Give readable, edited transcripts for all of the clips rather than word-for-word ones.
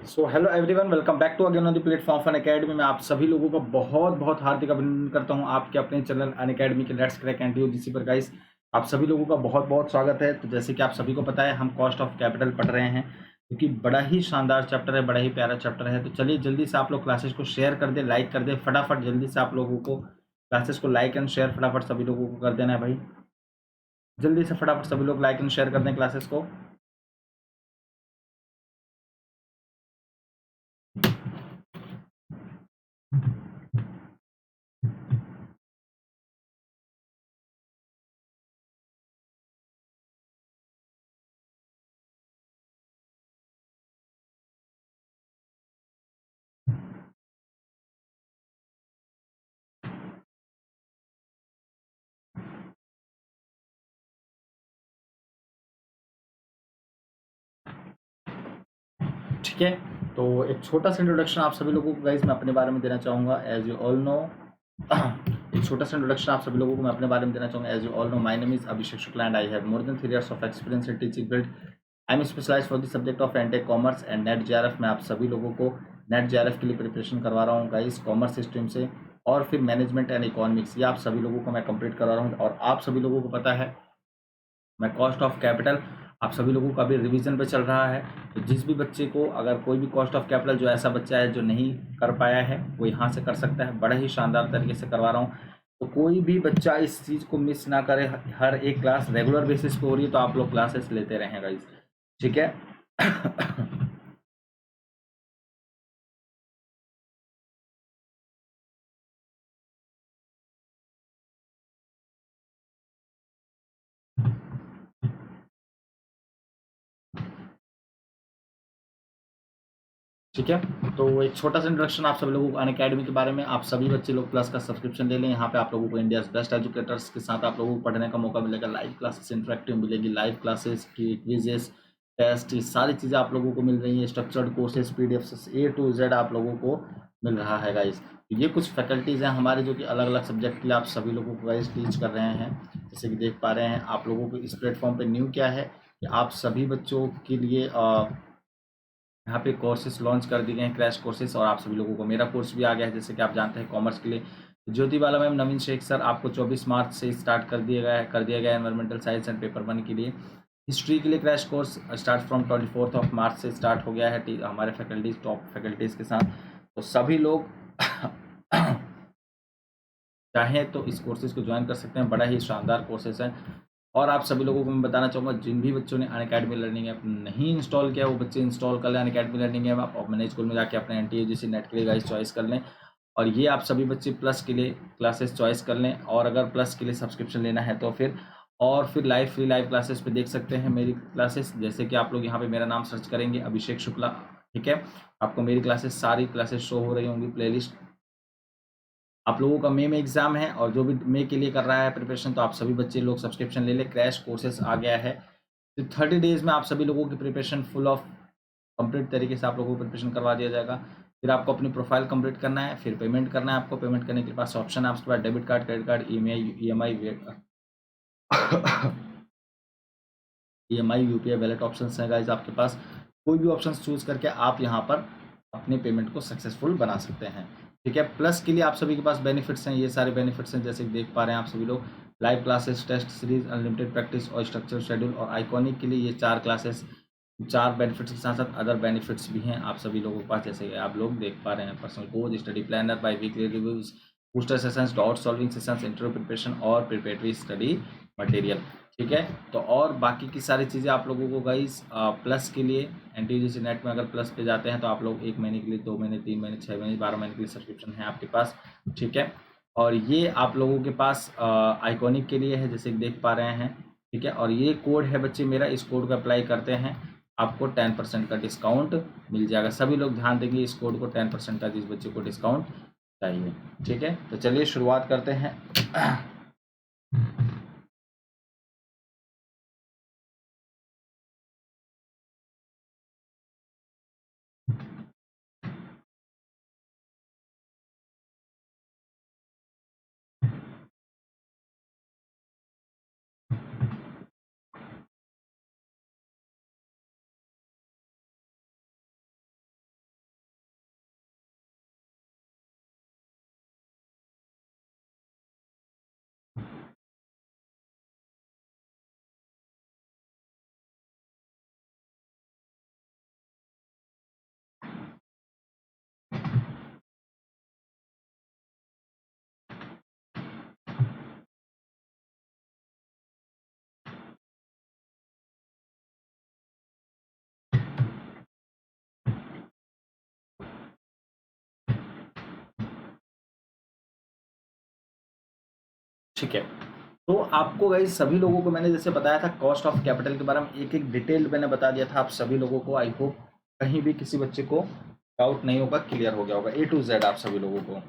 So hello everyone, welcome back to again on the platform fun academy में आप सभी लोगों का बहुत बहुत हार्दिक अभिनंदन करता हूं आपके अपने चैनल अन अकेडमी के लेट्स क्रैक एनटीओजीसी पर। गाइस, आप सभी लोगों का बहुत बहुत स्वागत है। तो जैसे कि आप सभी को पता है, हम कॉस्ट ऑफ कैपिटल पढ़ रहे हैं, क्योंकि बड़ा ही शानदार चैप्टर है, बड़ा ही प्यारा चैप्टर है। तो चलिए जल्दी से आप लोग क्लासेस को शेयर कर दे, लाइक कर दे फटाफट। जल्दी से आप लोगों को क्लासेस को लाइक एंड शेयर फटाफट सभी लोगों को कर देना है भाई। जल्दी से फटाफट सभी लोग लाइक एंड शेयर कर दें क्लासेस को। ठीक है, तो एक छोटा सा इंट्रोडक्शन आप सभी लोगों को गाइस मैं अपने बारे में देना चाहूँगा। एज यू ऑल नो एक छोटा सा इंट्रोडक्शन आप सभी लोगों को मैं अपने बारे में देना चाहूँगा। As you all know, my name is Abhishek Shukla and I have more than 3 years of experience in teaching field. I am specialise for the subject of एनटेक कॉमर्स एंड नेट जेआरएफ। मैं आप सभी लोगों को नेट जेआरएफ के लिए preparation करवा रहा हूँ गाइस, कॉमर्स स्ट्रीम से। और फिर मैनेजमेंट एंड इकोनॉमिक्स, ये आप सभी लोगों को मैं कंप्लीट करवा रहा हूँ। और आप सभी लोगों को पता है, मैं कॉस्ट ऑफ कैपिटल आप सभी लोगों का भी रिवीजन पे चल रहा है। तो जिस भी बच्चे को, अगर कोई भी कॉस्ट ऑफ कैपिटल, जो ऐसा बच्चा है जो नहीं कर पाया है, वो यहाँ से कर सकता है। बड़ा ही शानदार तरीके से करवा रहा हूँ, तो कोई भी बच्चा इस चीज़ को मिस ना करे। हर एक क्लास रेगुलर बेसिस पे हो रही है, तो आप लोग क्लासेस लेते रहें गाइस, ठीक है। ठीक है, तो एक छोटा सा इंट्रोडक्शन आप सभी लोगों को अनअकैडमी के बारे में। आप सभी बच्चे लोग प्लस का सब्सक्रिप्शन ले लें। यहाँ पे आप लोगों को इंडिया बेस्ट एजुकेटर्स के साथ आप लोगों को पढ़ने का मौका मिलेगा। लाइव क्लासेस इंटरेक्टिव मिलेगी, लाइव क्लासेस की क्विजेस, टेस्ट, ये सारी चीज़ें आप लोगों को मिल रही हैं। Structured courses, PDF A to Z आप लोगों को मिल रहा है गाइज। ये कुछ फैकल्टीज़ हैं हमारे, जो कि अलग अलग सब्जेक्ट के लिए आप सभी लोगों को गाइज टीच कर रहे हैं। जैसे कि देख पा रहे हैं आप लोगों को इस प्लेटफॉर्म पे न्यू क्या है कि आप सभी बच्चों के लिए यहाँ पे कोर्सेज लॉन्च कर दिए गए हैं, क्रैश कोर्सेज। और आप सभी लोगों को मेरा कोर्स भी आ गया है, जैसे कि आप जानते हैं कॉमर्स के लिए ज्योति बाला मैम, नवीन शेख सर, आपको 24 मार्च से स्टार्ट कर दिया गया है एनवायरमेंटल साइंस एंड पेपर 1 के लिए। हिस्ट्री के लिए क्रैश कोर्स स्टार्ट फ्रॉम 24 मार्च से स्टार्ट हो गया है हमारे फैकल्टीज, टॉप फैकल्टीज़ के साथ। तो सभी लोग चाहें तो इस कोर्सेज को ज्वाइन कर सकते हैं, बड़ा ही शानदार कोर्सेज है। और आप सभी लोगों को मैं बताना चाहूँगा, जिन भी बच्चों ने अनअकैडमी लर्निंग ऐप नहीं इंस्टॉल किया, वो बच्चे इंस्टॉल कर लें अनअकैडमी लर्निंग ऐप। आप मैंने स्कूल में जाके अपने एनटीयूजीसी नेट के लिए गाइस चॉइस कर लें। और ये आप सभी बच्चे प्लस के लिए क्लासेस चॉइस कर लें। और अगर प्लस के लिए सब्सक्रिप्शन लेना है तो फिर लाइव फ्री लाइव क्लासेस पे देख सकते हैं मेरी क्लासेस। जैसे कि आप लोग यहाँ पे मेरा नाम सर्च करेंगे, अभिषेक शुक्ला, ठीक है। आपको मेरी क्लासेस, सारी क्लासेस शो हो रही होंगी, प्लेलिस्ट। आप लोगों का मई में एग्जाम है, और जो भी मई के लिए कर रहा है प्रिपरेशन, तो आप सभी बच्चे लोग सब्सक्रिप्शन ले लें। क्रैश कोर्सेस आ गया है, तो 30 डेज में आप सभी लोगों की प्रिपरेशन फुल ऑफ कंप्लीट तरीके से आप लोगों को प्रिपरेशन करवा दिया जाएगा। फिर आपको अपनी प्रोफाइल कंप्लीट करना है, फिर पेमेंट करना है। आपको पेमेंट करने के पास ऑप्शन है, आपके पास debit card, credit card, EMI EMI UPI wallet option है गाइज आपके पास। कोई भी ऑप्शन चूज करके आप यहाँ पर अपने पेमेंट को सक्सेसफुल बना सकते हैं, ठीक है। प्लस के लिए आप सभी के पास बेनिफिट्स हैं, ये सारे बेनिफिट्स हैं, जैसे कि देख पा रहे हैं आप सभी लोग। Live classes, test series, unlimited practice और स्ट्रक्चर शेड्यूल। और आइकॉनिक के लिए ये 4 क्लासेस, 4 बेनिफिट्स के साथ साथ अदर बेनिफिट्स भी हैं आप सभी लोगों के पास। जैसे कि आप लोग देख पा रहे हैं, personal coach, study planner, biweekly reviews, booster sessions, doubt solving sessions, interview preparation और प्रिपरेटरी स्टडी मटेरियल, ठीक है। तो और बाकी की सारी चीज़ें आप लोगों को गाइस प्लस के लिए एनटीयूजीसी नेट में अगर प्लस पे जाते हैं, तो आप लोग 1 महीने के लिए, 2 महीने, 3 महीने, 6 महीने, 12 महीने के लिए सब्सक्रिप्शन है आपके पास, ठीक है। और ये आप लोगों के पास आइकॉनिक के लिए है, जैसे कि देख पा रहे हैं, ठीक है। और ये कोड है बच्चे मेरा, इस कोड को अप्लाई करते हैं, आपको 10% का डिस्काउंट मिल जाएगा। सभी लोग ध्यान देंगे, इस कोड को 10% का जिस बच्चे को डिस्काउंट चाहिए, ठीक है। तो चलिए शुरुआत करते हैं। ठीक है। तो आपको गाइस सभी लोगों को मैंने जैसे बताया था कॉस्ट ऑफ कैपिटल के बारे में एक एक डिटेल मैंने बता दिया था आप सभी लोगों को। आई होप कहीं भी किसी बच्चे को डाउट नहीं होगा, क्लियर हो गया होगा A to Z आप सभी लोगों को।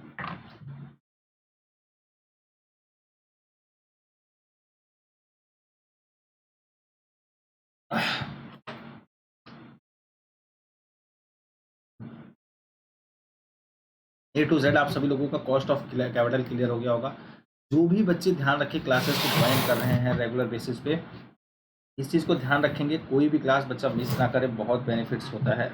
A to Z आप सभी लोगों का कॉस्ट ऑफ कैपिटल क्लियर हो गया होगा। जो भी बच्चे ध्यान रखें क्लासेस को ज्वाइन कर रहे हैं रेगुलर बेसिस पे, इस चीज़ को ध्यान रखेंगे कोई भी क्लास बच्चा मिस ना करे, बहुत बेनिफिट्स होता है।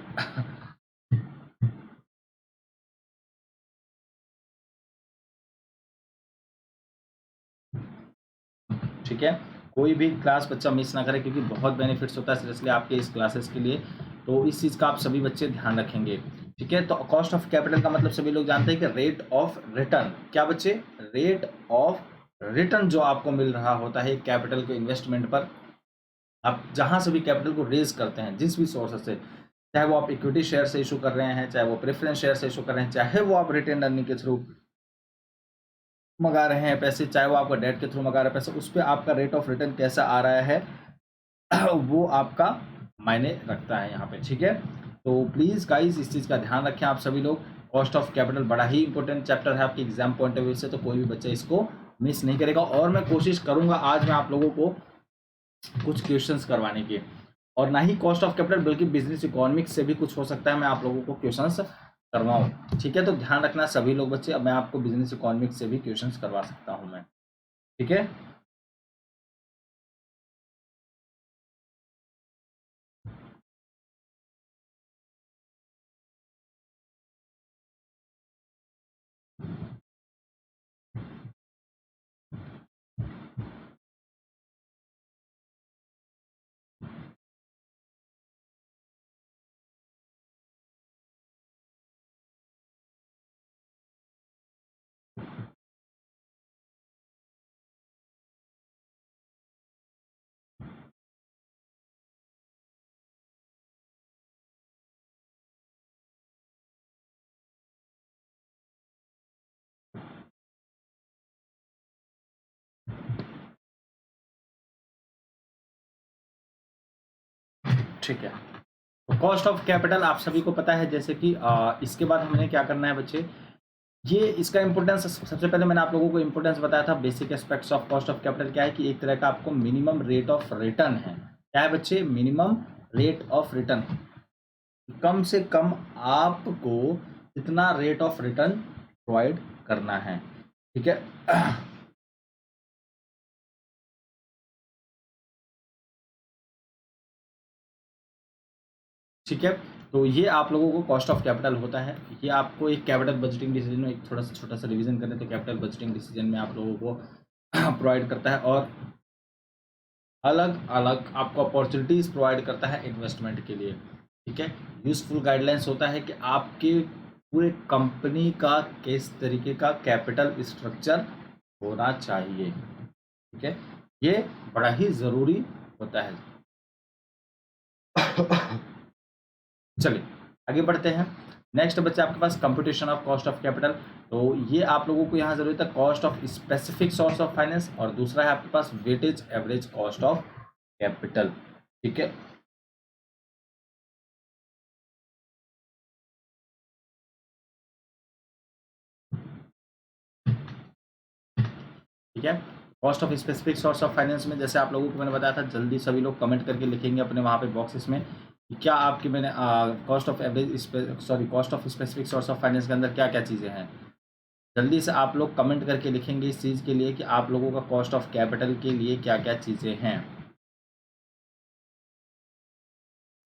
ठीक है, कोई भी क्लास बच्चा मिस ना करे क्योंकि बहुत बेनिफिट्स होता है सीरियसली आपके इस क्लासेस के लिए। तो इस चीज़ का आप सभी बच्चे ध्यान रखेंगे। ठीक है, तो कॉस्ट ऑफ कैपिटल का मतलब सभी लोग जानते हैं कि रेट ऑफ रिटर्न। क्या बच्चे? रेट ऑफ रिटर्न जो आपको मिल रहा होता है कैपिटल के इन्वेस्टमेंट पर। आप जहां से भी कैपिटल को रेज करते हैं जिस भी सोर्स से, चाहे वो आप इक्विटी शेयर से इशू कर रहे हैं, चाहे वो प्रेफरेंस शेयर से इशू कर रहे हैं, चाहे वो आप रिटेन अर्निंग के थ्रू मंगा रहे हैं पैसे, चाहे वो आपका डेट के थ्रू मंगा रहे हैं पैसे, उस पर आपका रेट ऑफ रिटर्न कैसा आ रहा है वो आपका मायने रखता है यहाँ पे। ठीक है, तो प्लीज़ गाइस इस चीज़ का ध्यान रखें आप सभी लोग। कॉस्ट ऑफ कैपिटल बड़ा ही इंपॉर्टेंट चैप्टर है आपके एग्जाम पॉइंट ऑफ व्यू से, तो कोई भी बच्चा इसको मिस नहीं करेगा। और मैं कोशिश करूंगा आज मैं आप लोगों को कुछ क्वेश्चंस करवाने की, और ना ही कॉस्ट ऑफ कैपिटल बल्कि बिजनेस इकोनॉमिक्स से भी कुछ हो सकता है मैं आप लोगों को क्वेश्चंस करवाऊं। ठीक है, तो ध्यान रखना सभी लोग बच्चे, अब मैं आपको बिजनेस इकोनॉमिक्स से भी क्वेश्चंस करवा सकता हूं मैं। ठीक है, ठीक है। तो कॉस्ट ऑफ कैपिटल आप सभी को पता है, जैसे कि इसके बाद हमने क्या करना है बच्चे, ये इसका इंपॉर्टेंस सबसे पहले मैंने आप लोगों को इंपॉर्टेंस बताया था। Basic aspects of cost of capital क्या है कि एक तरह का आपको मिनिमम रेट ऑफ रिटर्न है। क्या है बच्चे? Minimum rate of return. कम से कम आपको इतना रेट ऑफ रिटर्न प्रोवाइड करना है। ठीक है, ठीक है, तो ये आप लोगों को कॉस्ट ऑफ कैपिटल होता है। ये आपको एक कैपिटल बजटिंग डिसीजन में एक थोड़ा सा छोटा सा रिवीजन करें तो कैपिटल बजटिंग डिसीजन में आप लोगों को प्रोवाइड करता है, और अलग अलग आपको अपॉर्चुनिटीज प्रोवाइड करता है इन्वेस्टमेंट के लिए। ठीक है, यूजफुल गाइडलाइंस होता है कि आपके पूरे कंपनी का किस तरीके का कैपिटल स्ट्रक्चर होना चाहिए। ठीक है, ये बड़ा ही ज़रूरी होता है। चलिए आगे बढ़ते हैं। नेक्स्ट बच्चे आपके पास computation of cost of capital. तो ये आप लोगों को यहाँ जरूरत है cost of specific source of finance, और दूसरा है आपके पास weighted average cost of capital. ठीक है, ठीक है। Cost of specific source of finance में जैसे आप लोगों को मैंने बताया था, जल्दी सभी लोग कमेंट करके लिखेंगे अपने वहाँ पे बॉक्सेस में कि क्या आपकी मैंने cost of average cost of specific source of finance के अंदर क्या क्या चीज़ें हैं। जल्दी से आप लोग कमेंट करके लिखेंगे इस चीज़ के लिए कि आप लोगों का कॉस्ट ऑफ कैपिटल के लिए क्या क्या चीज़ें हैं।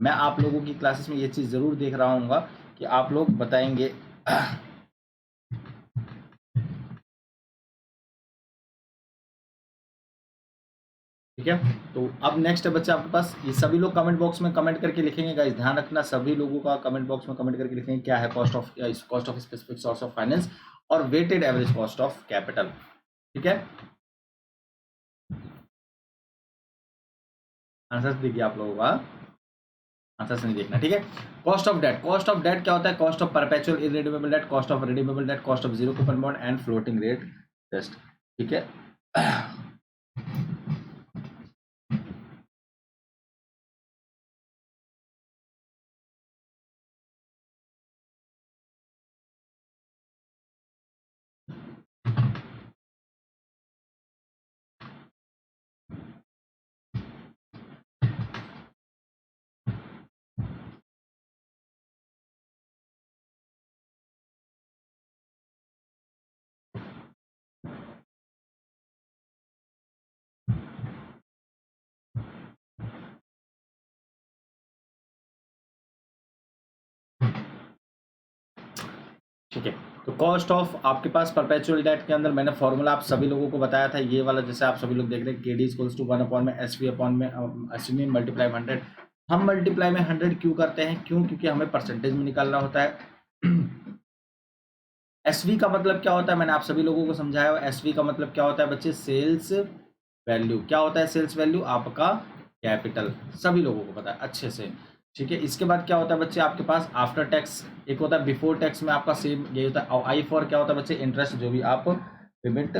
मैं आप लोगों की क्लासेस में ये चीज़ ज़रूर देख रहा हूँगा कि आप लोग बताएंगे। ठीक है, तो अब नेक्स्ट है बच्चे आपके पास, ये सभी लोग कमेंट बॉक्स में कमेंट करके लिखेंगे गाइस, ध्यान रखना सभी लोगों का कमेंट बॉक्स में कमेंट करके लिखेंगे क्या है cost of specific source of finance और weighted average cost of capital. ठीक है, आंसर देखिए आप लोगों का, आंसर से नहीं देखना। ठीक है, cost of debt. Cost of debt क्या होता है? Cost of perpetual irredeemable debt, cost of redeemable debt, cost of zero coupon bond and floating rate test. ठीक है, ठीक है, तो कॉस्ट ऑफ आपके पास परपेचुअल डेट के अंदर मैंने फॉर्मूला आप सभी लोगों को बताया था, ये वाला जैसे आप सभी लोग देख रहे हैं KD इक्वल्स टू 1 अपॉन में SV अपॉन में SV में मल्टीप्लाई 100। हम मल्टीप्लाई में 100 क्यों करते हैं? क्यों? क्योंकि हमें परसेंटेज में निकालना होता है। SV का मतलब क्या होता है मैंने आप सभी लोगों को समझाया हुआ। SV का मतलब क्या होता है बच्चे? Sales value. क्या होता है सेल्स वैल्यू? आपका कैपिटल। सभी लोगों को पता है अच्छे से। ठीक है, इसके बाद क्या होता है बच्चे आपके पास? आफ्टर टैक्स एक होता है, बिफोर टैक्स में आपका सेम ये होता है। और आई फॉर क्या होता है बच्चे? इंटरेस्ट, जो भी आप पेमेंट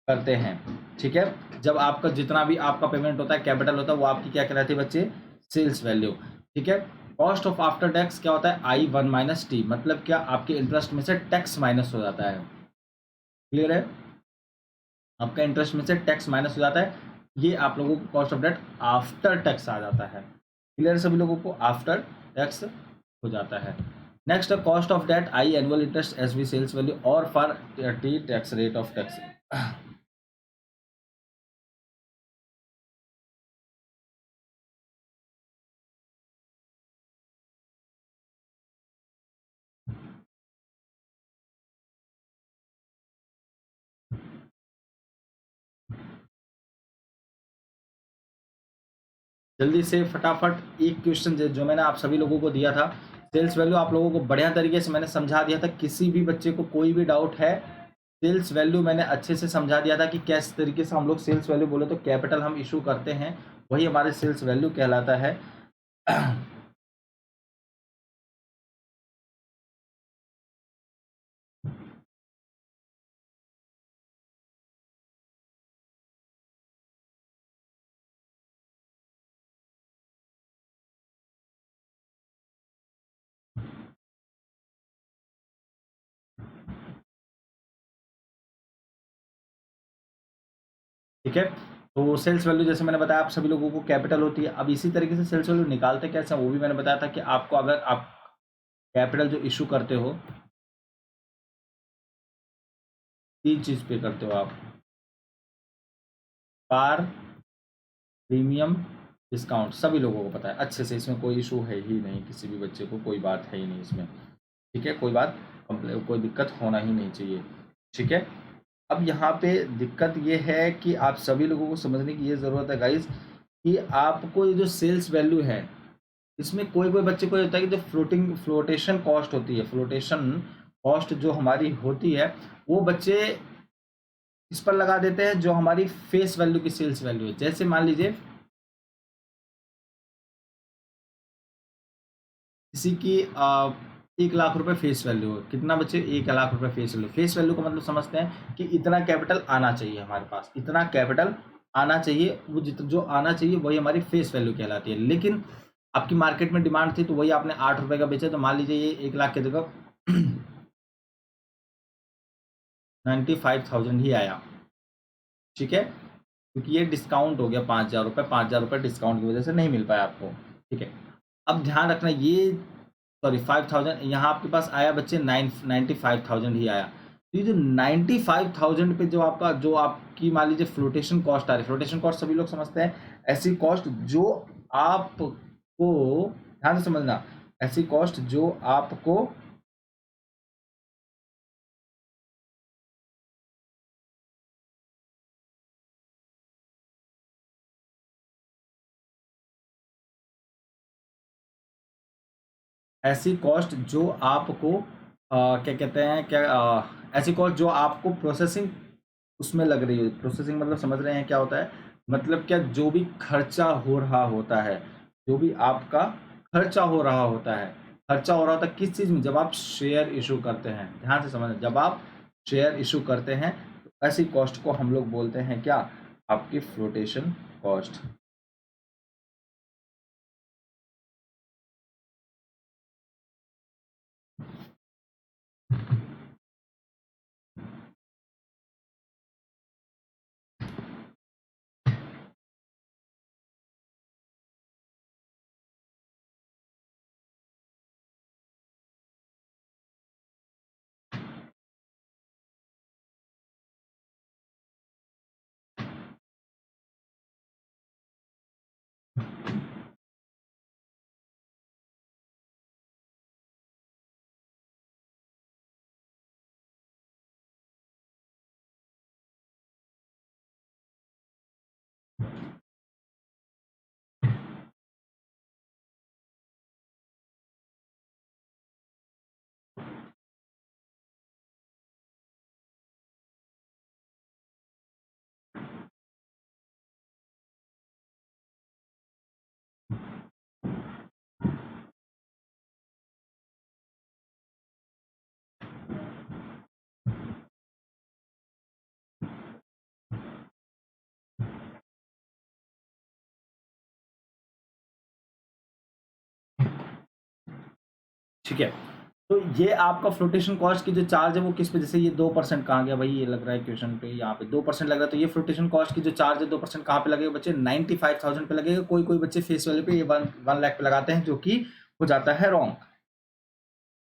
करते हैं। ठीक है, जब आपका जितना भी आपका पेमेंट होता है कैपिटल होता है, वो आपकी क्या कहलाती है बच्चे? Sales value. ठीक है, कॉस्ट ऑफ आफ्टर टैक्स क्या होता है? I1 माइनस टी, मतलब क्या? आपके इंटरेस्ट में से टैक्स माइनस हो जाता है। क्लियर है? आपका इंटरेस्ट में से टैक्स माइनस हो जाता है, ये आप लोगों को cost of debt after tax आ जाता है। क्लियर? सभी लोगों को आफ्टर टैक्स हो जाता है। Next, cost of debt I annual interest S V sales value और for T tax rate of tax. जल्दी से फटाफट एक क्वेश्चन जो मैंने आप सभी लोगों को दिया था, सेल्स वैल्यू आप लोगों को बढ़िया तरीके से मैंने समझा दिया था। किसी भी बच्चे को कोई भी डाउट है, सेल्स वैल्यू मैंने अच्छे से समझा दिया था कि किस तरीके से हम लोग सेल्स वैल्यू बोले तो कैपिटल हम इशू करते हैं, वही हमारे सेल्स वैल्यू कहलाता है। ठीक है, तो सेल्स वैल्यू जैसे मैंने बताया आप सभी लोगों को कैपिटल होती है। अब इसी तरीके से सेल्स वैल्यू निकालते कैसे हैं वो भी मैंने बताया था कि आपको अगर आप कैपिटल जो इशू करते हो, तीन चीज पे करते हो आप, पार, प्रीमियम, डिस्काउंट। सभी लोगों को पता है अच्छे से, इसमें कोई इशू है ही नहीं, किसी भी बच्चे को कोई बात है ही नहीं इसमें। ठीक है, कोई बात कोई दिक्कत होना ही नहीं चाहिए। ठीक है, अब यहाँ पे दिक्कत ये है कि आप सभी लोगों को समझने की ये ज़रूरत है गाइज कि आपको ये जो सेल्स वैल्यू है, इसमें कोई कोई बच्चे को ये होता है कि जो फ्लोटेशन कॉस्ट होती है, फ्लोटेशन कॉस्ट जो हमारी होती है, वो बच्चे इस पर लगा देते हैं जो हमारी फेस वैल्यू की सेल्स वैल्यू है। जैसे मान लीजिए किसी की 1 लाख रुपए फेस वैल्यू है। कितना बच्चे? 1 लाख रुपए फेस वैल्यू। फेस वैल्यू का मतलब समझते हैं कि इतना कैपिटल आना चाहिए हमारे पास, इतना कैपिटल आना चाहिए, वो जो आना चाहिए वही हमारी फेस वैल्यू कहलाती है। लेकिन आपकी मार्केट में डिमांड थी तो वही आपने 8 रुपए का बेचा, तो मान लीजिए ये 1 लाख की जगह 95,000 ही आया। ठीक है, क्योंकि ये डिस्काउंट हो गया 5,000 रुपये, 5,000 रुपये डिस्काउंट की वजह से नहीं मिल पाया आपको। ठीक है, अब ध्यान रखना ये, सॉरी 5,000 यहाँ आपके पास आया बच्चे, 95,000 ही आया। तो ये जो 95,000 पे जो आपका, जो आपकी मान लीजिए फ्लोटेशन कॉस्ट आ रही है, फ्लोटेशन कॉस्ट सभी लोग समझते हैं ऐसी कॉस्ट जो आपको, ध्यान से समझना, ऐसी कॉस्ट जो आपको ऐसी कॉस्ट जो आपको क्या कहते हैं, क्या ऐसी कॉस्ट जो आपको प्रोसेसिंग उसमें लग रही है। प्रोसेसिंग मतलब समझ रहे हैं क्या होता है? मतलब क्या, जो भी खर्चा हो रहा होता है, जो भी आपका खर्चा हो रहा होता है, खर्चा हो रहा होता है किस चीज़ में? जब आप शेयर इशू करते हैं। ध्यान से समझना, जब आप शेयर इशू करते हैं, तो ऐसी कॉस्ट को हम लोग बोलते हैं क्या, आपकी फ्लोटेशन कॉस्ट। ठीक है, तो ये आपका फ्लोटेशन कॉस्ट की जो चार्ज है वो किस पे, जैसे ये 2% कहाँ गया भाई, ये लग रहा है क्वेश्चन पे यहाँ पे 2% लग रहा है, तो ये फ्लोटेशन कॉस्ट की जो चार्ज है 2% कहाँ पे लगेगा बच्चे, 95,000 पे लगेगा। कोई कोई बच्चे फेस वैल्यू पे ये 1 लाख पे लगाते हैं, जो कि हो जाता है रॉन्ग।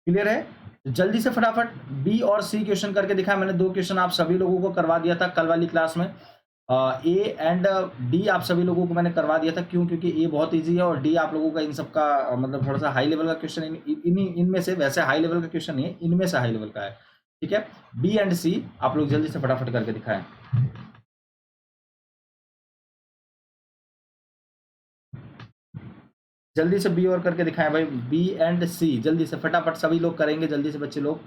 क्लियर है? तो जल्दी से फटाफट बी और सी क्वेश्चन करके दिखाया मैंने, 2 क्वेश्चन आप सभी लोगों को करवा दिया था कल वाली क्लास में। ए एंड डी आप सभी लोगों को मैंने करवा दिया था, क्यों, क्योंकि ए बहुत इजी है और डी आप लोगों का इन सब का मतलब थोड़ा सा हाई लेवल का क्वेश्चन, इनमें से, वैसे हाई लेवल का क्वेश्चन नहीं है, इनमें से हाई लेवल का है। ठीक है, बी एंड सी आप लोग जल्दी से फटाफट करके दिखाएं। जल्दी से बी और करके दिखाएं भाई, बी एंड सी जल्दी से फटाफट सभी लोग करेंगे, जल्दी से बच्चे लोग।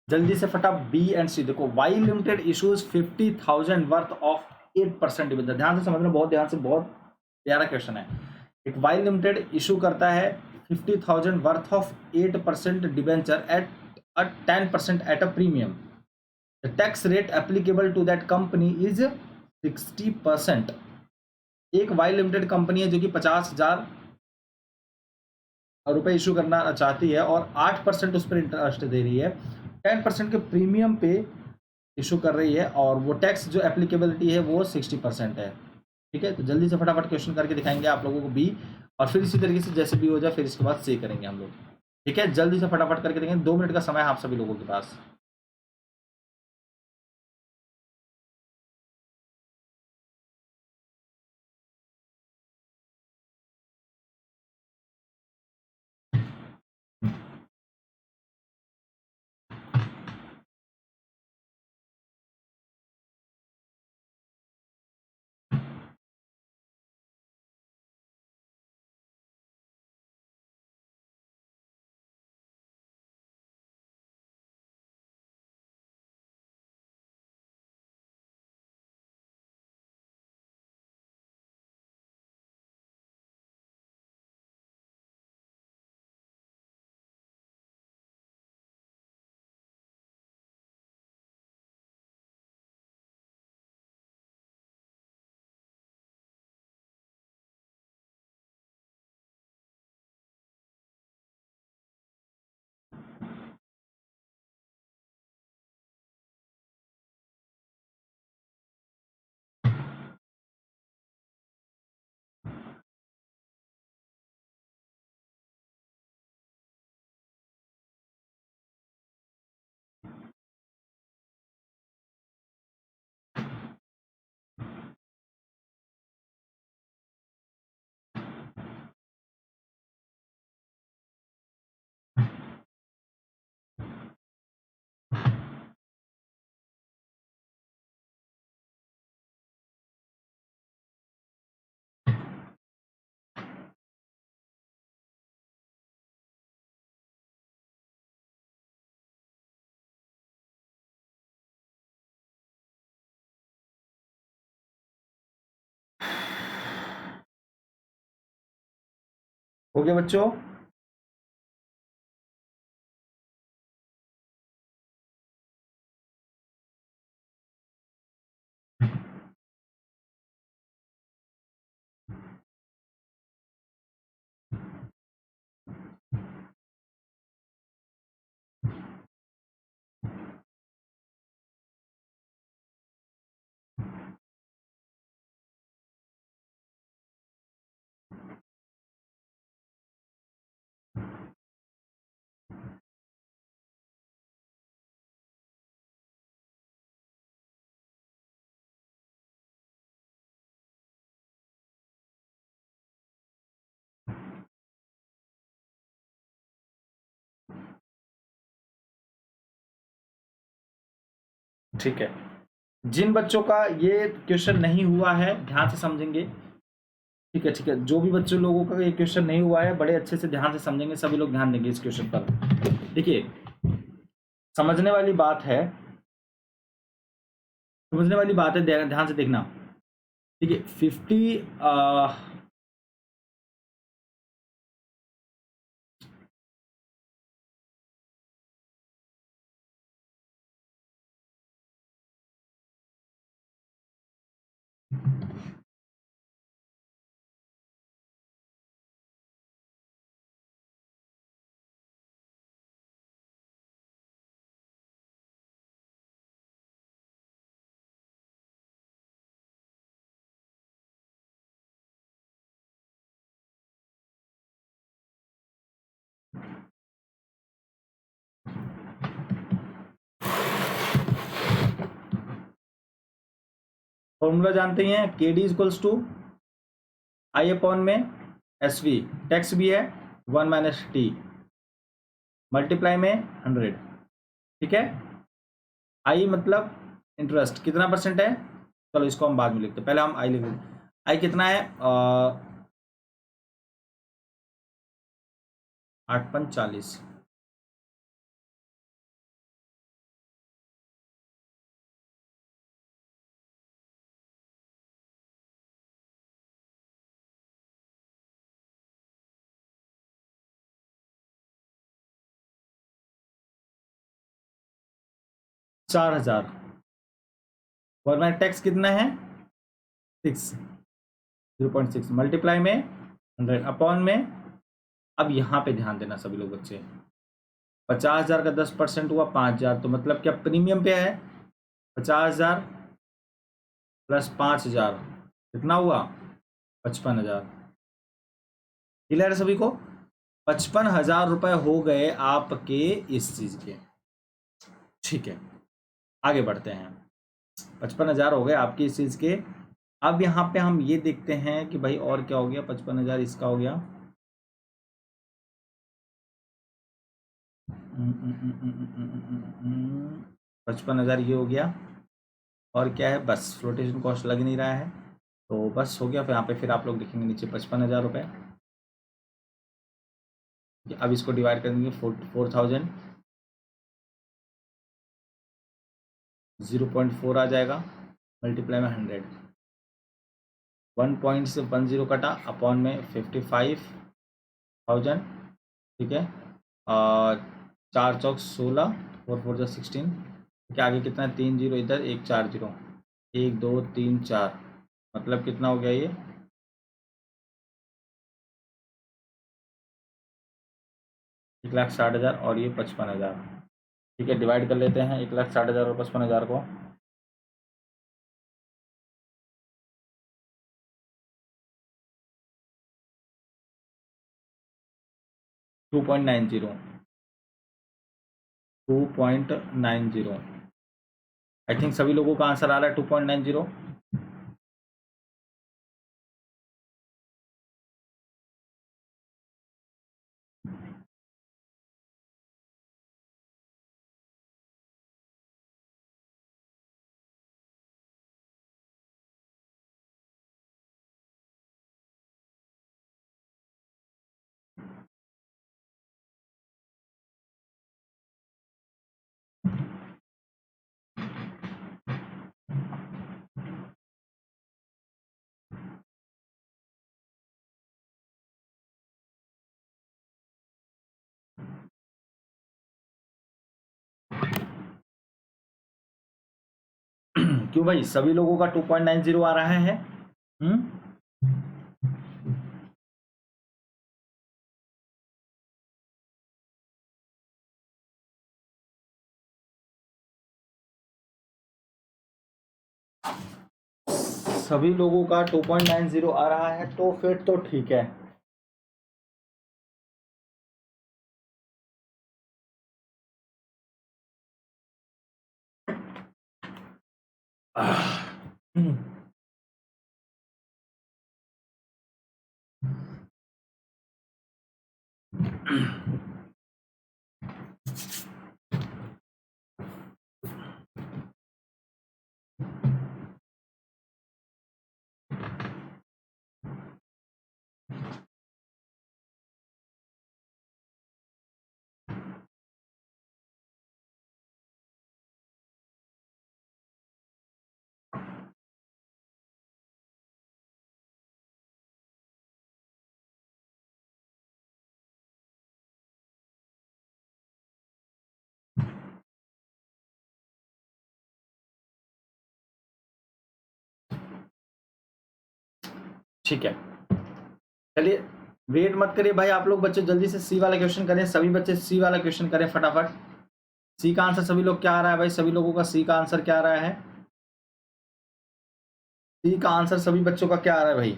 जल्दी से फटा बी एंड सी देखो, Y limited issues 50,000 worth of 8% debenture. ध्यान से समझना, बहुत ध्यान से, बहुत प्यारा क्वेश्चन है। एक वाई लिमिटेड इशू करता है 50,000 worth of 8% debenture at a 10% at a premium. The tax rate applicable to that company is 60%। एक वाई लिमिटेड कंपनी है जो कि 50,000 रुपए इशू करना चाहती है और 8% उस पर इंटरेस्ट दे रही है, 10% के प्रीमियम पे इशू कर रही है, और वो टैक्स जो एप्लीकेबिलिटी है वो 60% है। ठीक है, तो जल्दी से फटाफट क्वेश्चन करके दिखाएंगे आप लोगों को बी, और फिर इसी तरीके से जैसे भी हो जाए फिर इसके बाद सी करेंगे हम लोग। ठीक है, जल्दी से फटाफट करके देखेंगे, 2 मिनट का समय है आप सभी लोगों के पास। हो गया बच्चों? ठीक है, जिन बच्चों का ये क्वेश्चन नहीं हुआ है ध्यान से समझेंगे। ठीक है, ठीक है, जो भी बच्चों लोगों का ये क्वेश्चन नहीं हुआ है बड़े अच्छे से ध्यान से समझेंगे, सभी लोग ध्यान देंगे इस क्वेश्चन पर। देखिए, समझने वाली बात है, समझने वाली बात है, ध्यान से देखना। ठीक है, 50 फॉर्मूला जानते हैं, K D equals to I upon में एस वी, टैक्स भी है 1 - टी, मल्टीप्लाई में 100। ठीक है, आई मतलब इंटरेस्ट कितना परसेंट है, चलो इसको हम बाद में लिखते हैं, पहले हम आई लिख देते हैं। आई कितना है, 8 × 5 = 40। 4000, और मेरा टैक्स कितना है 6, 0.6, मल्टीप्लाई में 100 अपॉन में, अब यहाँ पे ध्यान देना सभी लोग बच्चे, 50,000 का 10% हुआ 5,000, तो मतलब क्या प्रीमियम पे है 50,000 प्लस 5,000 कितना हुआ 55,000। क्लियर है सभी को? 55,000 रुपए हो गए आपके इस चीज के। ठीक है, आगे बढ़ते हैं। 55,000 हो गए आपके इस चीज के। अब यहाँ पे हम ये देखते हैं कि भाई और क्या हो गया, 55,000 इसका हो गया, 55,000 ये हो गया, और क्या है, बस फ्लोटेशन कॉस्ट लग नहीं रहा है, तो बस हो गया। फिर यहाँ पे फिर आप लोग देखेंगे नीचे 55,000 रुपये। अब इसको डिवाइड कर देंगे 4,000, 0.4 आ जाएगा, मल्टीप्लाई में 100, 1.10 कटा अपॉन में 55,000। ठीक है, और 4 चौक 16, 4 4 16। क्या आगे कितना है, 3 जीरो इधर, 1 4 जीरो, 1 2 3 4, मतलब कितना हो गया ये 1,60,000 और ये 55,000। ठीक है, डिवाइड कर लेते हैं 1,60,000 और 55,000 को। 2.90, 2.90। आई थिंक सभी लोगों का आंसर आ रहा है 2.90। क्यों भाई, सभी लोगों का 2.90 आ रहा है? सभी लोगों का 2.90 आ रहा है, तो फिर तो ठीक है। ठीक है, चलिए वेट मत करिए भाई, आप लोग बच्चे जल्दी से सी वाला क्वेश्चन करें, सभी बच्चे सी वाला क्वेश्चन करें फटाफट। सी का आंसर सभी लोग क्या आ रहा है भाई, सभी लोगों का सी का आंसर क्या आ रहा है? सी का आंसर सभी बच्चों का क्या आ रहा है भाई?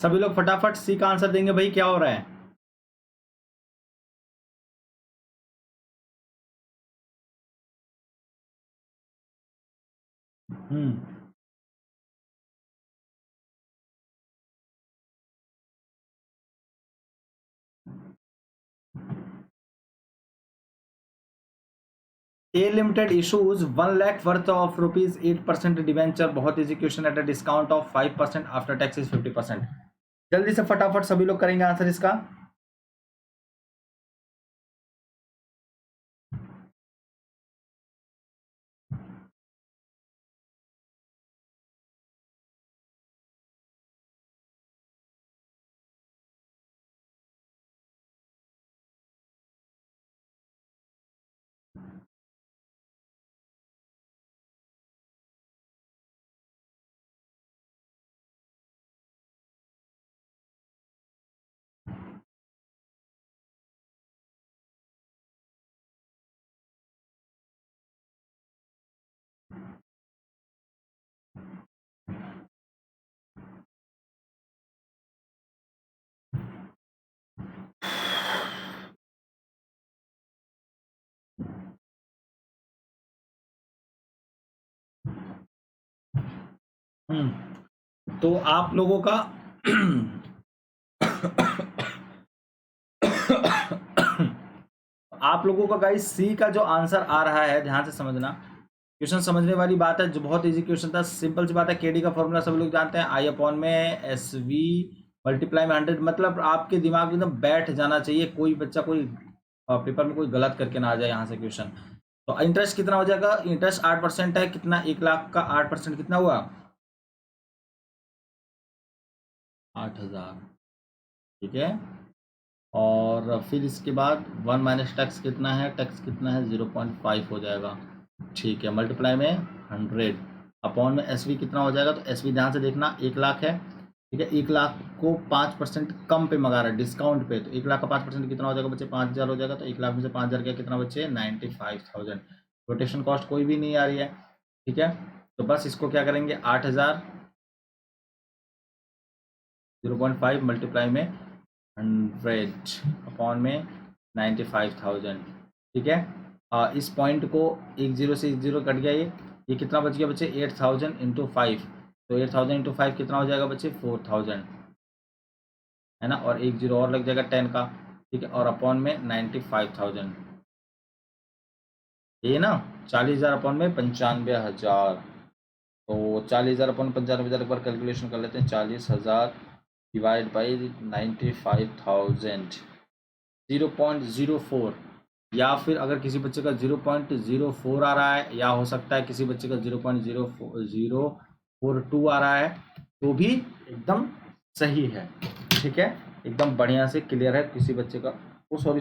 सभी लोग फटाफट सी का आंसर देंगे भाई, क्या हो रहा है? Hmm 'A Limited issues 1 lakh worth of rupees 8% debenture, बहुत education at a discount of 5% after tax is 50%। जल्दी से फटाफट सभी लोग करेंगे आंसर इसका। तो आप लोगों का आप लोगों का गाइस सी का जो आंसर आ रहा है, ध्यान से समझना, क्वेश्चन समझने वाली बात है, जो बहुत इजी क्वेश्चन था, सिंपल सी बात है। केडी का फॉर्मूला सब लोग जानते हैं, आई अपॉन में एस वी मल्टीप्लाई में 100, मतलब आपके दिमाग में एकदम बैठ जाना चाहिए, कोई बच्चा कोई पेपर में कोई गलत करके ना आ जाए यहाँ से क्वेश्चन। तो इंटरेस्ट कितना हो जाएगा? इंटरेस्ट 8% है, कितना, 1 लाख का 8% कितना हुआ? 8,000। ठीक है, और फिर इसके बाद 1 माइनस टैक्स कितना है? टैक्स कितना है? 0.5 हो जाएगा। ठीक है, मल्टीप्लाई में 100 अपॉन में एस वी कितना हो जाएगा? तो एस वी ध्यान से देखना 1 लाख है। ठीक है, 1 लाख को 5% कम पे मंगा रहा है, डिस्काउंट पे, तो 1 लाख का 5% कितना हो जाएगा बच्चे? 5,000 हो जाएगा। तो 1 लाख में से 5,000 क्या कितना बच्चे? 95,000। रोटेशन कॉस्ट कोई भी नहीं आ रही है। ठीक है, तो बस इसको क्या करेंगे? 8,000 0.5 मल्टीप्लाई में 100 अपॉन में 95,000। ठीक है, इस पॉइंट को 1 0 से 1 0 कट गया ये, ये कितना बच गया बच्चे 8000 इंटू 5, तो 8000 इंटू 5 कितना हो जाएगा बच्चे 4000, है ना, और एक जीरो और लग जाएगा 10 का, ठीक है, और अपॉन में 95,000, ये ना 40,000 अपॉन में 95,000, तो 40,000 अपॉन 95,000 एक बार कैलकुलेशन कर लेते हैं, 40,000 डिवाइड बाई 95,000, 0.04, या फिर अगर किसी बच्चे का 0.04 आ रहा है, या हो सकता है किसी बच्चे का 0.042 आ रहा है, तो भी एकदम सही है, ठीक है, एकदम बढ़िया से क्लियर है किसी बच्चे का। ओ सॉरी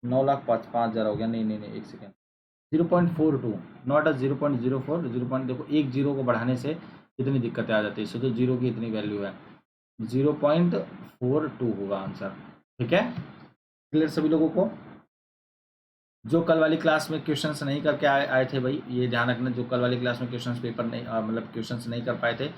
9,05,5,000 हो गया, नहीं एक सेकेंड, 0.42 नॉट अ 0.04, 0. देखो एक जीरो को बढ़ाने से कितनी दिक्कतें आ जाती है, सोचो जीरो की इतनी वैल्यू है, 0.42 होगा आंसर, ठीक है, क्लियर सभी लोगों को। जो कल वाली क्लास में क्वेश्चंस नहीं करके आए थे भाई, ये ध्यान रखना, जो कल वाली क्लास में क्वेश्चंस पेपर नहीं मतलब क्वेश्चंस नहीं कर पाए थे,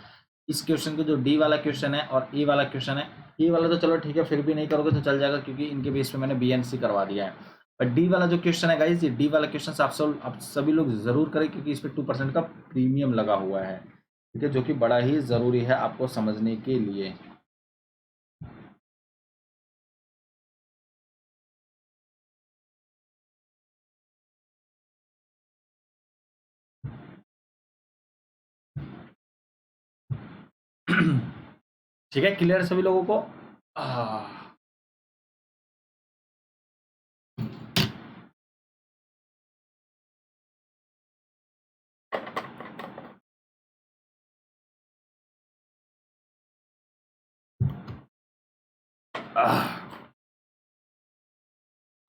इस क्वेश्चन को जो डी वाला क्वेश्चन है और ए वाला क्वेश्चन है, ए वाला तो चलो ठीक है फिर भी नहीं करोगे तो चल जाएगा क्योंकि इनके बेस पे मैंने बीएनसी करवा दिया है, पर डी वाला जो क्वेश्चन है गाइस, ये डी वाला क्वेश्चन आप सभी लोग जरूर करें क्योंकि इस पर 2% का प्रीमियम लगा हुआ है, ठीक है, जो कि बड़ा ही जरूरी है आपको समझने के लिए। ठीक है, क्लियर सभी लोगों को।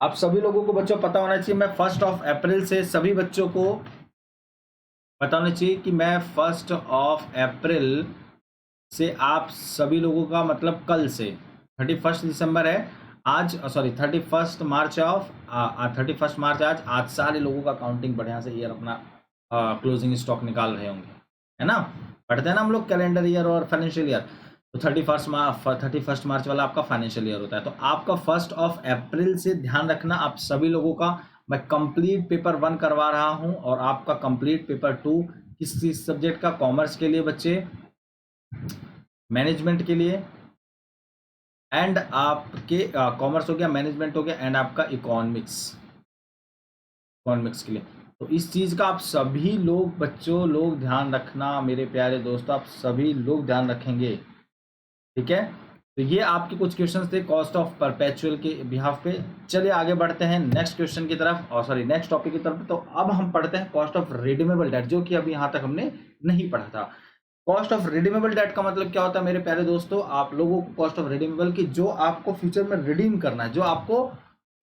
आप सभी लोगों को बच्चों पता होना चाहिए, मैं 1 अप्रैल से सभी बच्चों को पता होना चाहिए कि मैं 1 अप्रैल से आप सभी लोगों का मतलब कल से 31 दिसंबर है आज, सॉरी 31 मार्च 31 मार्च आज सारे लोगों का काउंटिंग बढ़िया से ईयर अपना क्लोजिंग स्टॉक निकाल रहे होंगे, है ना, पढ़ते हैं ना हम लोग कैलेंडर ईयर और फाइनेंशियल ईयर, तो 31 मार्च वाला आपका फाइनेंशियल ईयर होता है, तो आपका 1 अप्रैल से ध्यान रखना आप सभी लोगों का, मैं कंप्लीट पेपर 1 करवा रहा हूं और आपका कंप्लीट पेपर 2 किस सब्जेक्ट का, कॉमर्स के लिए बच्चे, मैनेजमेंट के लिए, एंड आपके कॉमर्स हो गया, मैनेजमेंट हो गया, एंड आपका इकोनॉमिक्स के लिए, तो इस चीज़ का आप सभी लोग बच्चों लोग ध्यान रखना, मेरे प्यारे दोस्तों आप सभी लोग ध्यान रखेंगे, ठीक है, तो ये आपके कुछ क्वेश्चंस थे कॉस्ट ऑफ परपेचुअल के बिहाफ पे। चलिए आगे बढ़ते हैं नेक्स्ट क्वेश्चन की तरफ, और सॉरी नेक्स्ट टॉपिक की तरफ, तो अब हम पढ़ते हैं कॉस्ट ऑफ रिडीमेबल डेट, जो कि अभी यहाँ तक हमने नहीं पढ़ा था। कॉस्ट ऑफ रिडीमेबल डेट का मतलब क्या होता है मेरे प्यारे दोस्तों, आप लोगों को कॉस्ट ऑफ रिडीमेबल की जो आपको फ्यूचर में रिडीम करना है, जो आपको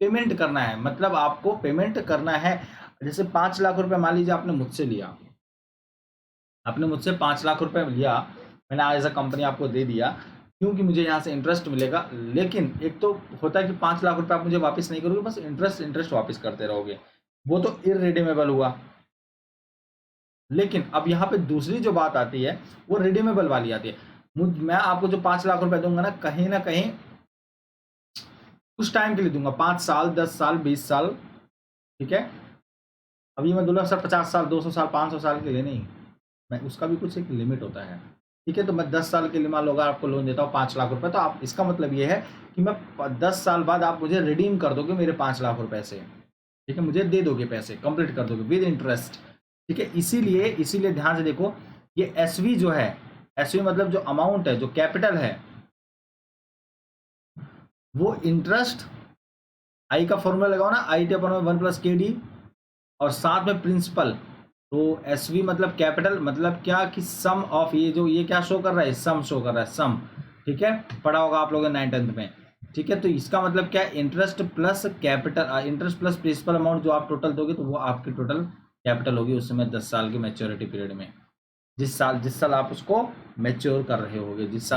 पेमेंट करना है, मतलब आपको पेमेंट करना है, जैसे 5 लाख रुपए मान लीजिए आपने मुझसे लिया, आपने मुझसे 5 लाख रुपए लिया, मैंने एज अ कंपनी आपको दे दिया क्योंकि मुझे यहाँ से इंटरेस्ट मिलेगा, लेकिन एक तो होता है कि 5 लाख रुपए आप मुझे वापस नहीं करोगे, बस इंटरेस्ट वापस करते रहोगे, वो तो इररिडीमेबल हुआ। लेकिन अब यहाँ पे दूसरी जो बात आती है वो रिडीमेबल वाली आती है, मैं आपको जो 5 लाख रुपए दूंगा ना कहीं कुछ टाइम के लिए दूंगा, 5 साल 10 साल 20 साल, ठीक है, अभी मैं दूंगा सर 50 साल 200 साल 500 साल के लिए नहीं, मैं उसका भी कुछ एक लिमिट होता है, ठीक है, तो मैं 10 साल के लिए मान लो अगर आपको लोन देता हूँ 5 लाख रुपए, तो आप इसका मतलब ये है कि मैं 10 साल बाद आप मुझे रिडीम कर दोगे मेरे 5 लाख रुपए से, ठीक है, मुझे दे दोगे पैसे, कंप्लीट कर दोगे विद इंटरेस्ट, ठीक है, इसीलिए ध्यान से देखो, ये एसवी जो है, एसवी मतलब जो अमाउंट है, जो कैपिटल है, वो इंटरेस्ट, आई का फॉर्मूला लगाओ ना, आई टी अपन 1+KD, और साथ में प्रिंसिपल, तो एसवी मतलब कैपिटल, मतलब क्या कि सम ऑफ, ये क्या शो कर रहा है, सम शो कर रहा है, सम, ठीक है, पढ़ा होगा आप लोगों ने 9th में, ठीक है, तो इसका मतलब क्या है, interest plus capital, interest plus principal amount जो आप टोटल दोगे, तो वो आपकी टोटल कैपिटल होगी उस समय 10 साल की मैच्योरिटी पीरियड में, जिस साल आप उसको मैच्योर कर रहे होगे, जिस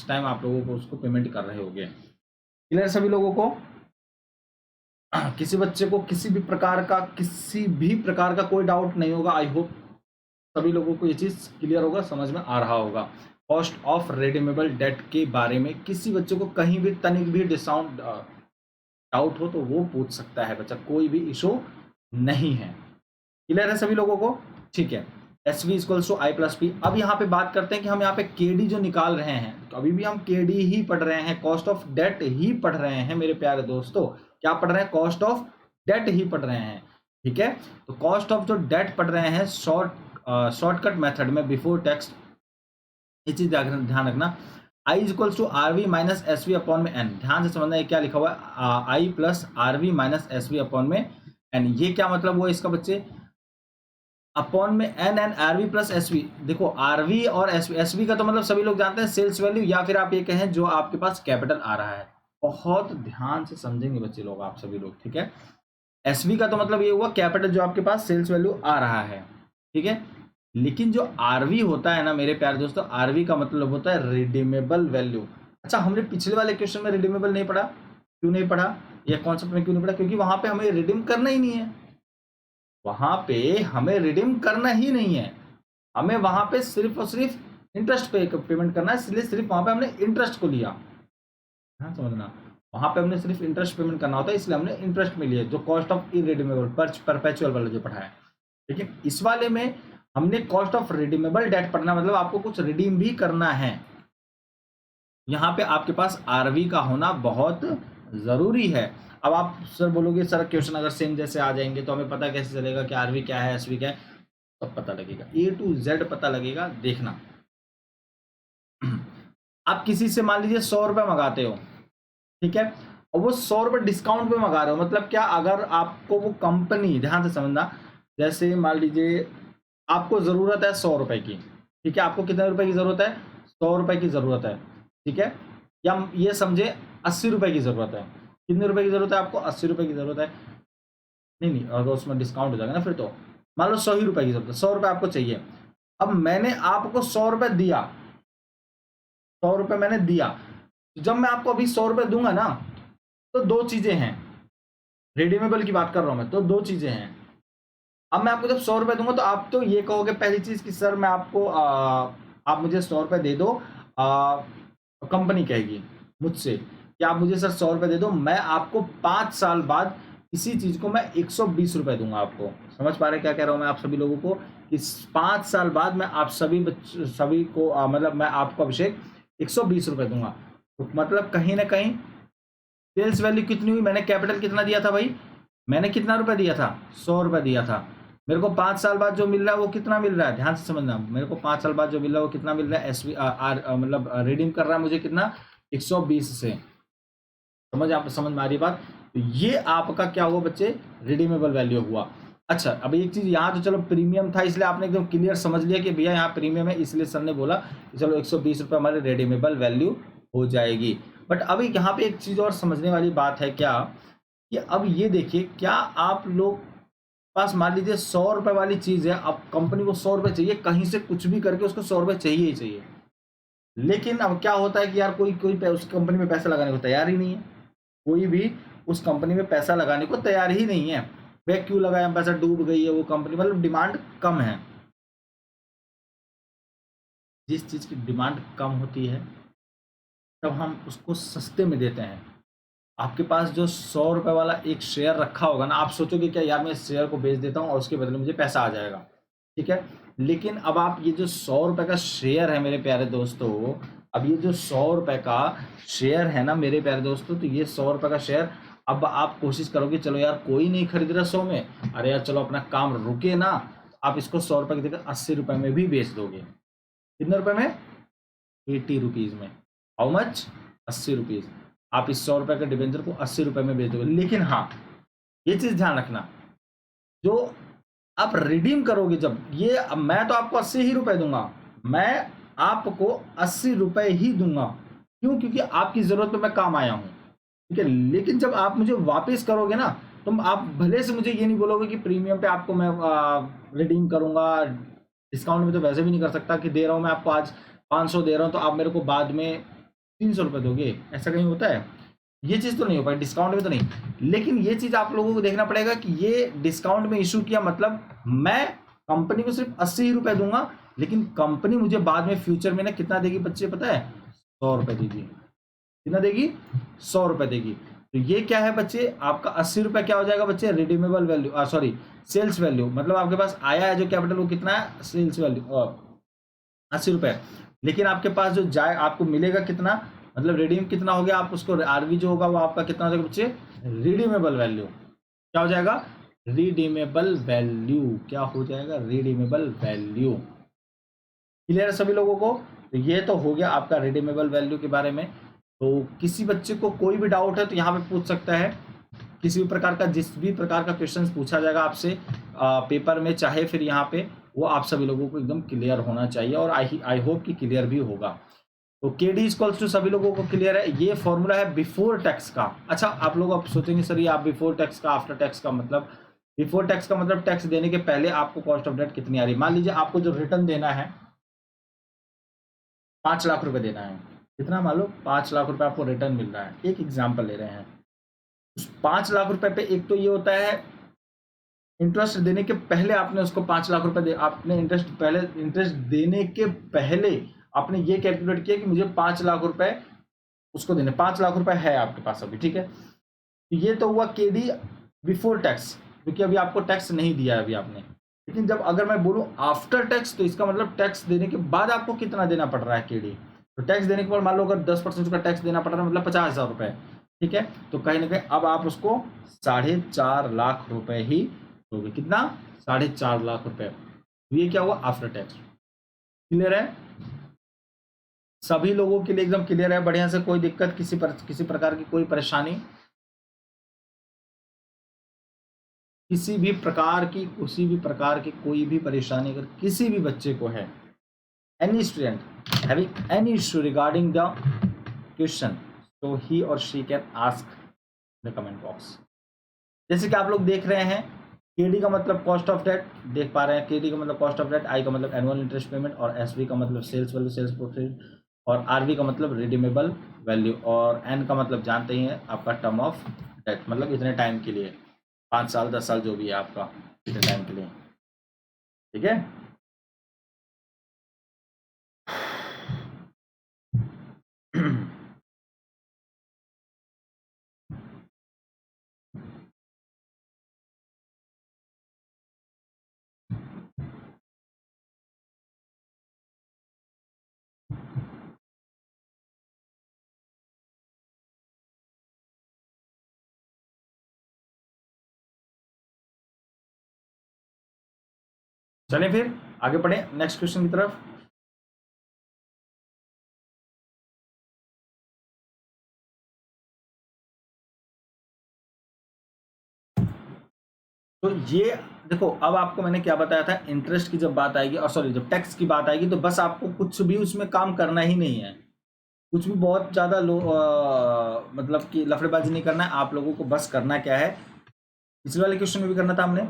टाइम आप लोगों को उसको पेमेंट कर रहे होगे, क्लियर सभी लोगों को। किसी बच्चे को किसी भी प्रकार का कोई डाउट नहीं होगा, आई होप सभी लोगों को ये चीज क्लियर होगा, समझ में आ रहा होगा। कॉस्ट ऑफ रिडीमेबल डेट के बारे में किसी बच्चे को कहीं भी तनिक भी डाउट हो तो वो पूछ सकता है बच्चा, कोई भी इशू नहीं है, क्लियर है सभी लोगों को? ठीक है, S V equals to I plus P. अब यहाँ पे बात करते हैं कि हम यहाँ पे के डी जो निकाल रहे हैं, तो अभी भी हम के डी ही पढ़ रहे हैं, कॉस्ट ऑफ डेट ही पढ़ रहे हैं मेरे प्यारे दोस्तों। क्या पढ़ रहे हैं? कॉस्ट ऑफ डेट ही पढ़ रहे हैं, ठीक है। तो कॉस्ट ऑफ जो डेट पढ़ रहे हैं शॉर्टकट मेथड में बिफोर टैक्स, ये चीज ध्यान रखना। I equals to R V minus S V upon में एन। ध्यान से समझना है क्या लिखा हुआ है, I plus R V minus S V upon में एन। ये क्या मतलब हुआ इसका बच्चे? अपॉन में N N R V plus S V. देखो आर वी और एस वी का तो मतलब सभी लोग जानते हैं सेल्स वैल्यू, या फिर आप ये कहें जो आपके पास कैपिटल आ रहा है। बहुत ध्यान से समझेंगे बच्चे लोग, आप सभी लोग, ठीक है। एस वी का तो मतलब ये हुआ कैपिटल जो आपके पास सेल्स वैल्यू आ रहा है, ठीक है। लेकिन जो आरवी होता है ना मेरे प्यारे दोस्तों, आरवी का मतलब होता है रिडीमेबल वैल्यू। अच्छा, हमने पिछले वाले क्वेश्चन में रिडीमेबल नहीं पढ़ा, क्यों नहीं पढ़ा? ये कॉन्सेप्ट में क्यों नहीं पढ़ा? क्योंकि वहां पे हमें रिडीम करना ही नहीं है, वहां पे हमें रिडीम करना ही नहीं है, हमें वहां पे सिर्फ और सिर्फ इंटरेस्ट पेमेंट करना है, इसलिए सिर्फ वहां पे हमने इंटरेस्ट को लिया। हाँ समझना, वहां पे हमने सिर्फ इंटरेस्ट पेमेंट करना होता है, इसलिए हमने इंटरेस्ट में लिया, जो कॉस्ट ऑफ इरिडीमेबल परपेचुअल वाला जो पढ़ा है। लेकिन इस वाले में हमने कॉस्ट ऑफ रिडीमेबल डेट पढ़ना, मतलब आपको कुछ रिडीम भी करना है। यहाँ पे आपके पास आरवी का होना बहुत जरूरी है। अब आप सर बोलोगे सर क्वेश्चन अगर सेम जैसे आ जाएंगे तो हमें पता कैसे चलेगा कि आरवी क्या है एसवी क्या है? तब पता लगेगा, ए टू जेड पता लगेगा। देखना, आप किसी से मान लीजिए 100 रुपये मंगाते हो, ठीक है, और वो 100 रुपये डिस्काउंट पे मंगा रहे हो। मतलब क्या, अगर आपको वो कंपनी, ध्यान से समझना, जैसे मान लीजिए आपको जरूरत है 100 रुपए की, ठीक है, आपको कितने रुपए की जरूरत है? 100 रुपए की जरूरत है, ठीक है। या ये समझे 80 रुपए की जरूरत है। कितने रुपए की जरूरत है आपको? 80 रुपए की जरूरत है। नहीं नहीं, अगर उसमें डिस्काउंट हो जाएगा ना फिर तो मान लो 100 ही रुपए की जरूरत है, 100 रुपए आपको चाहिए। अब मैंने आपको 100 रुपए दिया, 100 रुपए मैंने दिया। जब मैं आपको अभी 100 रुपए दूंगा ना, तो दो चीजें हैं, रिडीमेबल की बात कर रहा हूं मैं, तो दो चीजें हैं। अब मैं आपको जब 100 रुपए दूंगा तो आप तो ये कहोगे पहली चीज कि सर मैं आपको आप मुझे 100 रुपए दे दो। कंपनी कहेगी मुझसे कि आप मुझे सर 100 रुपए दे दो, मैं आपको 5 साल बाद इसी चीज को मैं 120 रुपए दूंगा आपको। समझ पा रहे क्या कह रहा हूं मैं आप सभी लोगों को? कि 5 साल बाद मैं आप सभी को मतलब मैं आपको अभिषेक 120 रुपए दूंगा। तो मतलब कहीं ना कहीं सेल्स वैल्यू कितनी हुई? मैंने कैपिटल कितना दिया था भाई? मैंने कितना रुपए दिया था? 100 रुपए दिया था। मेरे को 5 साल बाद जो मिल रहा है वो कितना मिल रहा है? ध्यान से समझना, मेरे को 5 साल बाद जो मिल रहा है वो कितना मिल रहा है? एसवी मतलब रिडीम कर रहा है मुझे कितना? 120 से। समझ में आ रही बात? तो ये आपका क्या हुआ बच्चे? रिडीमेबल वैल्यू हुआ। अच्छा, अब एक चीज यहाँ तो चलो प्रीमियम था इसलिए आपने एकदम क्लियर समझ लिया कि भैया यहाँ प्रीमियम है, इसलिए सर ने बोला कि चलो 120 रुपये हमारे रिडीमेबल वैल्यू हो जाएगी। बट अभी यहाँ पे एक चीज और समझने वाली बात है क्या, कि अब ये देखिए, क्या आप लोग पास मान लीजिए 100 रुपए वाली चीज है, अब कंपनी को 100 रुपए चाहिए, कहीं से कुछ भी करके उसको 100 रुपए चाहिए ही चाहिए। लेकिन अब क्या होता है कि यार कोई उस कंपनी में पैसा लगाने को तैयार ही नहीं है, कोई भी उस कंपनी में पैसा लगाने को तैयार ही नहीं है। वह क्यों लगाया? पैसा डूब गई है वो कंपनी, मतलब डिमांड कम है। जिस चीज की डिमांड कम होती है तब हम उसको सस्ते में देते हैं। आपके पास जो 100 रुपए वाला एक शेयर रखा होगा ना, आप सोचोगे क्या यार मैं इस शेयर को बेच देता हूँ और उसके बदले मुझे पैसा आ जाएगा, ठीक है। लेकिन अब आप ये जो 100 रुपए का शेयर है मेरे प्यारे दोस्तों, अब ये जो 100 रुपए का शेयर है ना मेरे प्यारे दोस्तों, तो ये 100 रुपए का शेयर अब आप कोशिश करोगे चलो यार कोई नहीं खरीद रहा 100 में, अरे यार चलो अपना काम रुके ना, आप इसको 100 रुपए की जगह 80 रुपए में भी बेच दोगे। कितने रुपए में? 80 रुपीज में। How much? 80 रुपीज। आप इस 100 रुपए के डिबेंचर को 80 रुपए में बेच दोगे। लेकिन हाँ, ये चीज ध्यान रखना, जो आप रिडीम करोगे जब, ये अब मैं तो आपको 80 ही रुपए दूंगा, मैं आपको 80 रुपए ही दूंगा। क्यों? क्योंकि आपकी जरूरत पे मैं काम आया हूं, ठीक है। लेकिन जब आप मुझे वापस करोगे ना, तो आप भले से मुझे ये नहीं बोलोगे कि प्रीमियम पे आपको मैं रिडीम करूंगा, डिस्काउंट में तो वैसे भी नहीं कर सकता कि दे रहा हूं मैं आपको आज 500 दे रहा हूं तो आप मेरे को बाद में 300 रुपये दोगे, ऐसा कहीं होता है? ये चीज़ तो नहीं हो पाई, डिस्काउंट में तो नहीं। लेकिन ये चीज़ आप लोगों को देखना पड़ेगा कि ये डिस्काउंट में इशू किया, मतलब मैं कंपनी को सिर्फ 80 ही रुपये दूंगा, लेकिन कंपनी मुझे बाद में फ्यूचर में ना कितना देगी बच्चे पता है? 100 रुपये देगी। कितना देगी? 100 रुपये देगी। तो ये क्या है बच्चे, आपका 80 रुपये क्या हो जाएगा बच्चे, redeemable value, sorry sales value, मतलब आपके पास आया है जो कैपिटल वो कितना है, सेल्स वैल्यू 80 रुपये। लेकिन आपके पास जो जाए आपको मिलेगा कितना, मतलब रिडीम कितना हो गया, आप उसको आरवी जो होगा वो आपका कितना हो जाएगा बच्चे, रिडीमेबल वैल्यू क्या हो जाएगा, रिडीमेबल वैल्यू क्या हो जाएगा, रिडीमेबल वैल्यू। क्लियर है सभी लोगों को। तो ये तो हो गया आपका रिडीमेबल वैल्यू के बारे में। तो किसी बच्चे को कोई भी डाउट है तो यहाँ पे पूछ सकता है, किसी भी प्रकार का, जिस भी प्रकार का क्वेश्चन पूछा जाएगा आपसे पेपर में, चाहे फिर यहाँ पे, वो आप सभी लोगों को एकदम क्लियर होना चाहिए, और आई होप कि क्लियर भी होगा। तो के डी इक्वल्स टू सभी लोगों को क्लियर है, ये फॉर्मूला है बिफोर टैक्स का। अच्छा आप लोग अब सोचेंगे सर ये आप बिफोर टैक्स का आफ्टर टैक्स का मतलब, बिफोर टैक्स का मतलब टैक्स देने के पहले आपको कॉस्ट ऑफ डेट कितनी आ रही है। मान लीजिए आपको जो रिटर्न देना है 5 लाख रुपए देना है, कितना, मान लो 5 लाख रुपए आपको रिटर्न मिल रहा है, एक एग्जाम्पल ले रहे हैं। उस 5 लाख रुपए पे एक तो ये होता है इंटरेस्ट देने के पहले आपने उसको 5 लाख रुपए दे, आपने इंटरेस्ट देने के पहले आपने ये कैलकुलेट किया कि मुझे 5 लाख रुपए उसको देने, 5 लाख रुपए है आपके पास अभी, ठीक है। ये तो हुआ केडी बिफोर टैक्स, क्योंकि अभी आपको टैक्स नहीं दिया है अभी आपने। लेकिन जब अगर मैं बोलूं आफ्टर टैक्स, तो इसका मतलब टैक्स देने के बाद आपको कितना देना पड़ रहा है केडी। तो टैक्स देने के बाद मान लो अगर 10% का टैक्स देना पड़ रहा है, मतलब 50,000 रुपए, ठीक है। तो कहीं ना कहीं अब आप उसको 4.5 लाख रुपए ही दोगे, कितना, 4.5 लाख रुपए। तो ये क्या हुआ, आफ्टर टैक्स। क्लियर है सभी लोगों के लिए, एकदम क्लियर है बढ़िया से, कोई दिक्कत, किसी प्रकार की कोई परेशानी, किसी भी प्रकार की कोई भी परेशानी अगर किसी भी बच्चे को है, any student having any issue regarding the question, तो ही और she can ask the comment box. जैसे कि आप लोग देख रहे हैं, केडी का मतलब कॉस्ट ऑफ डेट देख पा रहे हैं, केडी का मतलब कॉस्ट ऑफ डेट, आई का मतलब एनुअल इंटरेस्ट पेमेंट, और एसवी का मतलब सेल्स वैल्यू, सेल्स प्रॉफिट, और आरवी का मतलब रिडीमेबल वैल्यू, और एन का मतलब जानते ही हैं आपका टर्म ऑफ डेट, मतलब इतने टाइम के लिए, 5 साल 10 साल जो भी है आपका, इतने टाइम के लिए, ठीक है। चलें फिर आगे बढ़े नेक्स्ट क्वेश्चन की तरफ। तो ये देखो, अब आपको मैंने क्या बताया था, इंटरेस्ट की जब बात आएगी, और सॉरी जब टैक्स की बात आएगी, तो बस आपको कुछ भी उसमें काम करना ही नहीं है, कुछ भी बहुत ज़्यादा मतलब कि लफड़ेबाजी नहीं करना है आप लोगों को। बस करना क्या है, पिछले वाले क्वेश्चन में भी करना था हमने,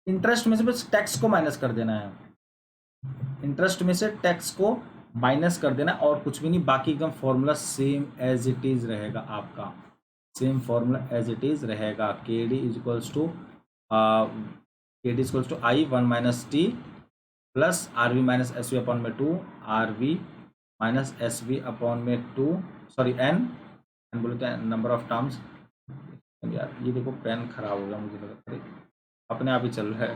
इंटरेस्ट में से बस टैक्स को माइनस कर देना है, इंटरेस्ट में से टैक्स को माइनस कर देना, और कुछ भी नहीं, बाकी एकदम formula same as it is रहेगा आपका, same formula as it is रहेगा। K D is equals to I 1 minus T plus R V minus S V upon में 2, R V minus S V upon में 2, sorry N बोलते हैं number of terms. यार ये देखो pen खराब हो गया, मुझे लगा अपने आप ही चल रहा है।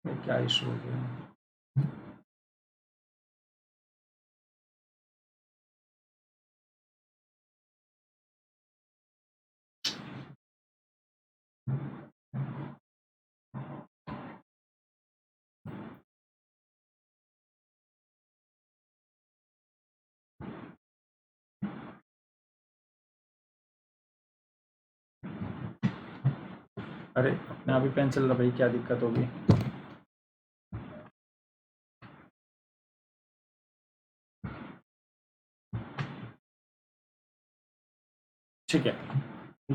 तो क्या इशू हो गया, अरे अपने आप ही पेन चल रहा भाई, क्या दिक्कत होगी। ठीक है,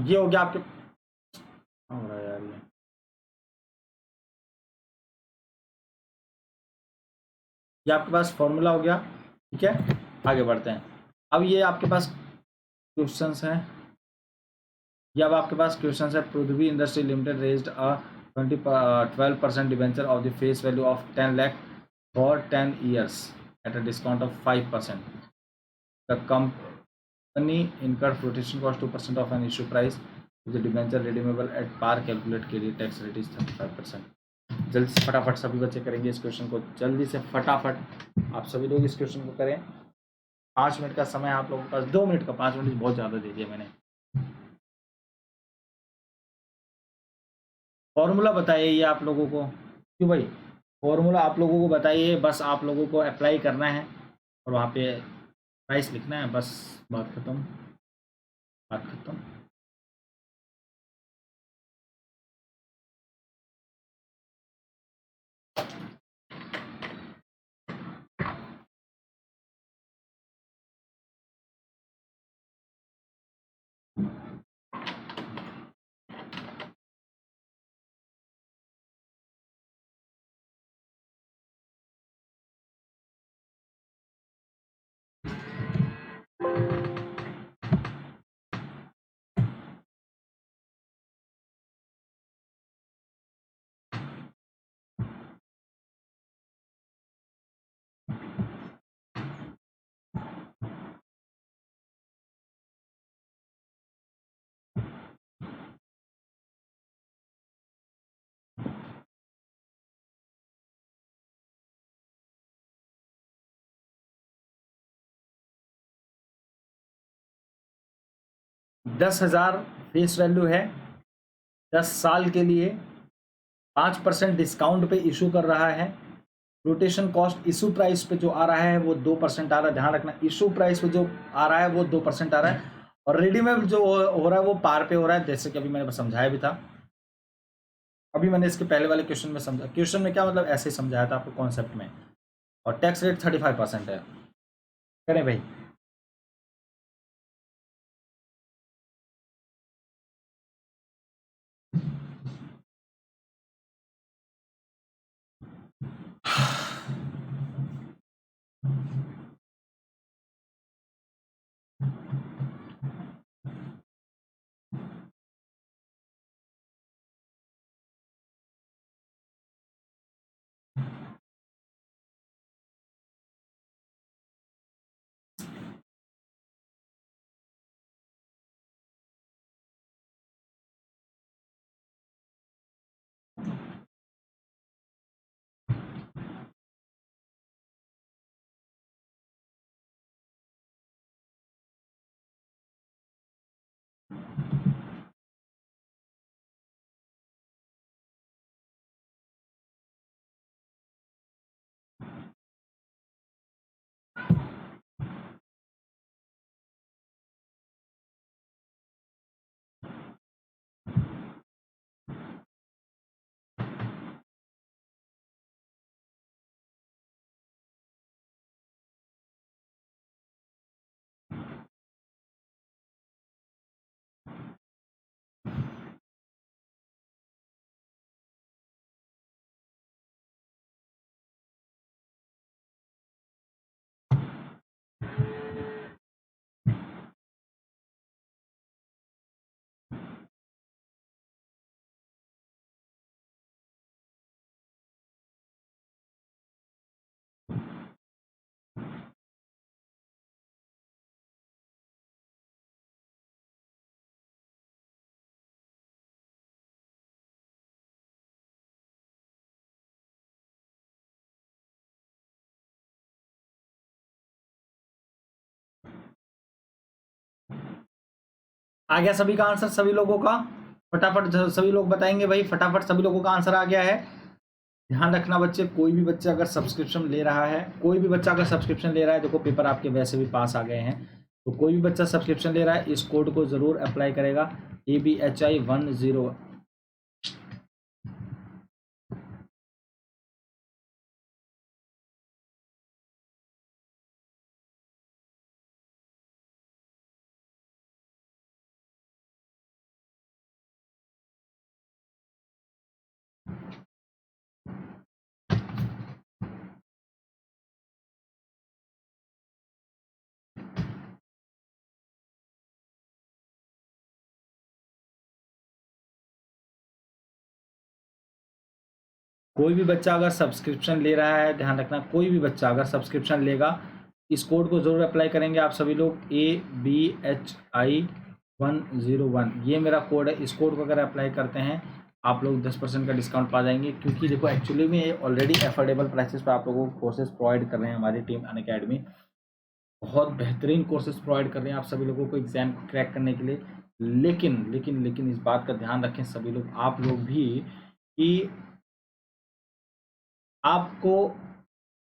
ये हो गया आपके, हो रहा है यार ये आपके पास फॉर्मूला हो गया, ठीक है। आगे बढ़ते हैं, अब ये आपके पास क्वेश्चंस हैं, ये अब आपके पास क्वेश्चन है। Prithvi industry limited raised a 12% debenture of the face value of 10 lakh for 10 years at a discount of 5%. The company incurred flotation cost 2% of an issue price. The debenture redeemable at par calculate के लिए tax rate is 35%. जल्दी से फटाफट सभी बच्चे करेंगे इस question को, जल्दी से फटाफट आप सभी लोग इस क्वेश्चन को करें। 5 मिनट का समय आप लोगों के पास, 2 मिनट का, 5 मिनट बहुत ज़्यादा दे दिया मैंने। फॉर्मूला बताइए ये आप लोगों को, क्यों भाई, फॉर्मूला आप लोगों को बताइए, बस आप लोगों को अप्लाई करना है और वहाँ पे प्राइस लिखना है, बस बात खत्म, बात खत्म। दस हजार फेस वैल्यू है, 10 साल के लिए 5% डिस्काउंट पे इशू कर रहा है। रोटेशन कॉस्ट इशू प्राइस पे जो आ रहा है वो 2% आ रहा है, ध्यान रखना, इशू प्राइस पे जो आ रहा है वो 2% आ रहा है, और रेडीमेड जो हो रहा है वो पार पे हो रहा है, जैसे कि अभी मैंने समझाया भी था। अभी मैंने इसके पहले वाले क्वेश्चन में समझा, क्वेश्चन में क्या मतलब ऐसे ही समझाया था आपको कॉन्सेप्ट में। और टैक्स रेट 35% है। करें भाई। आ गया सभी का आंसर, सभी लोगों का फटाफट सभी लोग बताएंगे भाई, फटाफट सभी लोगों का आंसर आ गया है। ध्यान रखना बच्चे, कोई भी बच्चा अगर सब्सक्रिप्शन ले रहा है, कोई भी बच्चा अगर सब्सक्रिप्शन ले रहा है, देखो पेपर आपके वैसे भी पास आ गए हैं, तो कोई भी बच्चा सब्सक्रिप्शन ले रहा है इस कोड को जरूर अप्लाई करेगा, ABHI10। कोई भी बच्चा अगर सब्सक्रिप्शन ले रहा है, ध्यान रखना, कोई भी बच्चा अगर सब्सक्रिप्शन लेगा, इस कोड को ज़रूर अप्लाई करेंगे आप सभी लोग, ABHI101, ये मेरा कोड है। इस कोड को अगर अप्लाई करते हैं आप लोग 10% का डिस्काउंट पा जाएंगे, क्योंकि देखो एक्चुअली में ये ऑलरेडी अफोर्डेबल प्राइसेस पर आप लोगों को कोर्सेज प्रोवाइड कर रहे हैं। हमारी टीम अनअकैडमी बहुत बेहतरीन कोर्सेज प्रोवाइड कर रहे हैं आप सभी लोगों को एग्जाम को क्रैक करने के लिए। लेकिन इस बात का ध्यान रखें सभी लोग, आप लोग भी, कि आपको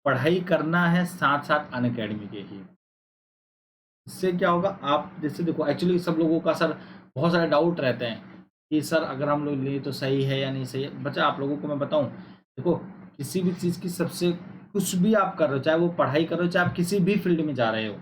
पढ़ाई करना है साथ साथ अनअकैडमी के ही। इससे क्या होगा, आप जैसे देखो एक्चुअली सब लोगों का सर बहुत सारे डाउट रहते हैं कि सर अगर हम लोग ले तो सही है या नहीं सही है। बच्चा आप लोगों को मैं बताऊं, देखो किसी भी चीज़ की सबसे, कुछ भी आप कर रहे हो, चाहे वो पढ़ाई कर रहे हो, चाहे आप किसी भी फील्ड में जा रहे हो,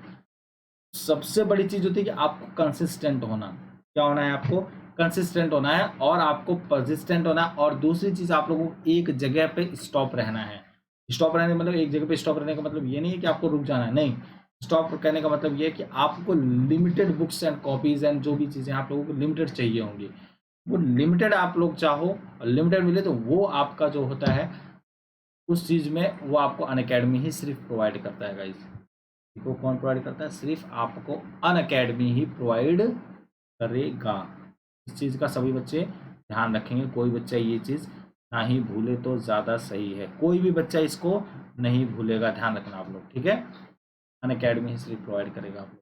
सबसे बड़ी चीज़ होती है कि आपको कंसिस्टेंट होना। क्या होना है? आपको कंसिस्टेंट होना है और आपको परसिस्टेंट होना है। और दूसरी चीज़, आप लोगों को एक जगह पे स्टॉप रहना है। स्टॉप रहने का मतलब, एक जगह पे स्टॉप रहने का मतलब ये नहीं है कि आपको रुक जाना है, नहीं। स्टॉप कहने का मतलब ये है कि आपको limited books and copies and जो भी चीज़ें आप लोगों को लिमिटेड चाहिए होंगी, वो लिमिटेड आप लोग चाहो और लिमिटेड मिले तो वो आपका जो होता है उस चीज़ में वो आपको अनअकैडमी ही सिर्फ प्रोवाइड करता है गाइज। को कौन प्रोवाइड करता है? सिर्फ आपको अनअकैडमी ही प्रोवाइड करेगा। इस चीज़ का सभी बच्चे ध्यान रखेंगे, कोई बच्चा ये चीज़ ना ही भूले तो ज़्यादा सही है। कोई भी बच्चा इसको नहीं भूलेगा, ध्यान रखना आप लोग, ठीक है? अनअकैडमी ही सिर्फ प्रोवाइड करेगा आप लोग,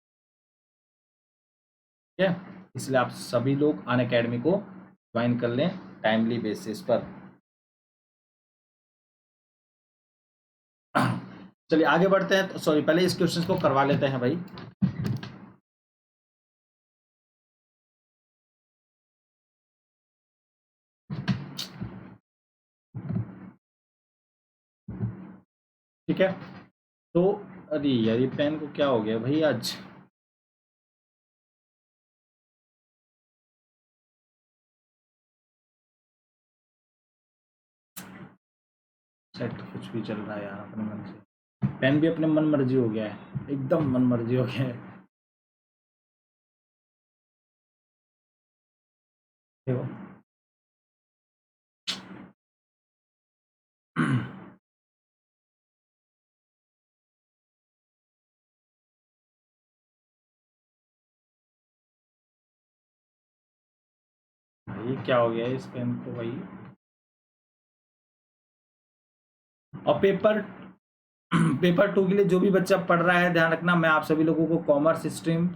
ठीक है? इसलिए आप सभी लोग अनअकैडमी को ज्वाइन कर लें टाइमली बेसिस पर। चलिए आगे बढ़ते हैं। तो सॉरी, पहले इस क्वेश्चन को करवा लेते हैं भाई। ठीक है, तो अरे यार ये पेन को क्या हो गया भाई आज? सेट कुछ भी चल रहा है यार अपने मन से। पेन भी अपने मन मर्जी हो गया है, एकदम मन मर्जी हो गया है। देखो ये क्या हो गया है इस पेन को भाई? और पेपर पेपर 2 के लिए जो भी बच्चा पढ़ रहा है, ध्यान रखना, मैं आप सभी लोगों को कॉमर्स स्ट्रीम,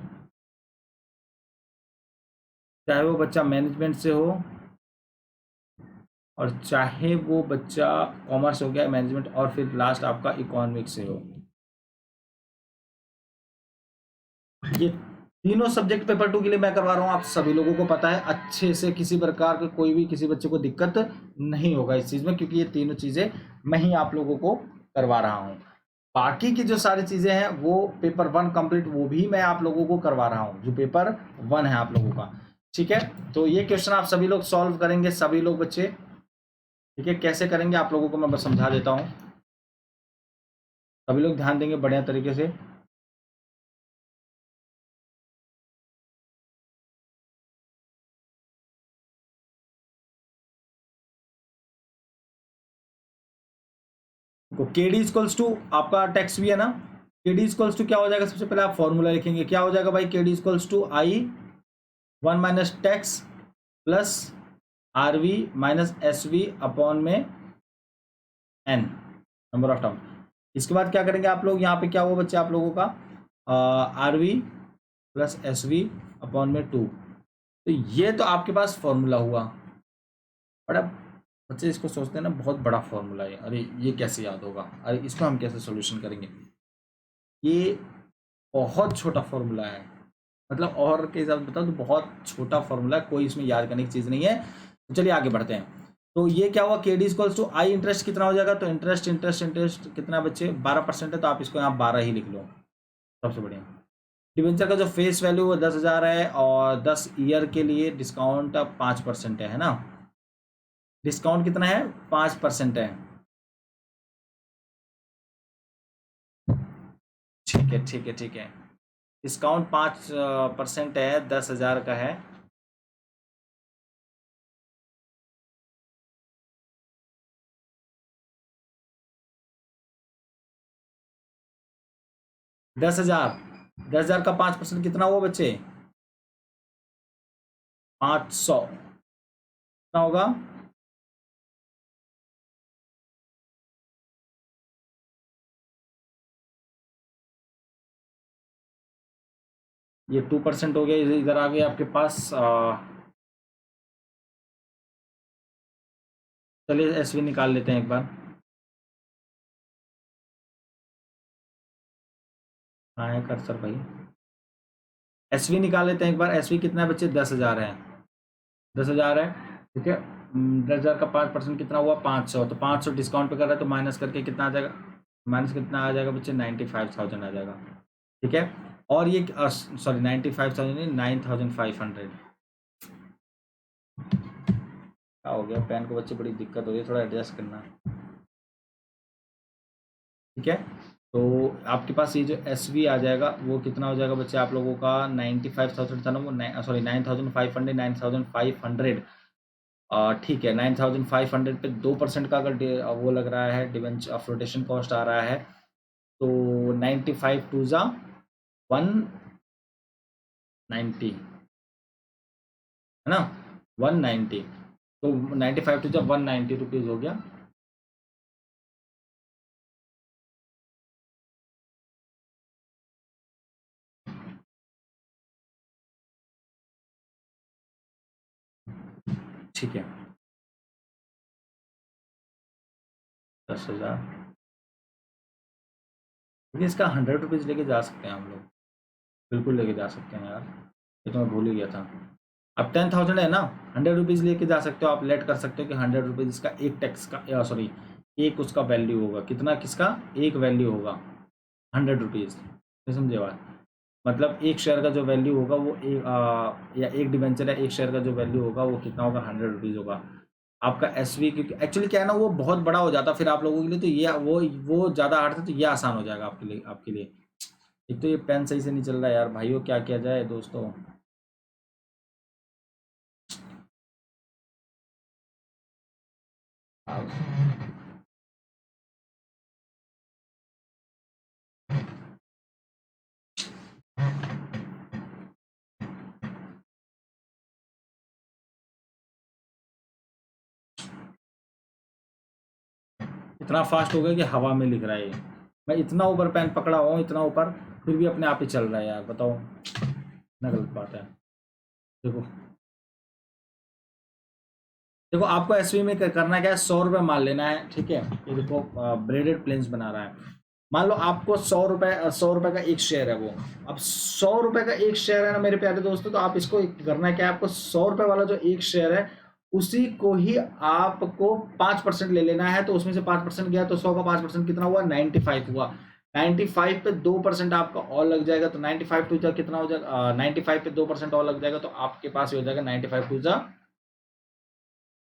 चाहे वो बच्चा मैनेजमेंट से हो और चाहे वो बच्चा कॉमर्स हो गया, मैनेजमेंट, और फिर लास्ट आपका इकोनॉमिक्स से हो, ये तीनों सब्जेक्ट पेपर 2 के लिए मैं करवा रहा हूँ। आप सभी लोगों को पता है अच्छे से, किसी प्रकार के कोई भी किसी बच्चे को दिक्कत नहीं होगा इस चीज़ में, क्योंकि ये तीनों चीज़ें मैं ही आप लोगों को करवा रहा हूँ। बाकी की जो सारी चीज़ें हैं वो पेपर 1 कंप्लीट, वो भी मैं आप लोगों को करवा रहा हूँ, जो पेपर 1 है आप लोगों का, ठीक है? तो ये क्वेश्चन आप सभी लोग सॉल्व करेंगे, सभी लोग बच्चे, ठीक है? कैसे करेंगे आप लोगों को मैं बस समझा देता हूँ, सभी लोग ध्यान देंगे बढ़िया तरीके से। के डी इक्वल्स टू आपका टैक्स भी है ना, के डी इक्वल्स टू क्या हो जाएगा? सबसे पहले आप फॉर्मूला लिखेंगे, क्या हो जाएगा भाई? K D equals to I1 minus tax plus RV minus SV upon में N, नंबर ऑफ टर्म। इसके बाद क्या करेंगे आप लोग? यहाँ पे क्या हुआ बच्चे आप लोगों का? RV प्लस SV अपॉन में 2। तो ये तो आपके पास फॉर्मूला हुआ। बड़ा बच्चे इसको सोचते हैं ना बहुत बड़ा फॉर्मूला है, अरे ये कैसे याद होगा, अरे इसको हम कैसे सोल्यूशन करेंगे? ये बहुत छोटा फॉर्मूला है, मतलब और के हिसाब से बताओ तो बहुत छोटा फॉर्मूला है, कोई इसमें याद करने की चीज़ नहीं है। तो चलिए आगे बढ़ते हैं। तो ये क्या हुआ? K D equals to I interest कितना हो जाएगा? तो इंटरेस्ट इंटरेस्ट इंटरेस्ट कितना बच्चे? 12% है, तो आप इसको यहाँ 12 ही लिख लो, सबसे बढ़िया। डिबेंचर का जो फेस वैल्यू वो 10,000 है और 10 ईयर के लिए डिस्काउंट 5% है ना? डिस्काउंट कितना है? 5% है। ठीक है ठीक है ठीक है, डिस्काउंट 5% है, 10,000 का है। 10,000, 10,000 का 5% कितना हुआ बच्चे? 500 कितना होगा? ये 2% हो गया। इधर आ गया आपके पास। चलिए एसवी निकाल लेते हैं एक बार। हाँ है कर्सर भाई, एसवी निकाल लेते हैं एक बार। एसवी कितना है बच्चे? 10,000 है। 10,000 है, ठीक है। 10,000 का 5% कितना हुआ? 500। तो 500 डिस्काउंट पे कर रहा है तो माइनस करके कितना आ जाएगा? माइनस कितना आ जाएगा बच्चे? 95,000 आ जाएगा, ठीक है। और ये सॉरी 95,000 नहीं, 9,500। क्या हो गया? पेन को बच्चे बड़ी दिक्कत हो रही है, थोड़ा एडजस्ट करना, ठीक है। तो आपके पास ये जो एस वी आ जाएगा वो कितना हो जाएगा बच्चे आप लोगों का? 95,000 था ना वो, सॉरी 9,500, 9,500, ठीक है। 9,500 पे 2% का अगर वो लग रहा है, डिवेंचर फ्लोटेशन कॉस्ट आ रहा है, तो 95 टू जा 190 है ना, 190। तो 95 टू जा 190 रुपीज़ हो गया। ठीक है, 10,000, लेकिन इसका 100 रुपीज़ लेके जा सकते हैं हम लोग, बिल्कुल लेके जा सकते हैं यार, ये तो मैं भूल ही गया था। अब 10,000 है ना, 100 रुपीज़ लेके जा सकते हो आप। लेट कर सकते हो कि 100 रुपीज़ इसका एक टैक्स का, सॉरी एक उसका वैल्यू होगा। कितना? किसका? एक वैल्यू होगा 100 रुपीज़, समझे बात? मतलब एक शेयर का जो वैल्यू होगा वो या एक डिवेंचर है, एक शेयर का जो वैल्यू होगा वो कितना होगा? 100 रुपीज़ होगा। आपका एस वी, क्योंकि एक्चुअली क्या है ना, वो बहुत बड़ा हो जाता फिर आप लोगों के लिए, तो ये वो ज़्यादा हार्ड था, तो ये आसान हो जाएगा आपके लिए। एक तो ये पेन सही से नहीं चल रहा है यार भाइयों, क्या किया जाए दोस्तों। इतना फास्ट हो गया कि हवा में लिख रहा है ये। मैं इतना ऊपर पेन पकड़ा हुआ हूँ, इतना ऊपर, फिर भी अपने आप ही चल रहा है यार, बताओ ना, गलत बात है। देखो, देखो आपको एसवी में करना क्या है? 100 रुपये मान लेना है, ठीक है। ये देखो ब्रेडेड प्लेन्स बना रहा है। मान लो आपको 100 रुपये का एक शेयर है वो। अब 100 रुपये का एक शेयर है ना मेरे प्यारे दोस्तों, तो आप इसको करना क्या है? आपको 100 रुपये वाला जो एक शेयर है उसी को ही आपको 5% ले लेना है। तो उसमें से 5% गया तो 100 का 5% कितना हुआ? 95 हुआ। 95 पे 2% आपका और लग जाएगा, तो 95 टू जा कितना हो जाएगा? 95 पे 2% और लग जाएगा, तो आपके पास हो जाएगा 95 टू जा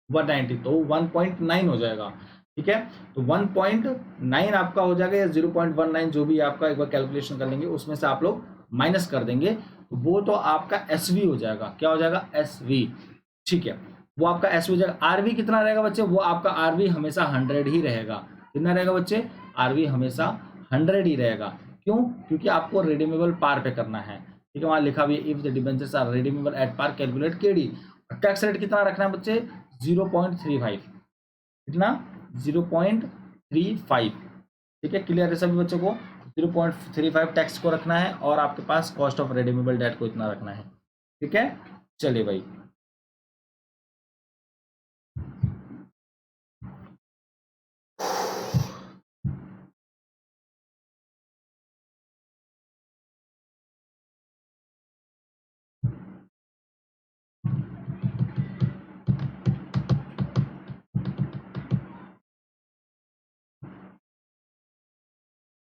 190, तो 1.9 हो जाएगा, ठीक है। तो 1.9 आपका हो जाएगा, या 0.19 जो भी आपका, एक बार कैलकुलेशन कर लेंगे, उसमें से आप लोग माइनस कर देंगे, वो तो आपका एस वी हो जाएगा। क्या हो जाएगा? एस वी, ठीक है। वो आपका एस वी हो जाएगा। आरवी कितना रहेगा बच्चे? वो आपका आरवी हमेशा 100 ही रहेगा। कितना रहेगा बच्चे? आरवी हमेशा 100 ही रहेगा। क्यों? क्योंकि आपको रिडीमेबल पार पे करना है, ठीक है। वहां लिखा भी if the debentures are redeemable at par calculate KD. Tax rate कितना रखना है बच्चे? 0.35। कितना? 0.35, ठीक है। क्लियर है सभी बच्चों को? 0.35 टैक्स को रखना है, और आपके पास कॉस्ट ऑफ रिडीमेबल डेट को इतना रखना है, ठीक है। चलिए भाई,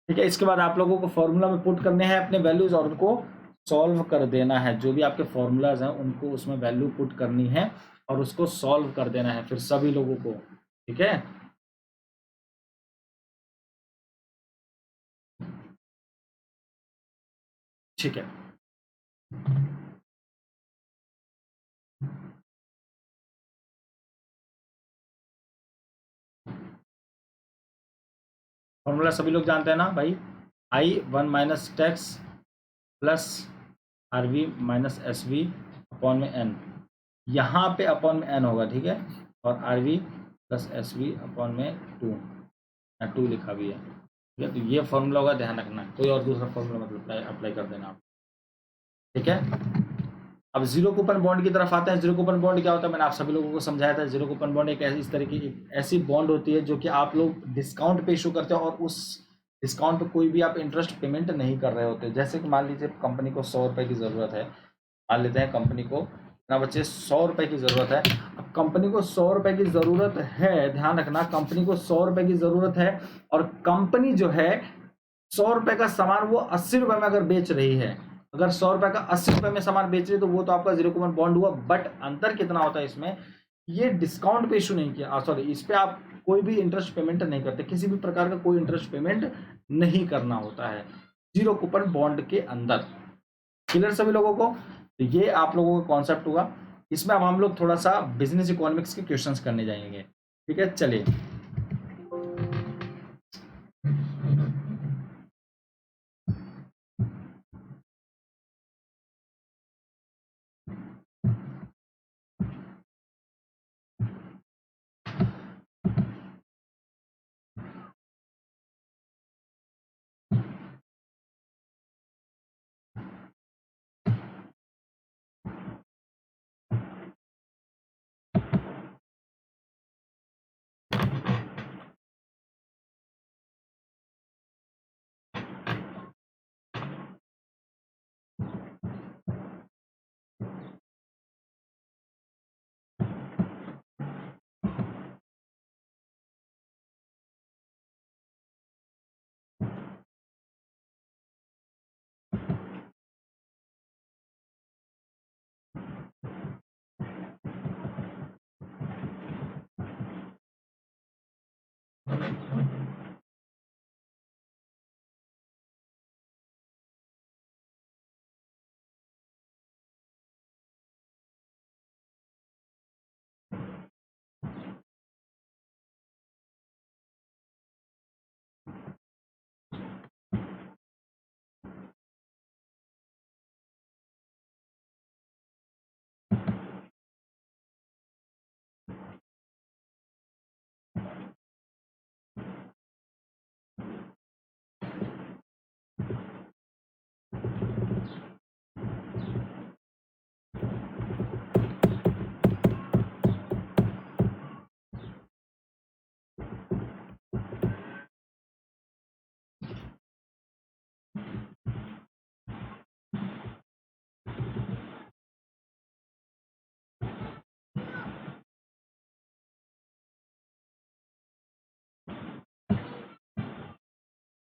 ठीक है। इसके बाद आप लोगों को फॉर्मूला में पुट करने हैं अपने वैल्यूज, और उनको सॉल्व कर देना है। जो भी आपके फॉर्मूलाज हैं उनको उसमें वैल्यू पुट करनी है, और उसको सॉल्व कर देना है फिर सभी लोगों को, ठीक है। ठीक है, फॉर्मूला सभी लोग जानते हैं ना भाई? I1 minus tax plus RV minus SV upon में N, यहाँ पे अपॉन में N होगा, ठीक है, और RV प्लस SV अपॉन में 2, यहाँ 2 लिखा भी है, ठीक है। तो ये फॉर्मूला होगा, ध्यान रखना, कोई और दूसरा फॉर्मूला मतलब अप्लाई कर देना आप, ठीक है। अब जीरो कूपन बॉन्ड की तरफ आते हैं। जीरो कूपन बॉन्ड क्या होता है, मैंने आप सभी लोगों को समझाया था। जीरो कूपन बॉन्ड एक इस तरह की ऐसी बॉन्ड होती है जो कि आप लोग डिस्काउंट पे इशू करते हो और उस डिस्काउंट पे कोई भी आप इंटरेस्ट पेमेंट नहीं कर रहे होते। जैसे कि मान लीजिए कंपनी को 100 रुपए की ज़रूरत है, मान लेते हैं कंपनी को ना बच्चे 100 रुपए की ज़रूरत है। अब कंपनी को 100 रुपए की ज़रूरत है, ध्यान रखना, कंपनी को 100 रुपए की ज़रूरत है और कंपनी जो है 100 रुपए का सामान वो 80 रुपए में अगर बेच रही है, अगर 100 रुपए का 80 रुपए में सामान बेच रही है तो वो तो आपका जीरो कूपन बॉन्ड हुआ। बट अंतर कितना होता है इसमें, ये डिस्काउंट पे इशू नहीं किया, सॉरी, इस पे आप कोई भी इंटरेस्ट पेमेंट नहीं करते, किसी भी प्रकार का कोई इंटरेस्ट पेमेंट नहीं करना होता है जीरो कूपन बॉन्ड के अंदर। क्लियर सभी लोगों को? तो ये आप लोगों का कॉन्सेप्ट हुआ। इसमें अब हम लोग थोड़ा सा बिजनेस इकोनॉमिक्स के क्वेश्चंस करने जाएंगे, ठीक है, चलिए।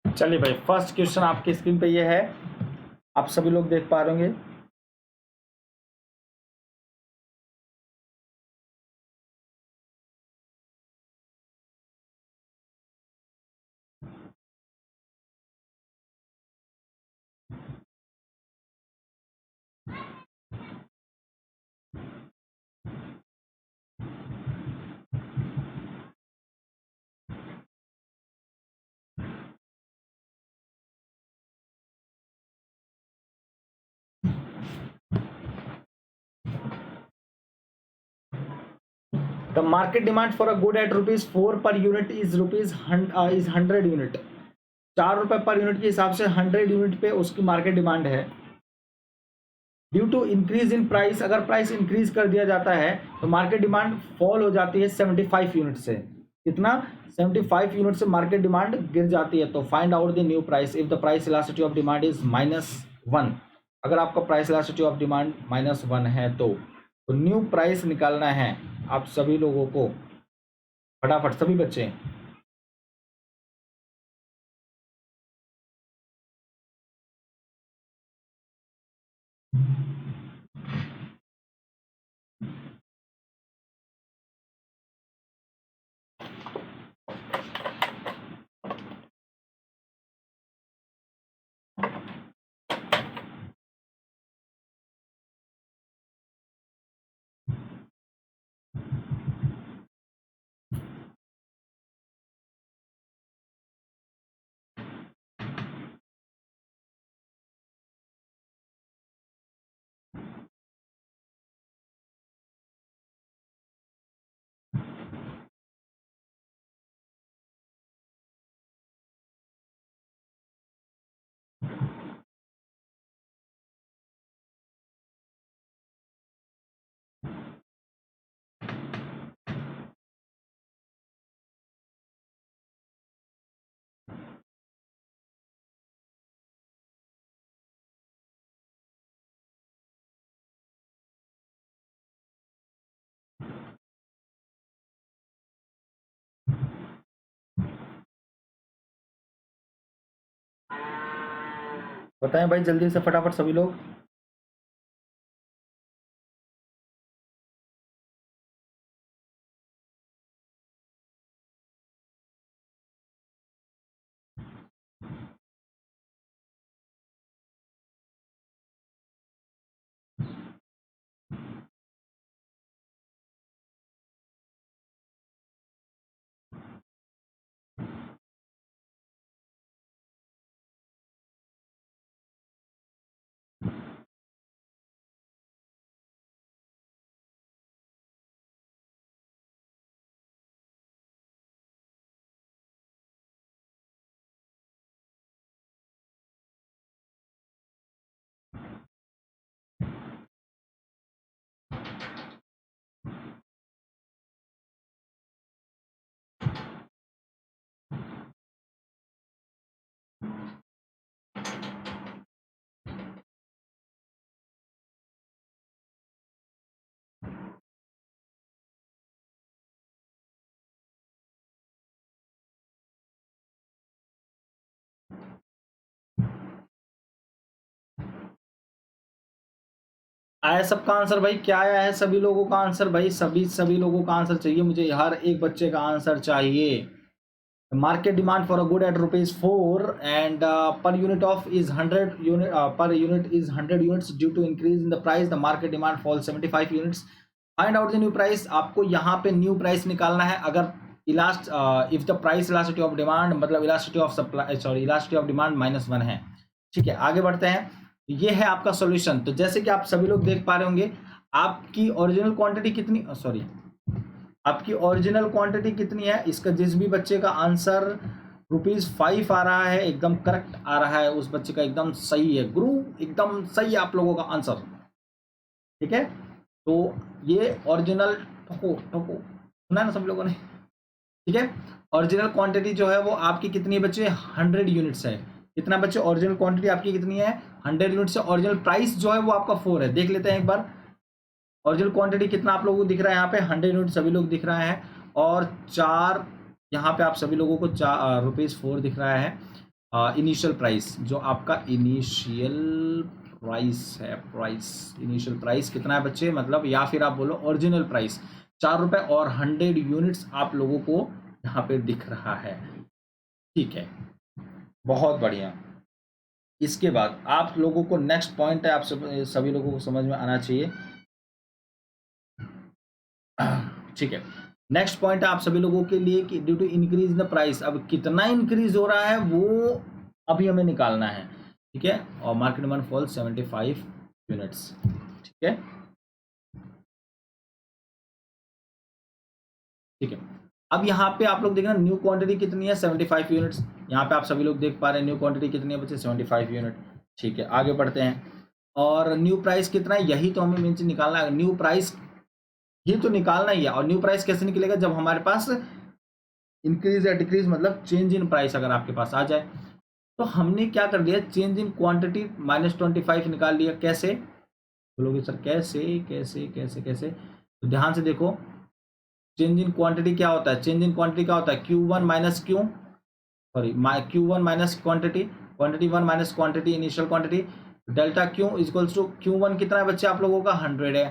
चलिए भाई, फर्स्ट क्वेश्चन आपकी स्क्रीन पे ये है, आप सभी लोग देख पा रहे होंगे। The market demand for a good at ₹4 per unit is is 100 unit. 4 रुपए पर यूनिट के हिसाब से 100 यूनिट पे उसकी मार्केट डिमांड है। Due to increase in price, अगर प्राइस इंक्रीज कर दिया जाता है तो मार्केट डिमांड फॉल हो जाती है 75 यूनिट से। कितना? 75 यूनिट से मार्केट डिमांड गिर जाती है। तो find out the new price if the price elasticity of demand is -1। अगर आपका प्राइस इलास्टिसिटी ऑफ डिमांड -1 है तो न्यू प्राइस निकालना है आप सभी लोगों को, फटाफट सभी बच्चे। बताएं भाई जल्दी से फटाफट सभी लोग। आया सबका आंसर भाई? क्या आया है सभी लोगों का आंसर भाई? सभी लोगों का आंसर चाहिए मुझे, हर एक बच्चे का आंसर चाहिए। Market demand for a good at rupees 4 and per unit of is 100 unit per unit is 100 units due to increase in the price. The market demand falls 75 units. Find out the new price. आपको यहाँ पे new price निकालना है। अगर if the price elasticity of demand मतलब elasticity of supply elasticity of demand -1 है। ठीक है, आगे बढ़ते हैं। ये है आपका सॉल्यूशन। तो जैसे कि आप सभी लोग देख पा रहे होंगे, आपकी ओरिजिनल क्वांटिटी कितनी, सॉरी आपकी ओरिजिनल क्वांटिटी कितनी है, इसका जिस भी बच्चे का आंसर ₹5 आ रहा है, एकदम करेक्ट आ रहा है, उस बच्चे का एकदम सही है गुरु, एकदम सही है आप लोगों का आंसर। ठीक है, तो ये ओरिजिनल ठोको ठोको सुना है ना सब लोगों ने? ठीक है, ओरिजिनल क्वांटिटी जो है वो आपकी कितनी बच्चे 100 यूनिट्स है। कितना बच्चे ओरिजिनल क्वांटिटी आपकी कितनी है 100 यूनिट्स है। ओरिजिनल प्राइस जो है वो आपका 4 है। देख लेते हैं एक बार ओरिजिनल क्वांटिटी कितना आप लोगों को दिख रहा है यहाँ पे 100 यूनिट सभी लोग दिख रहा है, और 4 यहाँ पे आप सभी लोगों को ₹4 दिख रहा है। इनिशियल प्राइस जो आपका इनिशियल प्राइस है, इनिशियल प्राइस कितना है बच्चे, मतलब या फिर आप बोलो ओरिजिनल प्राइस ₹4 और 100 यूनिट्स आप लोगों को यहाँ पे दिख रहा है। ठीक है, बहुत बढ़िया। इसके बाद आप लोगों को नेक्स्ट पॉइंट है, आप सभी लोगों को समझ में आना चाहिए। ठीक है, नेक्स्ट पॉइंट है आप सभी लोगों के लिए कि due to increase in the price, अब कितना इंक्रीज हो रहा है वो अभी हमें निकालना है। ठीक है, और मार्केट डिमांड फॉल 75 यूनिट्स। ठीक है, ठीक है, अब यहाँ पे आप लोग देखना न्यू क्वांटिटी कितनी है 75 यूनिट्स। यहाँ पे आप सभी लोग देख पा रहे हैं न्यू क्वांटिटी कितनी है बच्चे 75 यूनिट। ठीक है, आगे बढ़ते हैं। और न्यू प्राइस कितना है यही तो हमें मीन्स निकालना है। न्यू प्राइस ये तो निकालना ही है, और न्यू प्राइस कैसे निकलेगा जब हमारे पास इंक्रीज या डिक्रीज मतलब चेंज इन प्राइस अगर आपके पास आ जाए। तो हमने क्या कर लिया, चेंज इन क्वांटिटी -25 निकाल लिया। कैसे बोलोगे सर, कैसे कैसे कैसे कैसे? तो ध्यान से देखो, चेंज इन क्वांटिटी क्या होता है, चेंज इन क्वांटिटी क्या होता है Q1 minus Q, sorry Q1 minus quantity, quantity 1 minus quantity initial quantity, delta Q equals to Q1 कितना है बच्चे आप लोगों का 100 है।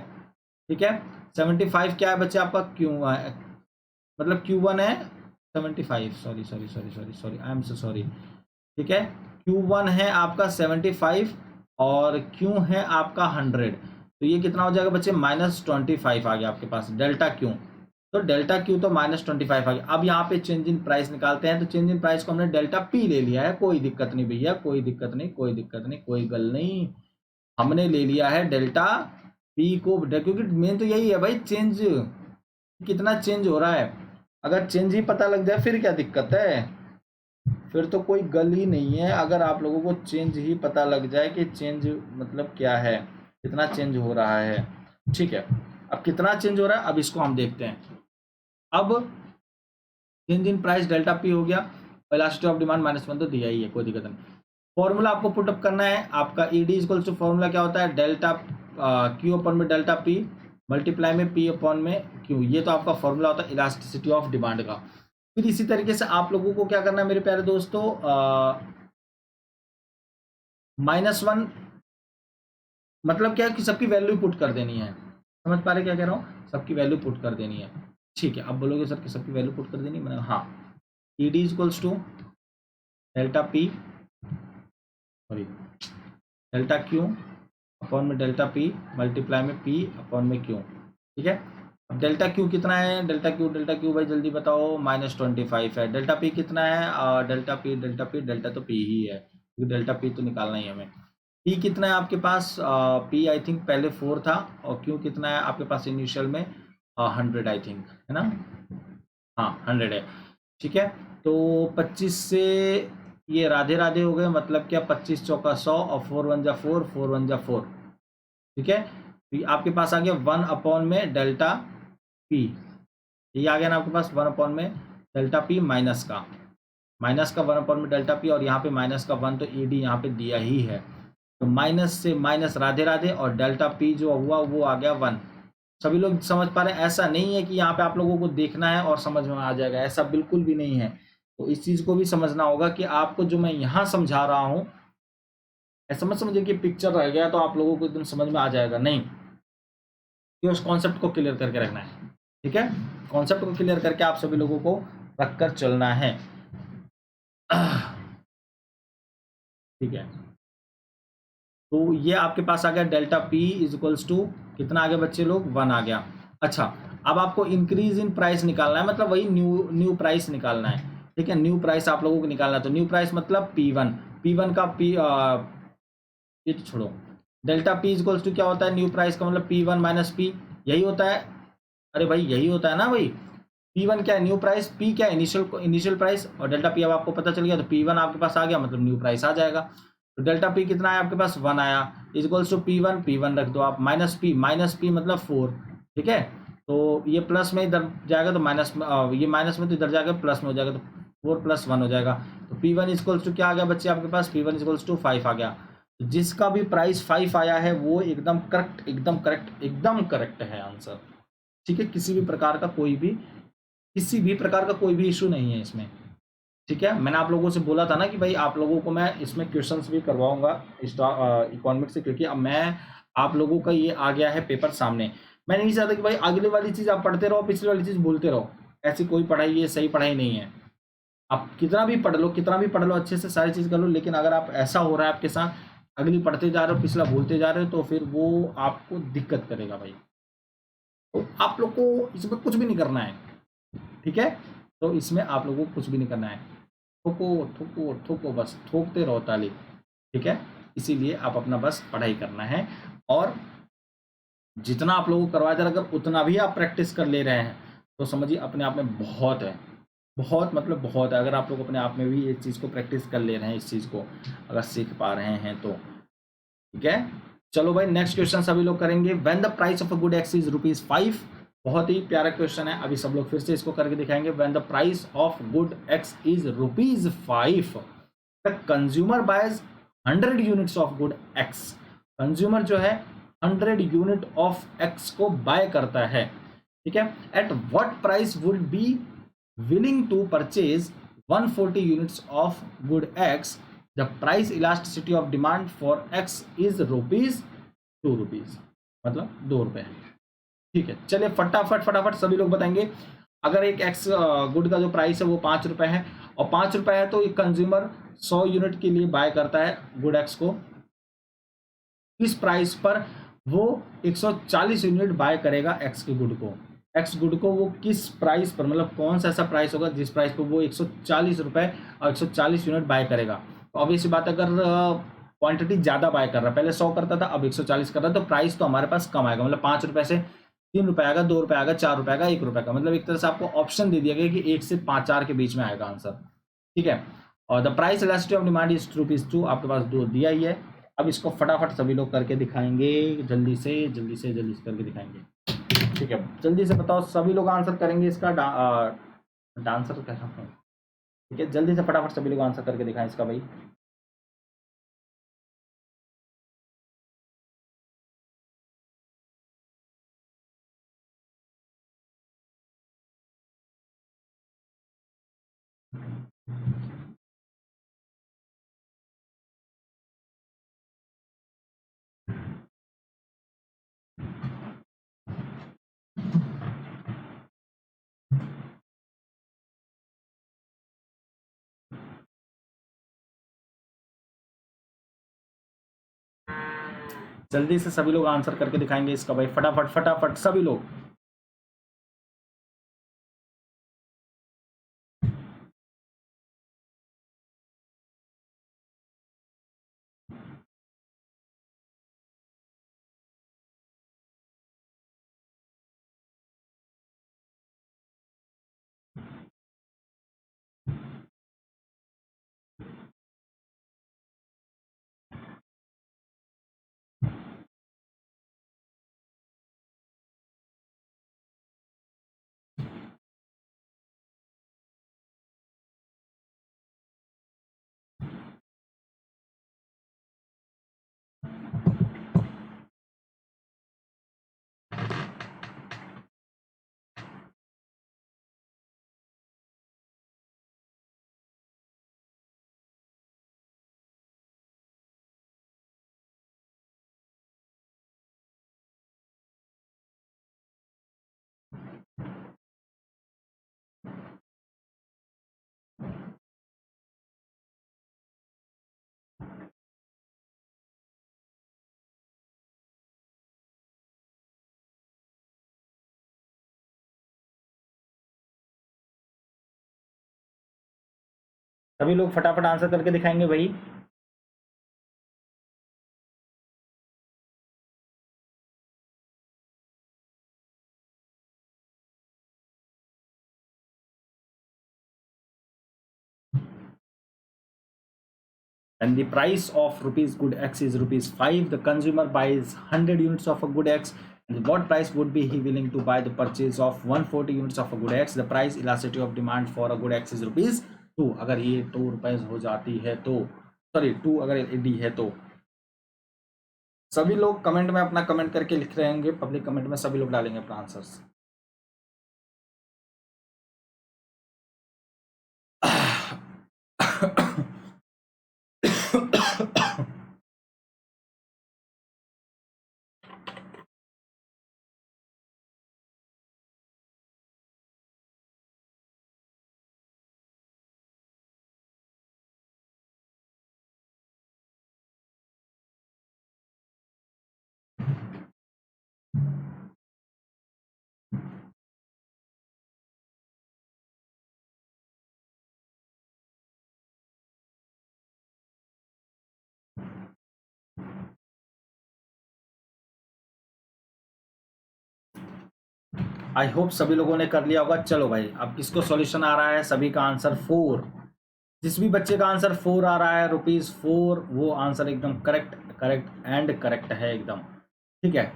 ठीक है, 75 क्या है बच्चे आपका Q मतलब Q1 है 75, sorry I am so sorry. ठीक है, Q1 है आपका 75 और Q है आपका 100, तो ये कितना हो जाएगा बच्चे -25 आ गया आपके पास डेल्टा Q। तो डेल्टा Q तो -25 आ गया। अब यहाँ पे चेंज इन प्राइस निकालते हैं, तो चेंज इन प्राइस को हमने डेल्टा P ले लिया है, कोई दिक्कत नहीं भैया, कोई दिक्कत नहीं, कोई दिक्कत नहीं, कोई गल नहीं, हमने ले लिया है डेल्टा P को, क्योंकि मेन तो यही है भाई, चेंज कितना चेंज हो रहा है। अगर चेंज ही पता लग जाए फिर क्या दिक्कत है, फिर तो कोई गल ही नहीं है। अगर आप लोगों को चेंज ही पता लग जाए कि चेंज मतलब क्या है, कितना चेंज हो रहा है। ठीक है, अब कितना चेंज हो रहा है अब इसको हम देखते हैं। अब change in price delta P हो गया, वेलोसिटी ऑफ डिमांड -1 तो दिया ही है, कोई दिक्कत नहीं। फॉर्मूला आपको पुटअप करना है, आपका ED इक्वल्स टू फॉर्मूला क्या होता है, डेल्टा Q अपॉन में डेल्टा P मल्टीप्लाई में P अपॉन में Q, ये तो आपका फॉर्मूला होता है इलास्टिसिटी ऑफ डिमांड का। फिर इसी तरीके से आप लोगों को क्या करना है मेरे प्यारे दोस्तों, -1 मतलब क्या है कि सबकी वैल्यू पुट कर देनी है। समझ पा रहे क्या कह रहा हूँ? सबकी वैल्यू पुट कर देनी है। ठीक है, अब बोलोगे सर कि सबकी वैल्यू पुट कर देनी है? मैंने हाँ, ED equals to delta P sorry delta Q upon में डेल्टा P मल्टीप्लाई में P अपॉन में Q। ठीक है, अब डेल्टा Q कितना है? डेल्टा Q भाई जल्दी बताओ, -25 है। डेल्टा P कितना है? डेल्टा तो P ही है, क्योंकि डेल्टा P तो निकालना ही है हमें। P कितना है आपके पास? P आई थिंक पहले 4 था, और Q कितना है आपके पास इनिशियल में? 100 आई थिंक, है ना? हाँ 100 है। ठीक है, तो 25 से ये राधे राधे हो गए, मतलब क्या 25 चौका 100 और 4 1 जा 4, 4 1 जा 4। ठीक है, तो ये आपके पास आ गया 1 अपॉन में डेल्टा P। ये आ गया ना आपके पास 1 अपॉन में डेल्टा P माइनस का 1 अपॉन में डेल्टा P, और यहाँ पे माइनस का 1, तो ED यहाँ पे दिया ही है, तो माइनस से माइनस राधे राधे, और डेल्टा P जो हुआ वो आ गया 1। सभी लोग समझ पा रहे हैं? ऐसा नहीं है कि यहाँ पे आप लोगों को देखना है और समझ में आ जाएगा, ऐसा बिल्कुल भी नहीं है। तो इस चीज को भी समझना होगा कि आपको जो मैं यहाँ समझा रहा हूँ, ऐसा मत समझिए कि पिक्चर रह गया तो आप लोगों को एकदम समझ में आ जाएगा, नहीं, कि उस कॉन्सेप्ट को क्लियर करके रखना है। ठीक है, कॉन्सेप्ट को क्लियर करके आप सभी लोगों को रखकर चलना है। ठीक है, तो ये आपके पास आ गया delta P is equals to कितना आ गया बच्चे लोग? 1 आ गया। अच्छा, अब आपको इंक्रीज इन प्राइस निकालना है, मतलब वही न्यू प्राइस निकालना है। ठीक है, न्यू प्राइस आप लोगों को निकालना है, तो न्यू प्राइस मतलब P1 का ये तो छोड़ो, delta P is equals to क्या होता है? न्यू प्राइस का मतलब P1 माइनस P, यही होता है। अरे भाई यही होता है ना भाई। P1 क्या है? New price. P क्या है? Initial price. और डेल्टा P अब आपको पता चल गया, तो P1 आपके पास आ गया, मतलब न्यू प्राइस आ जाएगा। तो डेल्टा P कितना है आपके पास? 1 आया, इक्वल्स टू P1 रख दो आप, माइनस P मतलब 4। ठीक है, तो ये प्लस में इधर जाएगा तो माइनस में, ये माइनस में तो इधर जाएगा प्लस में हो जाएगा, तो 4 + 1 हो जाएगा। तो P1 इक्वल्स टू क्या आ गया बच्चे आपके पास? P1 इक्वल्स टू 5 आ गया। तो जिसका भी प्राइस 5 आया है वो एकदम करेक्ट, एकदम करेक्ट, एकदम करेक्ट है आंसर। ठीक है, किसी भी प्रकार का कोई भी इशू नहीं है इसमें। ठीक है, मैंने आप लोगों से बोला था ना कि भाई आप लोगों को मैं इसमें क्वेश्चंस भी करवाऊंगा इकोनॉमिक्स से, क्योंकि अब मैं आप लोगों का ये आ गया है पेपर सामने। मैं नहीं चाहता कि भाई अगली वाली चीज आप पढ़ते रहो, पिछली वाली चीज भूलते रहो। ऐसी कोई पढ़ाई, ये सही पढ़ाई नहीं है। आप कितना भी पढ़ लो अच्छे से, सारी चीज कर लो, लेकिन अगर आप ऐसा हो रहा है आपके साथ, अगली पढ़ते जा रहे हो, पिछला भूलते जा रहे हो, तो फिर वो आपको दिक्कत करेगा भाई। तो आप लोग को इसमें कुछ भी नहीं करना है। ठीक है, तो इसमें आप लोगों को कुछ भी नहीं करना है, ठोको ठोको ठोको, बस ठोकते रहो ताली। ठीक है, इसीलिए आप अपना बस पढ़ाई करना है, और जितना आप लोगों को करवाया जा रहा है, अगर उतना भी आप प्रैक्टिस कर ले रहे हैं तो समझिए अपने आप में बहुत है, बहुत मतलब बहुत है। अगर आप लोग अपने आप में भी इस चीज़ को प्रैक्टिस कर ले रहे हैं, इस चीज़ को अगर सीख पा रहे हैं तो ठीक है। चलो भाई, नेक्स्ट क्वेश्चन सभी लोग करेंगे। When the price of a good x is ₹5, बहुत ही प्यारा क्वेश्चन है, अभी सब लोग फिर से इसको करके दिखाएंगे। When the price of good x is ₹5, the consumer boys 100 units of good x. Consumer जो है 100 यूनिट ऑफ एक्स को बाय करता है। ठीक है, at what price would be willing to purchase 140 units of good X, the price elasticity of demand for X is rupees 2 rupees, मतलब 2 रुपए। ठीक है, चलिए फटाफट फटाफट सभी लोग बताएंगे। अगर एक एक्स गुड का जो प्राइस है वो 5 रुपए है, और 5 रुपए है, तो एक कंज्यूमर 100 यूनिट के लिए बाय करता है गुड एक्स को, किस प्राइस पर वो 140 यूनिट बाय करेगा एक्स के गुड को? एक्स गुड को वो किस प्राइस पर, मतलब कौन सा ऐसा प्राइस होगा जिस प्राइस पर वो 140 रुपए और 140 यूनिट बाय करेगा? तो ऑब्वियस बात, अगर क्वांटिटी ज्यादा बाय कर रहा है, पहले 100 करता था अब 140 कर रहा है, तो प्राइस तो हमारे पास कम आएगा, मतलब 5 रुपए से 3 रुपए आएगा, 2 रुपए आएगा, 4 रुपए आएगा, 1 रुपए का, मतलब एक तरह से आपको ऑप्शन दे दिया गया कि 1 से 5 4 के बीच में आएगा आंसर। ठीक है, और the price elasticity of demand is ₹2, आपके पास 2 दिया ही है। अब इसको फटाफट सभी लोग करके दिखाएंगे, जल्दी से जल्दी से जल्दी से करके दिखाएंगे। ठीक है, जल्दी से बताओ, सभी लोग आंसर करेंगे इसका। डांसर क्या है? ठीक है, जल्दी से फटाफट सभी लोग आंसर करके दिखाएं इसका भाई। जल्दी से सभी लोग आंसर करके दिखाएंगे इसका भाई, फटाफट फटाफट सभी लोग। सभी लोग फटाफट आंसर करके दिखाएंगे भाई। And the price of rupees good X is rupees 5. The consumer buys 100 units of a good X. And what price would be he willing to buy the purchase of 140 units of a good X? The price elasticity of demand for a good X is rupees 2. अगर ये 2 रुपए हो जाती है तो, sorry 2 अगर LED है तो। सभी लोग कमेंट में अपना कमेंट करके लिख रहे होंगे, पब्लिक कमेंट में सभी लोग डालेंगे अपना आंसर्स। आई होप सभी लोगों ने कर लिया होगा। चलो भाई, अब किसको सॉल्यूशन आ रहा है? सभी का आंसर 4। जिस भी बच्चे का आंसर 4 आ रहा है, ₹4, वो आंसर एकदम करेक्ट करेक्ट एंड करेक्ट है एकदम। ठीक है,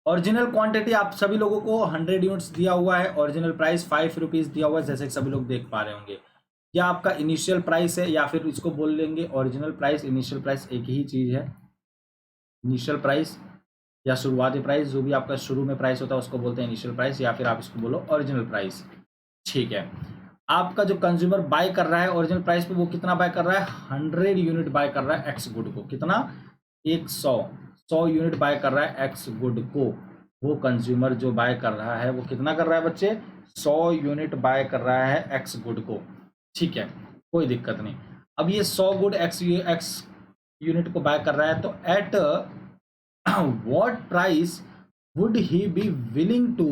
ओरिजिनल क्वांटिटी आप सभी लोगों को 100 यूनिट्स दिया हुआ है, ओरिजिनल प्राइस ₹5 दिया हुआ है, जैसे कि सभी लोग देख पा रहे होंगे। या आपका इनिशियल प्राइस है, या फिर इसको बोल लेंगे ओरिजिनल प्राइस, इनिशियल प्राइस एक ही चीज है। इनिशियल प्राइस या शुरुआती प्राइस, जो भी आपका शुरू में प्राइस होता है उसको बोलते हैं इनिशियल प्राइस, या फिर आप इसको बोलो ओरिजिनल प्राइस। ठीक है, आपका जो कंज्यूमर बाय कर रहा है ओरिजिनल प्राइस पे, वो कितना बाय कर रहा है? 100 यूनिट बाय कर रहा है एक्स गुड को। कितना? 100 यूनिट बाय कर रहा है एक्स गुड को। वो कंज्यूमर जो बाय कर रहा है वो कितना कर रहा है बच्चे? 100 यूनिट बाय कर रहा है एक्स गुड को। ठीक है, कोई दिक्कत नहीं। अब ये 100 गुड एक्स यूनिट को बाय कर रहा है, तो eight what price would he be willing to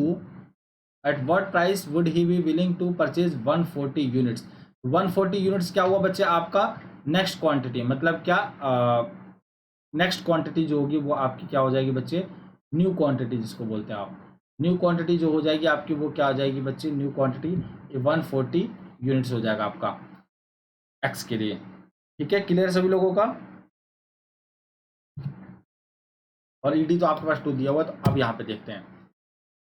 at what price would he be willing to purchase 140 units? 140 units क्या हुआ बच्चे? आपका नेक्स्ट क्वांटिटी, मतलब क्या नेक्स्ट क्वांटिटी जो होगी वो आपकी क्या हो जाएगी बच्चे? न्यू क्वांटिटी जिसको बोलते हैं आप। न्यू क्वांटिटी जो हो जाएगी आपकी, वो क्या हो जाएगी बच्चे? न्यू क्वांटिटी 140 यूनिट्स हो जाएगा आपका एक्स के लिए। ठीक है, क्लियर सभी लोगों का? और ईडी तो आपके पास 2 दिया हुआ है, तो अब यहाँ पे देखते हैं।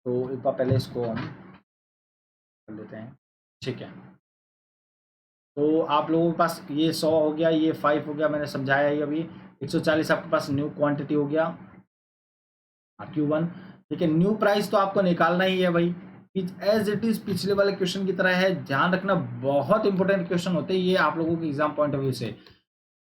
तो एक बार पहले इसको हम कर लेते हैं। ठीक है, तो आप लोगों के पास ये 100 हो गया, ये 5 हो गया, मैंने समझाया ही अभी। 140 आपके पास न्यू क्वांटिटी हो गया, Q1। ठीक है, न्यू प्राइस तो आपको निकालना ही है भाई, एज इट इज पिछले वाले क्वेश्चन की तरह है। ध्यान रखना, बहुत इंपॉर्टेंट क्वेश्चन होते हैं ये आप लोगों के एग्जाम पॉइंट ऑफ व्यू से।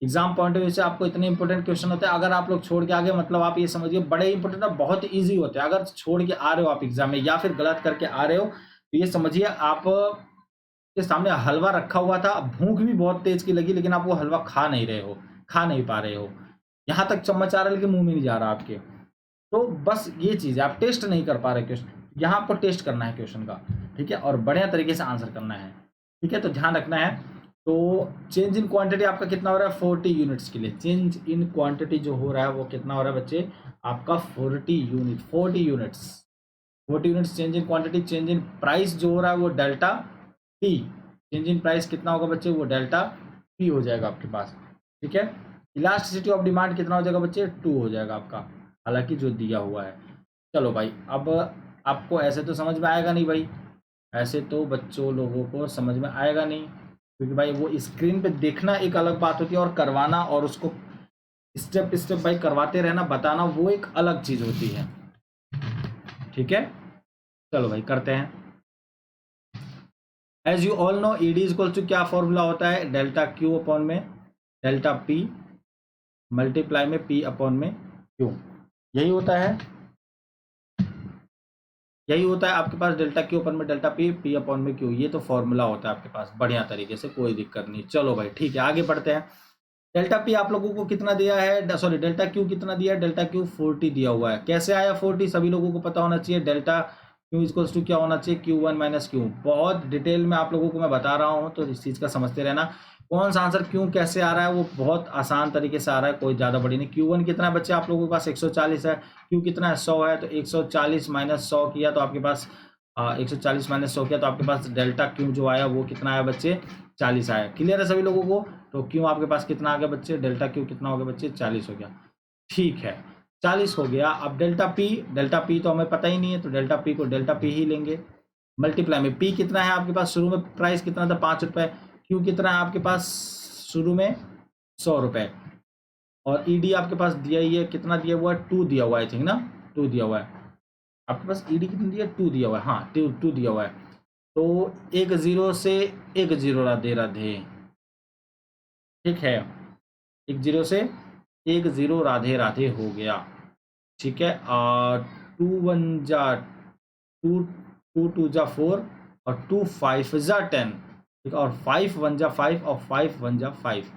एग्जाम पॉइंट ऑफ व्यू से आपको इतने इंपॉर्टेंट क्वेश्चन होते हैं, अगर आप लोग छोड़ के आगे, मतलब आप ये समझिए बड़े इंपॉर्टेंट और बहुत ईजी होते हैं। अगर छोड़ के आ रहे हो आप एग्जाम में, या फिर गलत करके आ रहे हो, तो ये समझिए आप के सामने हलवा रखा हुआ था, भूख भी बहुत तेज की लगी, लेकिन आप वो हलवा खा नहीं रहे हो, खा नहीं पा रहे हो। यहाँ तक चम्मच आ रहा है लेकिन मुंह में नहीं जा रहा आपके। तो बस ये चीज़ है, आप टेस्ट नहीं कर पा रहे क्वेश्चन, यहाँ आपको टेस्ट करना है क्वेश्चन का, ठीक है, और बढ़िया तरीके से आंसर करना है, ठीक है, तो ध्यान रखना है। तो चेंज इन क्वांटिटी आपका कितना हो रहा है 40 यूनिट्स के लिए, चेंज इन क्वांटिटी जो हो रहा है वो कितना हो रहा है बच्चे आपका 40 units 40 units change in quantity. Change in price जो हो रहा है वो delta P, change in price कितना होगा बच्चे, वो डेल्टा पी हो जाएगा आपके पास, ठीक है। इलास्टिसिटी ऑफ डिमांड कितना हो जाएगा बच्चे 2 हो जाएगा आपका, हालांकि जो दिया हुआ है। चलो भाई, अब आपको ऐसे तो समझ में आएगा नहीं भाई, ऐसे तो बच्चों लोगों को समझ में आएगा नहीं, क्योंकि भाई वो स्क्रीन पे देखना एक अलग बात होती है और करवाना और उसको स्टेप स्टेप भाई करवाते रहना, बताना, वो एक अलग चीज़ होती है, ठीक है। चलो भाई करते हैं। As you all know ED equal to क्या फॉर्मूला होता है, डेल्टा क्यू अपॉन में डेल्टा पी मल्टीप्लाई में पी अपॉन में क्यू, यही होता है, यही होता है आपके पास, डेल्टा क्यू अपन में डेल्टा पी पी अपॉन में क्यू, ये तो फॉर्मूला होता है आपके पास बढ़िया तरीके से, कोई दिक्कत नहीं। चलो भाई ठीक है, आगे बढ़ते हैं। डेल्टा पी आप लोगों को कितना दिया है, सॉरी डेल्टा क्यू कितना दिया है, डेल्टा क्यू 40 दिया हुआ है। कैसे आया 40, सभी लोगों को पता होना चाहिए। डेल्टा क्यू इक्वल्स टू क्या होना चाहिए, Q1 माइनस क्यू। बहुत डिटेल में आप लोगों को मैं बता रहा हूँ, तो इस चीज़ का समझते रहना। कौन सा आंसर क्यों कैसे आ रहा है, वो बहुत आसान तरीके से आ रहा है, कोई ज़्यादा बड़ी नहीं। Q1 कितना है बच्चे आप लोगों के पास 140 है, क्यू कितना है 100 है, तो 140 माइनस 100 किया तो आपके पास 140 माइनस 100 किया तो आपके पास डेल्टा क्यू जो आया वो कितना आया बच्चे 40 आया। क्लियर है सभी लोगों को। तो क्यों आपके पास कितना आ गया बच्चे, डेल्टा क्यू कितना हो गया बच्चे 40 हो गया, ठीक है 40 हो गया। अब डेल्टा पी तो हमें पता ही नहीं है, तो डेल्टा पी को डेल्टा पी ही लेंगे। मल्टीप्लाई में पी कितना है आपके पास, शुरू में प्राइस कितना था 5 रुपए, क्यू कितना है आपके पास शुरू में 100 रुपए, और ईडी आपके पास दिया ही है, कितना दिया हुआ है 2 दिया हुआ है, आई थिंक ना 2 दिया हुआ है आपके पास। ईडी कितना दिया 2 दिया हुआ है, हाँ 2 दिया हुआ है। तो एक जीरो से एक जीरो राधे राधे, ठीक है, एक जीरो से एक जीरो राधे राधे हो गया, ठीक है। और 2 वन जा 2, 2 टू जा 4 और 2 5 जा 10, ठीक है, और 5 1 जा 5 और 5 1 जा 5,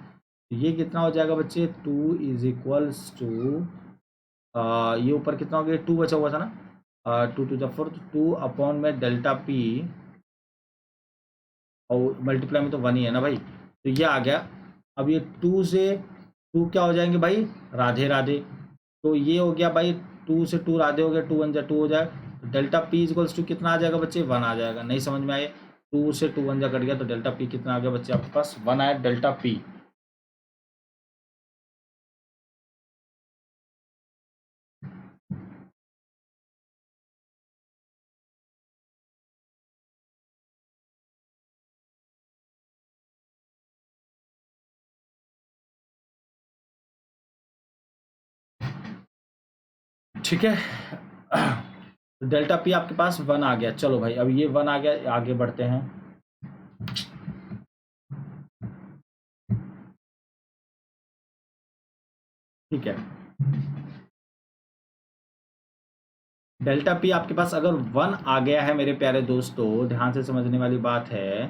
ये कितना हो जाएगा बच्चे 2 इज इक्वल्स टू, ये ऊपर कितना हो गया 2 बचा हुआ था ना, 2 टू जा 4, तो 2 अपॉन में डेल्टा पी, और मल्टीप्लाई में तो 1 ही है ना भाई, तो ये आ गया। अब ये 2 से 2 क्या हो जाएंगे भाई राधे राधे, तो ये हो गया भाई 2 से 2 राधे हो गया, 2 1 जा 2 हो जाएगा। डेल्टा पी इक्वल्स टू कितना आ जाएगा बच्चे 1 आ जाएगा। नहीं समझ में आए, 2 से 2 1 जा कट गया, तो डेल्टा पी कितना आ गया बच्चे आपके पास 1 आया डेल्टा पी। ठीक है, तो डेल्टा पी आपके पास 1 आ गया। चलो भाई अब ये 1 आ गया, आगे बढ़ते हैं। ठीक है, डेल्टा पी आपके पास अगर 1 आ गया है मेरे प्यारे दोस्तों, ध्यान से समझने वाली बात है,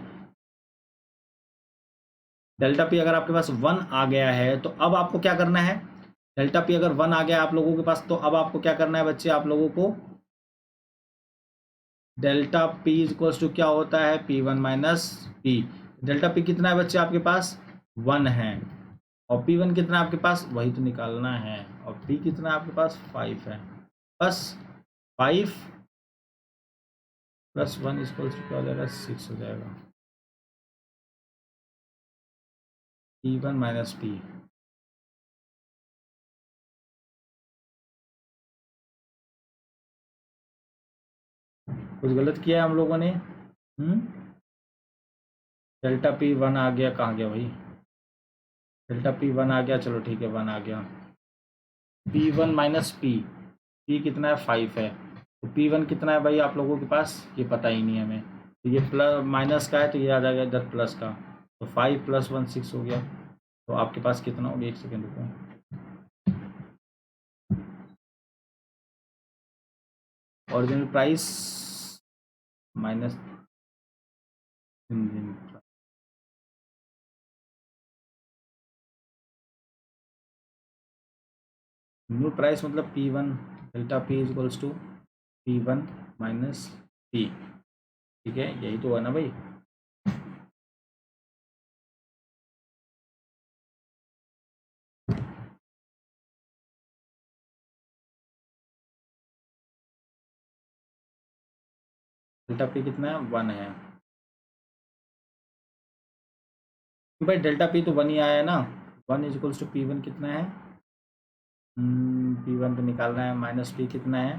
डेल्टा पी अगर आपके पास 1 आ गया है तो अब आपको क्या करना है, डेल्टा पी अगर 1 आ गया आप लोगों के पास, तो अब आपको क्या करना है बच्चे, आप लोगों को डेल्टा पी इक्वल्स टू क्या होता है P1 minus P. Delta P कितना है बच्चे आपके पास 1 है, और P1 कितना है आपके पास वही तो निकालना है, और P कितना है आपके पास 5 है, बस 5 प्लस 1 इक्वल्स टू क्या हो जाएगा 6 हो जाएगा, P1 माइनस पी। कुछ गलत किया है हम लोगों ने, डेल्टा पी 1 आ गया, कहाँ गया भाई, डेल्टा पी 1 आ गया, चलो ठीक है 1 आ गया। P1 माइनस पी, पी कितना है 5 है, तो P1 कितना है भाई आप लोगों के पास ये पता ही नहीं है हमें, तो ये प्लस माइनस का है तो ये आ जाएगा इधर प्लस का, तो 5 प्लस 1 6 हो गया। तो आपके पास कितना हो गया, एक सेकेंड रुको, original price minus new price मतलब P1 delta P equals to P1 minus P, ठीक है, यही तो है ना भाई। डेल्टा P कितना है, 1 है भाई, डेल्टा P तो 1 ही आया है ना। 1 इक्वल्स टू P1 कितना है, P1 तो निकालना है, माइनस P कितना है,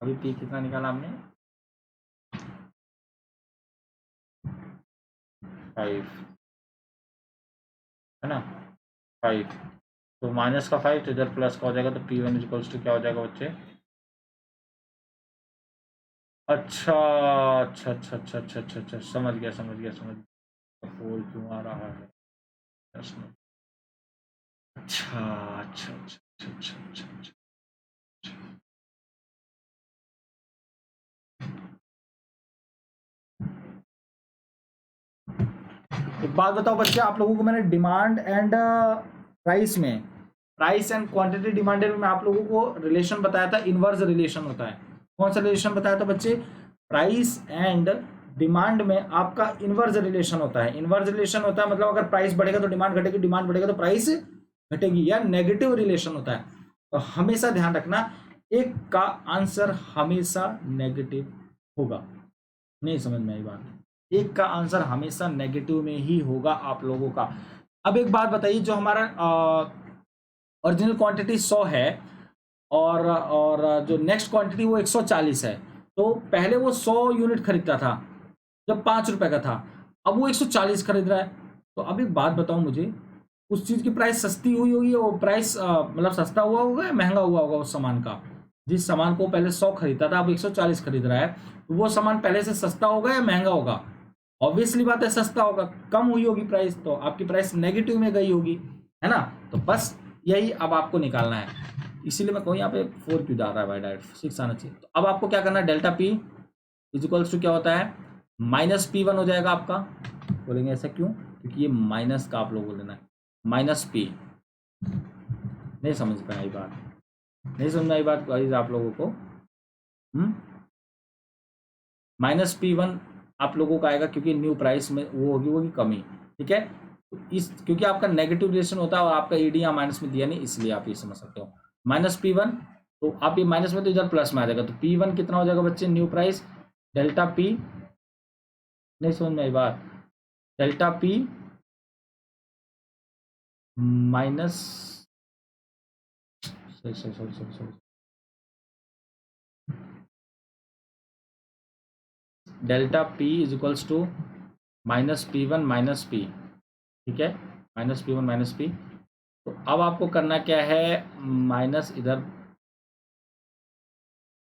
अभी P कितना निकाला हमने, 5 है ना, 5, तो माइनस का 5 तो इधर प्लस का हो जाएगा, तो P1 इक्वल्स टू क्या हो जाएगा बच्चे। अच्छा अच्छा अच्छा अच्छा अच्छा अच्छा अच्छा, समझ गया समझ गया समझ गया, 4 क्यों आ रहा है प्रश्न। अच्छा अच्छा अच्छा अच्छा अच्छा अच्छा अच्छा। एक बात बताओ बच्चे, आप लोगों को मैंने डिमांड एंड प्राइस में, प्राइस एंड क्वांटिटी डिमांडेड में आप लोगों को रिलेशन बताया था, इनवर्स रिलेशन होता है। कौन सा रिलेशन बताया था बच्चे, प्राइस एंड डिमांड में आपका इनवर्स रिलेशन होता है। इनवर्स रिलेशन होता है मतलब अगर प्राइस बढ़ेगा तो डिमांड घटेगी, डिमांड बढ़ेगा तो प्राइस घटेगी, या नेगेटिव रिलेशन होता है। तो हमेशा ध्यान रखना, एक का आंसर हमेशा नेगेटिव होगा। नहीं समझ में आई बात, एक का आंसर हमेशा नेगेटिव में ही होगा आप लोगों का। अब एक बात बताइए, जो हमारा ओरिजिनल क्वांटिटी 100 है और जो नेक्स्ट क्वांटिटी वो 140 है, तो पहले वो 100 यूनिट खरीदता था जब 5 रुपए का था, अब वो 140 खरीद रहा है। तो अब एक बात बताओ मुझे, उस चीज की प्राइस सस्ती हुई होगी, वो प्राइस मतलब सस्ता हुआ होगा या महंगा हुआ होगा उस सामान का। जिस सामान को पहले 100 खरीदता था अब 140 खरीद रहा है, तो वो सामान पहले से सस्ता होगा या महंगा होगा। ऑब्वियसली बात है सस्ता होगा, कम हुई होगी प्राइस, तो आपकी प्राइस नेगेटिव में गई होगी, है ना। तो बस यही अब आपको निकालना है, इसीलिए मैं कहूँ यहाँ पे 4 क्यों जा रहा है भाई, डायरेक्ट 6 आना चाहिए। तो अब आपको क्या करना है, डेल्टा P इजिकल्स टू क्या होता है, माइनस P1 हो जाएगा आपका। बोलेंगे ऐसा क्यों, क्योंकि ये माइनस का आप लोगों को लेना है, माइनस P। नहीं समझ पाए ये बात, नहीं समझ में आई बात गाइस आप लोगों को। माइनस P1 आप लोगों का आएगा क्योंकि न्यू प्राइस में वो होगी कमी, ठीक है। तो इस क्योंकि आपका नेगेटिव रिलेशन होता है और आपका ईडी यहाँ माइनस में दिया नहीं, इसलिए आप ये समझ सकते हो माइनस P1। तो आप ये माइनस में तो इधर प्लस में आ जाएगा, तो P1 कितना हो जाएगा बच्चे, न्यू प्राइस डेल्टा P। नहीं समझ में आई बात, delta P minus, sorry delta P is equals to minus P1 minus P, ठीक है, माइनस P1 माइनस P। तो अब आपको करना क्या है, माइनस इधर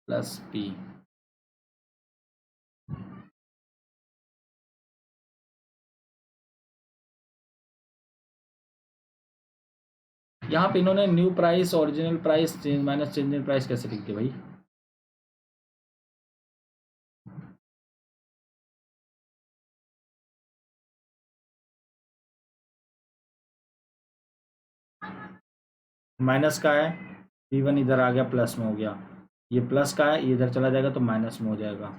प्लस P। यहाँ पे इन्होंने new price original price change minus change in price कैसे लिख दिया भाई। माइनस का है, P1 इधर आ गया प्लस में हो गया, ये प्लस का है, ये इधर चला जाएगा तो माइनस में हो जाएगा।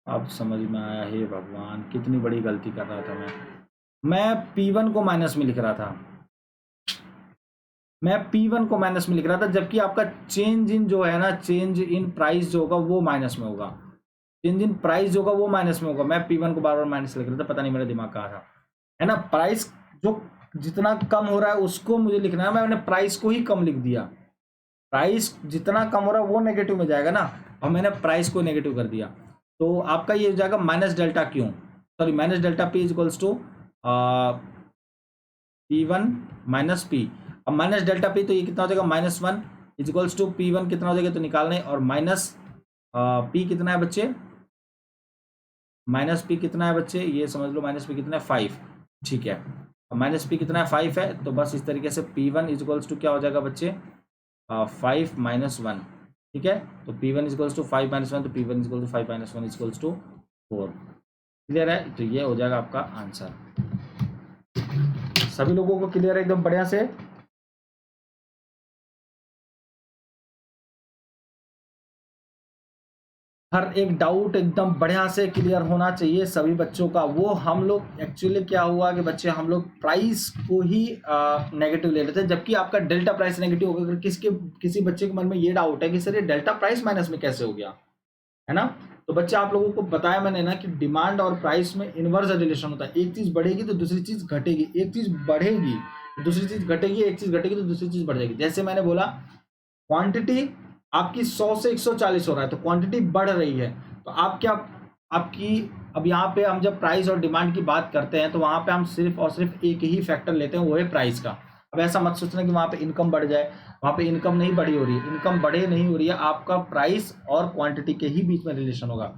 अब समझ में आया, हे भगवान कितनी बड़ी गलती कर रहा था मैं P1 को माइनस में लिख रहा था, मैं P1 को माइनस में लिख रहा था, जबकि आपका चेंज इन जो है ना, चेंज इन प्राइस जो होगा वो माइनस में होगा, चेंज इन प्राइस जो होगा वो माइनस में होगा। मैं P1 को बार बार माइनस लिख रहा था, पता नहीं मेरा दिमाग कहाँ था, है ना। प्राइस जो जितना कम हो रहा है उसको मुझे लिखना है, मैंने प्राइस को ही कम लिख दिया, प्राइस जितना कम हो रहा है वो नेगेटिव में जाएगा ना, और मैंने प्राइस को नेगेटिव कर दिया। तो आपका ये हो जाएगा minus delta Q, sorry minus delta P equals to P1 minus P। अब माइनस डेल्टा P तो ये कितना हो जाएगा, -1 इक्वल्स टू P1 कितना हो जाएगा, तो निकालना है, और माइनस P कितना है बच्चे, माइनस P कितना है बच्चे, ये समझ लो माइनस P कितना है 5, ठीक है। अब माइनस P कितना है 5 है, तो बस इस तरीके से P1 इक्वल्स टू क्या हो जाएगा बच्चे, 5 - 1, ठीक है। तो P1 इक्वल्स टू 5 - 1, तो P1 equal to 5 - 1 equals to 4। Clear है? तो ये हो जाएगा आपका आंसर। सभी लोगों को क्लियर है एकदम बढ़िया से? हर एक डाउट एकदम बढ़िया से क्लियर होना चाहिए सभी बच्चों का। वो हम लोग एक्चुअली क्या हुआ कि बच्चे हम लोग प्राइस को ही नेगेटिव ले लेते हैं, जबकि आपका डेल्टा प्राइस नेगेटिव होगा। अगर किसी बच्चे के मन में ये डाउट है कि सर ये डेल्टा प्राइस माइनस में कैसे हो गया, है ना? तो बच्चे आप लोगों को बताया मैंने ना कि डिमांड और प्राइस में इनवर्स रिलेशन होता है। एक चीज बढ़ेगी तो दूसरी चीज घटेगी, एक चीज बढ़ेगी तो दूसरी चीज घटेगी, एक चीज घटेगी तो दूसरी चीज बढ़ जाएगी। जैसे मैंने बोला क्वांटिटी आपकी 100 से 140 हो रहा है तो क्वांटिटी बढ़ रही है, तो आप क्या आपकी अब यहाँ पे हम जब प्राइस और डिमांड की बात करते हैं तो वहां पे हम सिर्फ और सिर्फ एक ही फैक्टर लेते हैं, वो है प्राइस का। अब ऐसा मत सोचना कि वहां पे इनकम बढ़ जाए, वहां पे इनकम नहीं बढ़ी हो रही है, इनकम बढ़े नहीं हो रही है, आपका प्राइस और क्वांटिटी के ही बीच में रिलेशन होगा।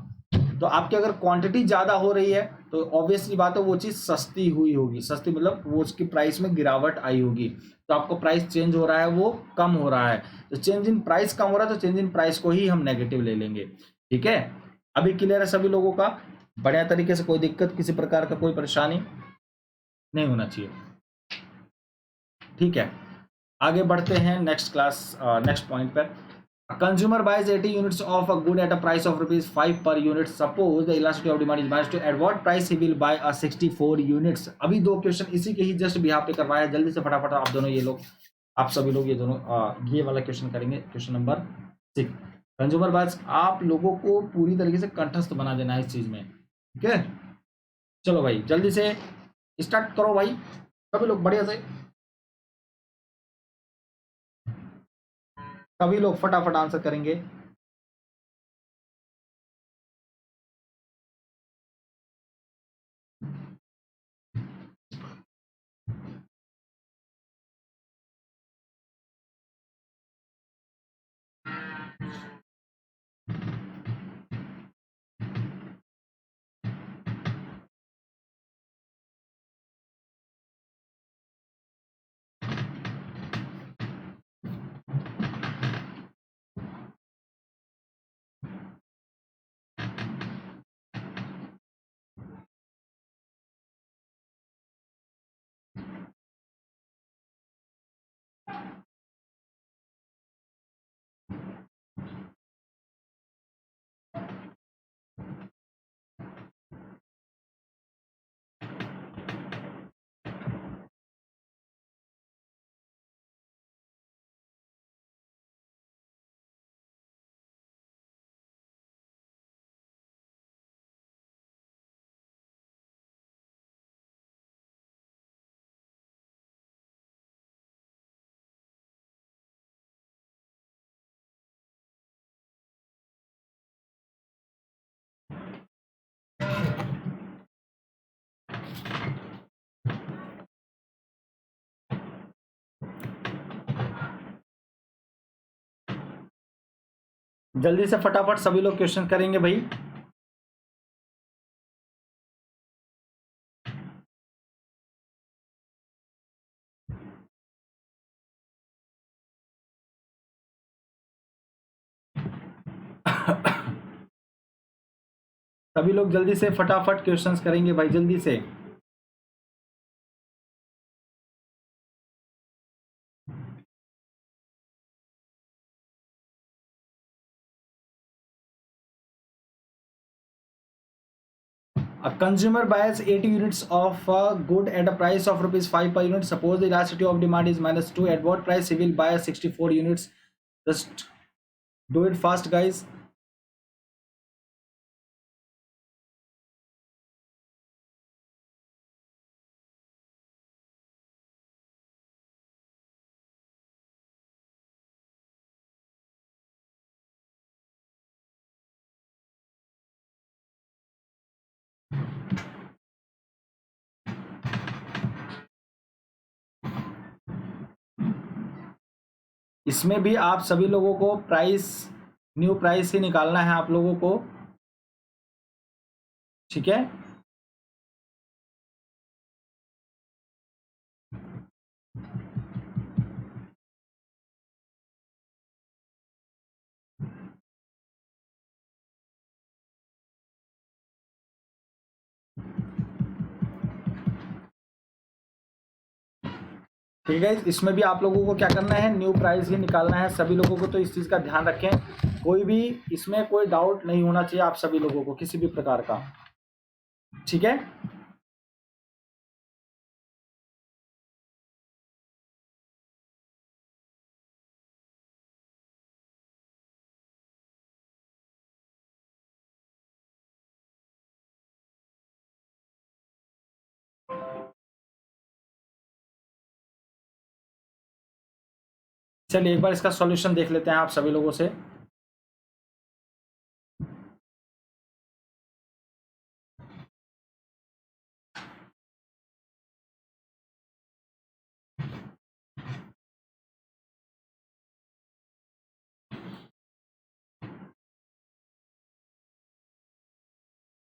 तो आपकी अगर क्वांटिटी ज्यादा हो रही है तो ऑब्वियसली बात है वो चीज सस्ती हुई होगी, सस्ती मतलब वो उसकी प्राइस में गिरावट आई होगी, तो आपको प्राइस चेंज हो रहा है वो कम हो रहा है, तो चेंज इन प्राइस कम हो रहा है तो चेंज इन प्राइस को ही हम नेगेटिव ले लेंगे। ठीक है, अभी क्लियर है सभी लोगों का? बढ़िया तरीके से, कोई दिक्कत किसी प्रकार का कोई परेशानी नहीं होना चाहिए। ठीक है, आगे बढ़ते हैं नेक्स्ट क्लास, नेक्स्ट पॉइंट पर। Consumer buys 80 units of a good at a price of rupees 5 per unit. Suppose the elasticity of demand is minus 2. At what price he will buy a 64 units? अभी दो question इसी के ही just भी यहाँ पे करवाया है, जल्दी से फटाफट आप दोनों ये लोग, आप सभी लोग ये दोनों ये वाला क्वेश्चन करेंगे, क्वेश्चन नंबर 6। कंज्यूमर बायर्स आप लोगों को पूरी तरीके से कंठस्थ बना देना है इस चीज में, ठीक है? चलो भाई जल्दी से स्टार्ट करो भाई, सभी लोग बढ़िया से, सभी लोग फटाफट आंसर करेंगे। जल्दी से फटाफट सभी लोग क्वेश्चन करेंगे भाई। सभी लोग जल्दी से फटाफट क्वेश्चंस करेंगे भाई, जल्दी से। A consumer buys 80 units of a good at a price of rupees 5 per unit. Suppose the elasticity of demand is -2. At what price he will buy 64 units? Just do it fast, guys. इसमें भी आप सभी लोगों को price, new price ही निकालना है आप लोगों को, ठीक है? ठीक है, इसमें भी आप लोगों को क्या करना है, न्यू प्राइस ही निकालना है सभी लोगों को। तो इस चीज़ का ध्यान रखें, कोई भी इसमें कोई डाउट नहीं होना चाहिए आप सभी लोगों को किसी भी प्रकार का। ठीक है, चलिए एक बार इसका सॉल्यूशन देख लेते हैं आप सभी लोगों से।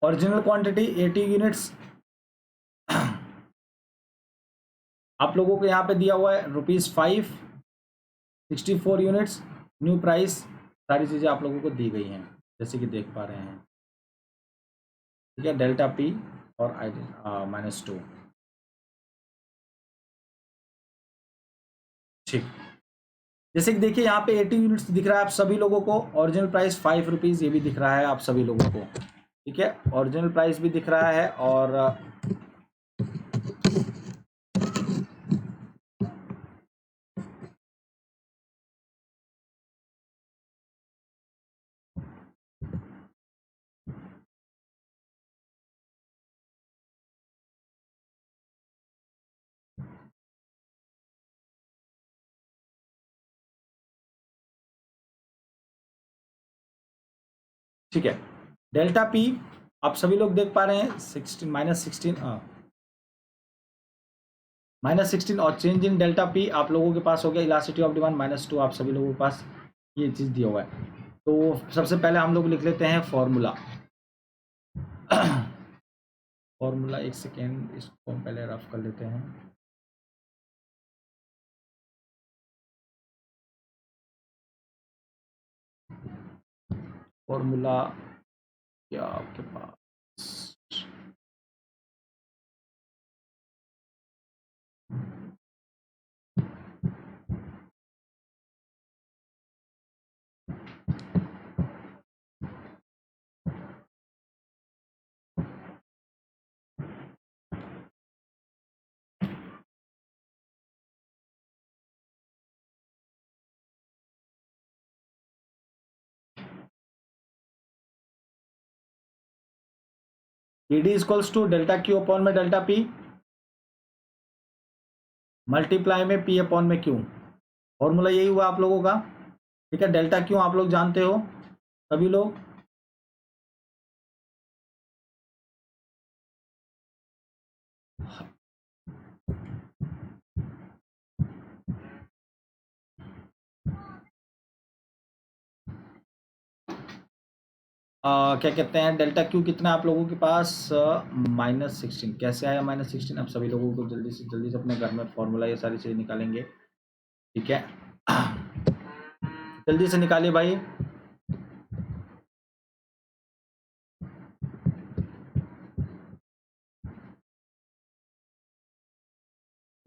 ओरिजिनल क्वांटिटी 80 यूनिट्स आप लोगों को यहाँ पे दिया हुआ है ₹5, 64 यूनिट्स, न्यू प्राइस, सारी चीज़ें आप लोगों को दी गई हैं जैसे कि देख पा रहे हैं। ठीक है, डेल्टा पी और -2। ठीक, जैसे कि देखिए यहाँ पे 80 यूनिट्स दिख रहा है आप सभी लोगों को, ओरिजिनल प्राइस ₹5 ये भी दिख रहा है आप सभी लोगों को। ठीक है, ओरिजिनल प्राइस भी दिख रहा है और ठीक है, डेल्टा पी आप सभी लोग देख पा रहे हैं 16 -16 और चेंज इन डेल्टा पी आप लोगों के पास हो गया, इलास्टिसिटी ऑफ डिमांड -2 आप सभी लोगों के पास ये चीज़ दिया हुआ है। तो सबसे पहले हम लोग लिख लेते हैं फॉर्मूला। फॉर्मूला एक सेकेंड, इसको हम पहले रफ कर लेते हैं। फॉर्मूला क्या आपके पास, ED equals to delta Q upon में डेल्टा पी मल्टीप्लाई में पी अपॉन में क्यू। फॉर्मूला यही हुआ आप लोगों का। ठीक है, डेल्टा क्यू आप लोग जानते हो सभी लोग। क्या कहते हैं, डेल्टा क्यू कितना आप लोगों के पास, -16। कैसे आया -16, अब सभी लोगों को जल्दी से अपने घर में फॉर्मूला ये सारी चीज़ें निकालेंगे। ठीक है, जल्दी से निकालिए भाई।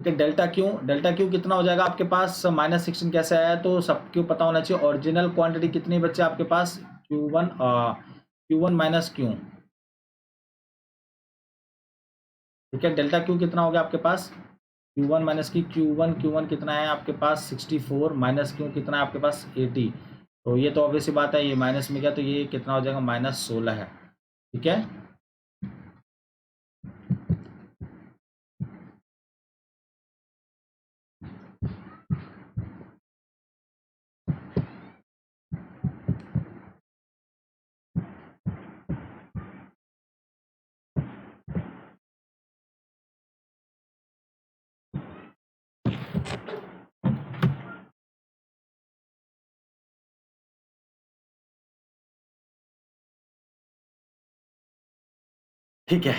ठीक, डेल्टा क्यू कितना हो जाएगा आपके पास, -16 कैसे आया, तो सबको पता होना चाहिए ओरिजिनल क्वांटिटी कितनी बचे आपके पास, Q1 माइनस क्यू। ठीक है, डेल्टा क्यू कितना हो गया आपके पास, Q1 माइनस की Q1 कितना है आपके पास 64, माइनस क्यू कितना है आपके पास 80। तो ये तो ऑब्वियस सी बात है, ये माइनस में गया तो ये कितना हो जाएगा, -16 है। ठीक है, ठीक है,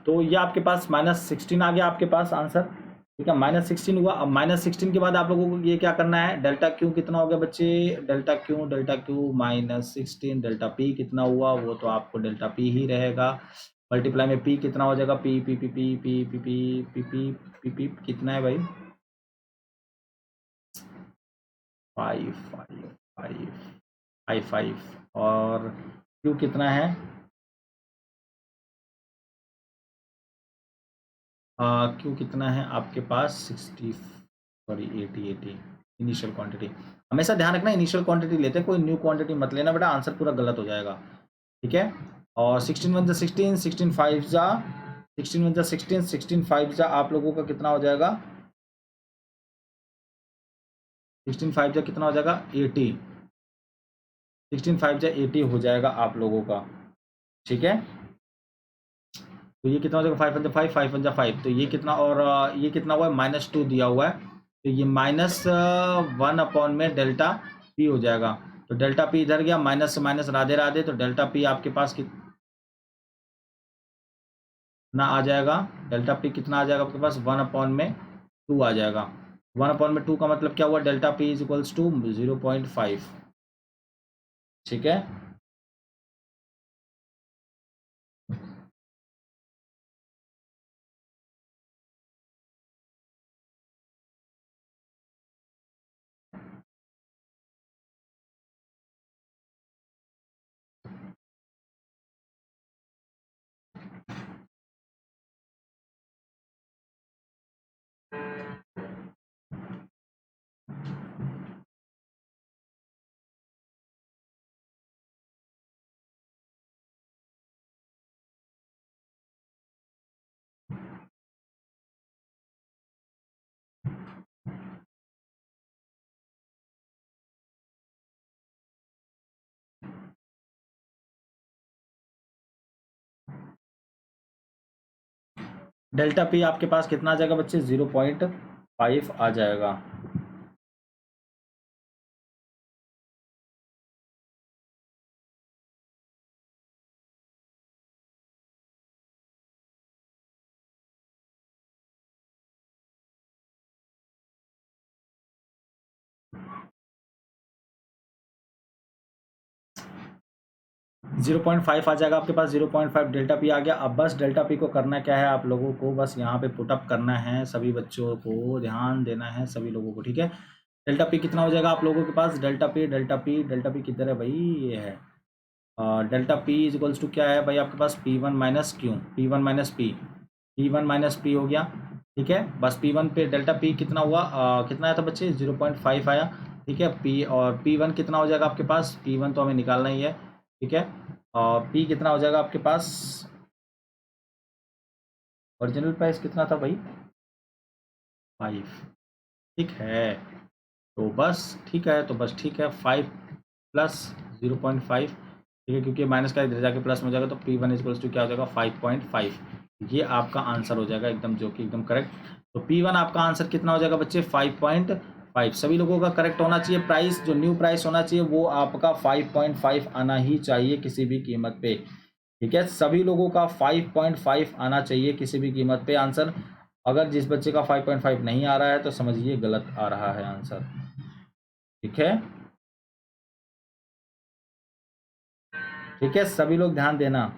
तो ये आपके पास -16 आ गया आपके पास आंसर। ठीक है, -16 हुआ। अब -16 के बाद आप लोगों को ये क्या करना है, डेल्टा क्यू कितना हो गया बच्चे, डेल्टा क्यू -16, डेल्टा पी कितना हुआ वो तो आपको डेल्टा पी ही रहेगा, मल्टीप्लाई में पी कितना हो जाएगा, P P P P P P P P P P P कितना है भाई, five five five five five और क्यू कितना है? क्यू कितना है आपके पास? 80 इनिशियल क्वांटिटी। हमेशा ध्यान रखना इनिशियल क्वांटिटी लेते हैं, कोई न्यू क्वांटिटी मत लेना बेटा, आंसर पूरा गलत हो जाएगा। ठीक है। और 16 वन जा 16, 16 फाइव जा 16 वन जा 16, 16 फाइव जा आप लोगों का कितना हो जाएगा? 16 फाइव जा कितना हो जाएगा? 80। 16 फाइव जा 80 हो जाएगा आप लोगों का। ठीक है। तो ये कितना हो जाएगा? 5 वन जा 5, 5 वन जा 5, तो ये कितना, और ये कितना हुआ है? -2 दिया हुआ है, तो ये -1 अपॉन में डेल्टा पी हो जाएगा। तो डेल्टा पी इधर गया, माइनस से माइनस राधे राधे, तो डेल्टा पी आपके पास कितना आ जाएगा? डेल्टा पी कितना आ जाएगा आपके पास? 1/2 आ जाएगा। 1/2 का मतलब क्या हुआ? Delta P is equals to 0.5। ठीक है। डेल्टा पी आपके पास कितना आ जाएगा बच्चे? 0.5 आ जाएगा। 0.5 आ जाएगा आपके पास। 0.5 डेल्टा पी आ गया। अब बस डेल्टा पी को करना क्या है आप लोगों को? बस यहाँ पे पुटअप करना है, सभी बच्चों को ध्यान देना है, सभी लोगों को। ठीक है। डेल्टा पी कितना हो जाएगा आप लोगों के पास? डेल्टा पी डेल्टा पी किधर है भाई? ये है। Delta P is equals to क्या है भाई आपके पास? P1 minus Q, P1 minus P, P1 minus P हो गया। ठीक है। बस P1 पे डेल्टा पी कितना हुआ? कितना आया था बच्चे? 0.5 आया। ठीक है। पी और P1 कितना हो जाएगा आपके पास? P1 तो हमें निकालना ही है। ठीक है। और पी कितना हो जाएगा आपके पास? ओरिजिनल प्राइस कितना था भाई? 5। ठीक है। तो बस ठीक है, तो बस ठीक है। 5 प्लस 0.5। ठीक है, क्योंकि माइनस का इधर जाके प्लस में हो जाएगा, तो P1 इक्वल्स टू क्या हो जाएगा? 5.5। ये आपका आंसर हो जाएगा एकदम, जो कि एकदम करेक्ट। तो P1 आपका आंसर कितना हो जाएगा बच्चे? 5.5। सभी लोगों का करेक्ट होना चाहिए। प्राइस जो न्यू प्राइस होना चाहिए वो आपका 5.5 आना ही चाहिए किसी भी कीमत पे। ठीक है। सभी लोगों का 5.5 आना चाहिए किसी भी कीमत पे आंसर। अगर जिस बच्चे का 5.5 नहीं आ रहा है तो समझिए गलत आ रहा है आंसर। ठीक है। ठीक है, सभी लोग ध्यान देना।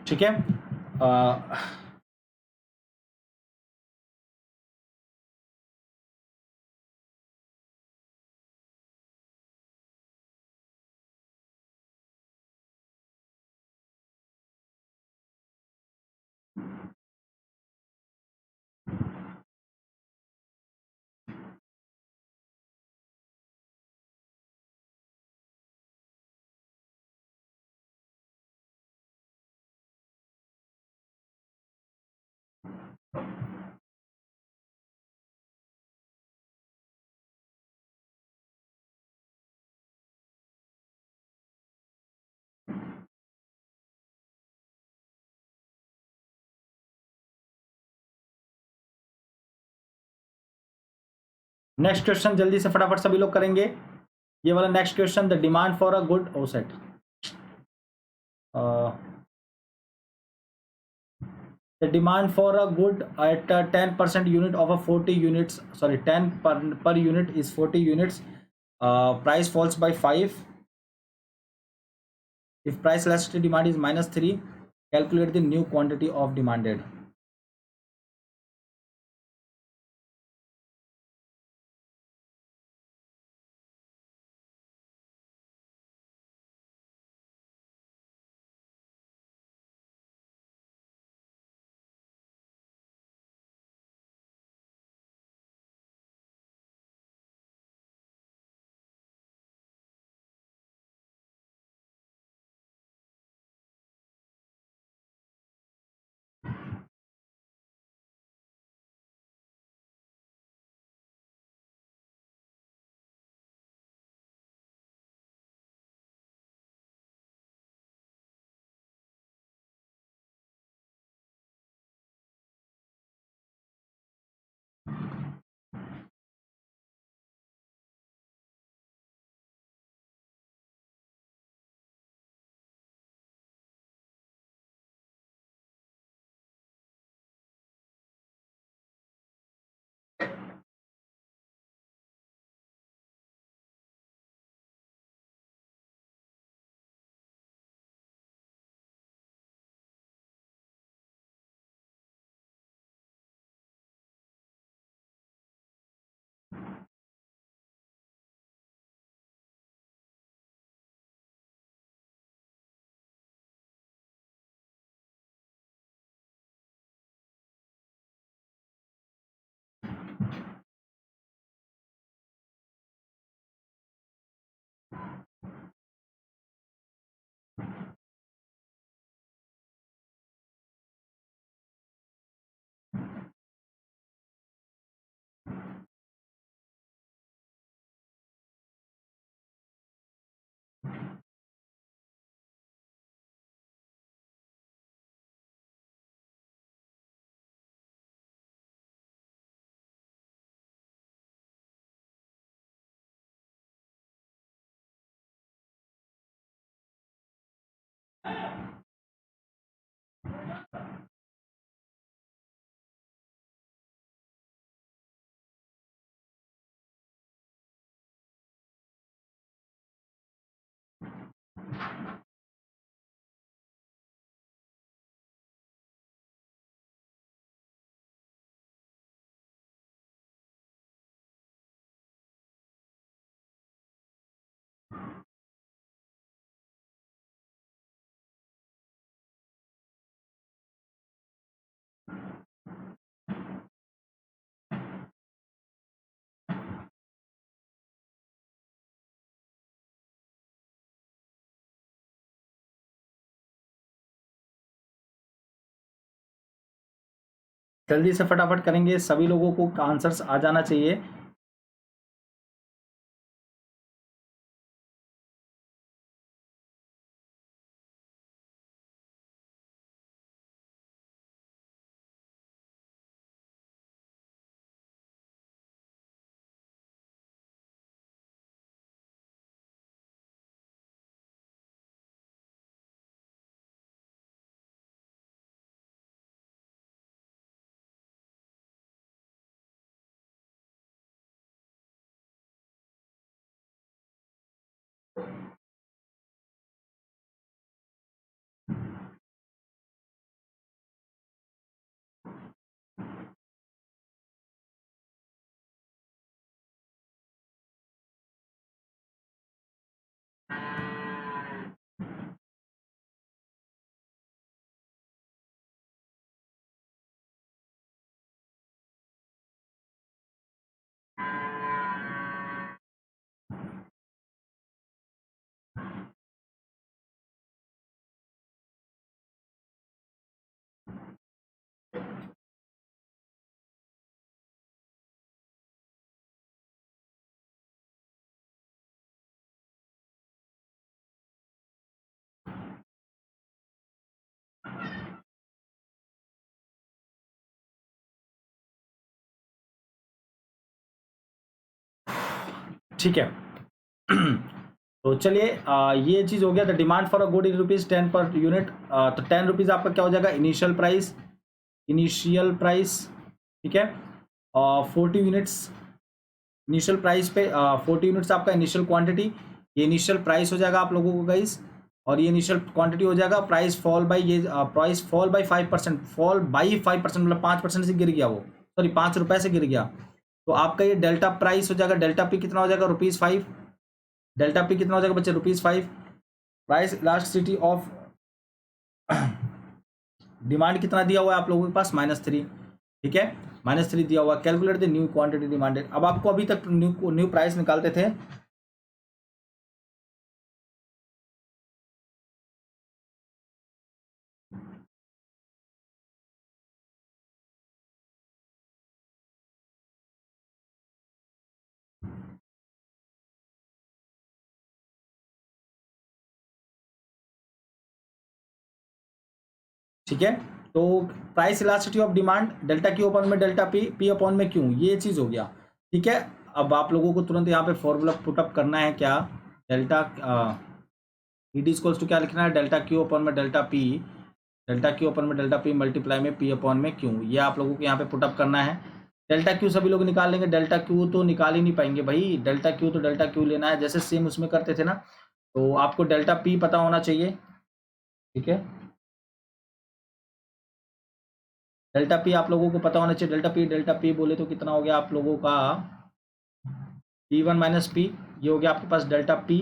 ठीक है। नेक्स्ट क्वेश्चन जल्दी से फटाफट सभी लोग करेंगे। ये वाला next question, the demand for a good OSAT, the demand for a good at 10% unit of a 40 units, sorry, 10 per unit is 40 units. Price falls by 5. If price elasticity demand is -3, calculate the new quantity of demanded. जल्दी से फटाफट करेंगे, सभी लोगों को answers आ जाना चाहिए। ठीक है। तो चलिए, ये चीज़ हो गया। The demand for a good is ₹10 per unit. तो ₹10 आपका क्या हो जाएगा, इनिशियल प्राइस। ठीक है। और 40 यूनिट्स इनिशियल प्राइस पे, 40 यूनिट्स आपका इनिशियल क्वांटिटी। ये इनिशियल प्राइस हो जाएगा आप लोगों को गाइस, और ये इनिशियल क्वांटिटी हो जाएगा। प्राइस फॉल बाई, ये price fall by 5%, fall by 5%, मतलब 5% से गिर गया वो, सॉरी ₹5 से गिर गया। तो आपका ये डेल्टा प्राइस हो जाएगा। डेल्टा पी कितना हो जाएगा, ₹5। डेल्टा पी कितना हो जाएगा बच्चे, ₹5। प्राइस इलास्टिसिटी ऑफ डिमांड कितना दिया हुआ है आप लोगों के पास, -3। ठीक है, -3 दिया हुआ। Calculate the new quantity demanded. अब आपको अभी तक न्यू प्राइस निकालते थे। ठीक है, तो price elasticity of demand, delta Q upon में डेल्टा पी, पी अपॉन में क्यू, ये चीज हो गया। ठीक है, अब आप लोगों को तुरंत यहाँ पे फॉर्मूला पुटअप करना है क्या, डेल्टा ईडी इक्वल्स टू क्या लिखना है, डेल्टा क्यू अपॉन में delta P, delta Q upon में डेल्टा पी मल्टीप्लाई में पी अपॉन में क्यू, ये आप लोगों को यहाँ पे पुटअप करना है। डेल्टा क्यू सभी लोग निकाल लेंगे, डेल्टा क्यू तो निकाल ही नहीं पाएंगे भाई। डेल्टा क्यू तो डेल्टा क्यू लेना है, जैसे सेम उसमें करते थे ना। तो आपको डेल्टा पी पता होना चाहिए। ठीक है, डेल्टा पी आप लोगों को पता होना चाहिए। डेल्टा पी बोले तो कितना हो गया आप लोगों का, P1 माइनस पी, ये हो गया आपके पास डेल्टा पी।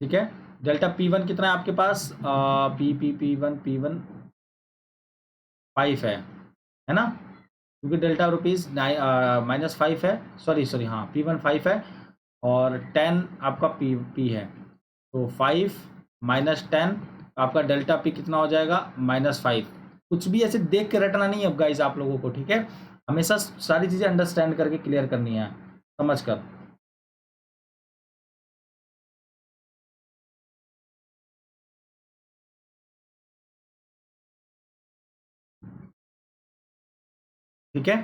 ठीक है, डेल्टा P1 कितना है आपके पास, P1 5 है ना, क्योंकि डेल्टा रुपीज़ -5 है। सॉरी हाँ, P1 5 है और 10 आपका पी है। तो 5 माइनस 10 आपका डेल्टा पी कितना हो जाएगा, -5। कुछ भी ऐसे देख के रटना नहीं है अब गाइज आप लोगों को। ठीक है, हमेशा सारी चीज़ें अंडरस्टैंड करके क्लियर करनी है, समझ कर। ठीक है,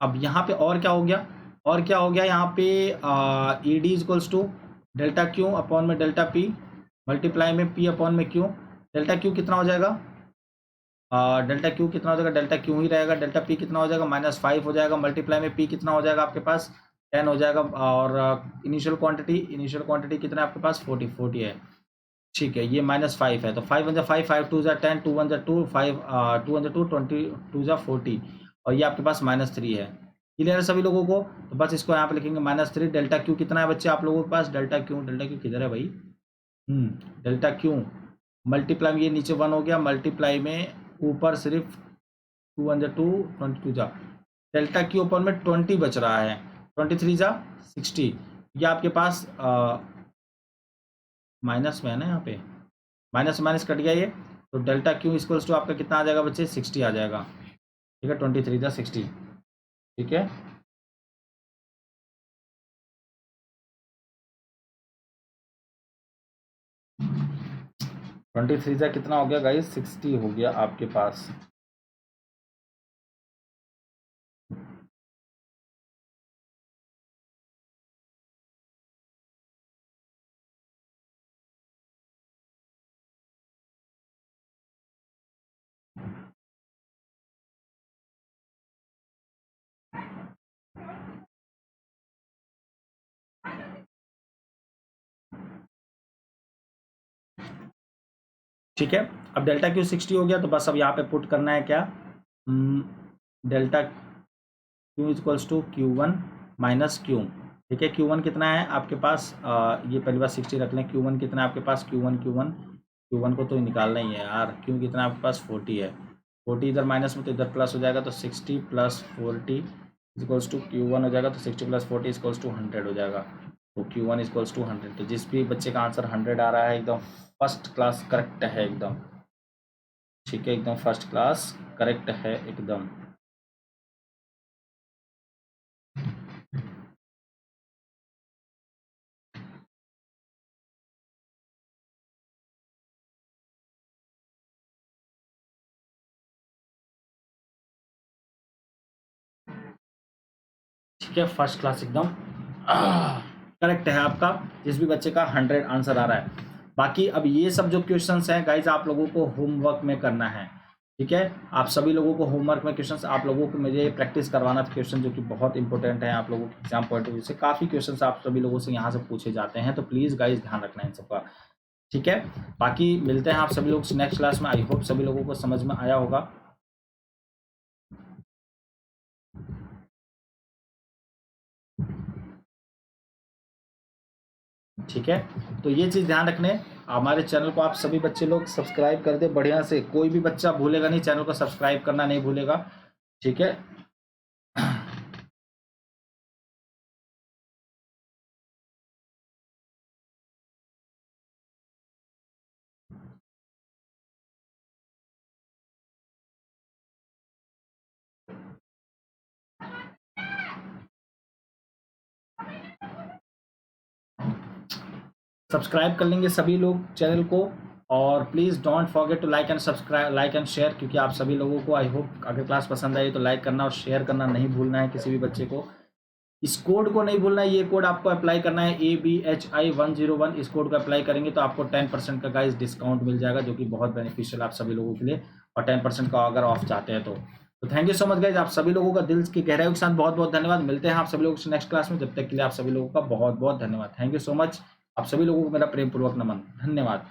अब यहाँ पे और क्या हो गया, और क्या हो गया यहाँ पे, E D equals to delta Q upon में डेल्टा पी मल्टीप्लाई में पी अपॉन में क्यू। डेल्टा क्यू कितना हो जाएगा, डेल्टा क्यू कितना हो जाएगा, डेल्टा क्यू ही रहेगा। डेल्टा पी कितना हो जाएगा, -5 हो जाएगा। मल्टीप्लाई में पी कितना हो जाएगा आपके पास, 10 हो जाएगा। और इनिशियल क्वांटिटी कितना है आपके पास, 40 है। ठीक है, ये -5 है, तो 5 वन जा 5, 5 टू जा 10, 2 वन जा 2, 5 2 वन जा 2, 20 2 जा 40, और ये आपके पास -3 है। क्लियर है सभी लोगों को, तो बस इसको यहाँ पे लिखेंगे -3। डेल्टा क्यू कितना है बच्चे आप लोगों के पास, डेल्टा क्यू किधर है भाई, डेल्टा क्यू मल्टीप्लाई में, ये नीचे 1 हो गया, मल्टीप्लाई में ऊपर सिर्फ 2 वन जा 2, 22 जा, डेल्टा क्यू ऊपर में 20 बच रहा है, 23 जा 60। ये आपके पास माइनस में है ना, यहाँ पे माइनस माइनस कट गया ये, तो डेल्टा क्यू इक्वल्स टू आपका कितना आ जाएगा बच्चे, 60 आ जाएगा। ठीक है, 23 जा 60। ठीक है, 23 जा कितना हो गया गाइस, 60 हो गया आपके पास। ठीक है, अब डेल्टा क्यू 60 हो गया, तो बस अब यहाँ पे पुट करना है क्या, delta Q equals to Q1 minus Q. ठीक है, Q1 कितना है आपके पास, ये पहली बार 60 रख लें। Q1 कितना है आपके पास, Q1 को तो निकालना ही है यार। क्यू कितना है आपके पास, 40 है। 40 इधर माइनस में तो इधर प्लस हो जाएगा, तो 60 प्लस 40 इक्वल्स टू Q1 हो जाएगा, तो 60 प्लस 40 इक्वल्स टू 100 हो जाएगा। तो Q1 इक्वल्स टू 100। तो जिस भी बच्चे का आंसर 100 आ रहा है, एकदम फर्स्ट क्लास करेक्ट है एकदम। ठीक है, एकदम फर्स्ट क्लास करेक्ट है एकदम। ठीक है, फर्स्ट क्लास एकदम करेक्ट है आपका, जिस भी बच्चे का 100 आंसर आ रहा है। बाकी अब ये सब जो क्वेश्चंस हैं गाइज आप लोगों को होमवर्क में करना है। ठीक है, आप सभी लोगों को होमवर्क में क्वेश्चंस आप लोगों को मुझे प्रैक्टिस करवाना था क्वेश्चन, जो कि बहुत इंपॉर्टेंट है आप लोगों के एग्जाम पॉइंट ऑफ व्यू से। काफ़ी क्वेश्चंस आप सभी लोगों से यहाँ से पूछे जाते हैं, तो प्लीज़ गाइज ध्यान रखना इन सबका। ठीक है, बाकी मिलते हैं आप सभी लोग नेक्स्ट क्लास में। आई होप सभी लोगों को समझ में आया होगा। ठीक है, तो ये चीज़ ध्यान रखने, हमारे चैनल को आप सभी बच्चे लोग सब्सक्राइब कर दे बढ़िया से, कोई भी बच्चा भूलेगा नहीं, चैनल को सब्सक्राइब करना नहीं भूलेगा। ठीक है, सब्सक्राइब कर लेंगे सभी लोग चैनल को, और please don't forget to like and subscribe, like and share, क्योंकि आप सभी लोगों को आई होप अगर क्लास पसंद आई तो लाइक करना और शेयर करना नहीं भूलना है किसी भी बच्चे को। इस कोड को नहीं भूलना है, ये कोड आपको अप्लाई करना है ABHI101। इस कोड को अप्लाई करेंगे तो आपको 10% का गाइस डिस्काउंट मिल जाएगा, जो कि बहुत बेनिफिशियल आप सभी लोगों के लिए, और 10% का अगर ऑफ चाहते हैं तो thank you so much guys, आप सभी लोगों का दिल की गहराइयों के साथ बहुत बहुत धन्यवाद। मिलते हैं आप सभी लोगों से नेक्स्ट क्लास में, जब तक के लिए आप सभी लोगों का बहुत बहुत धन्यवाद। थैंक यू सो मच, आप सभी लोगों को मेरा प्रेम पूर्वक नमन, धन्यवाद।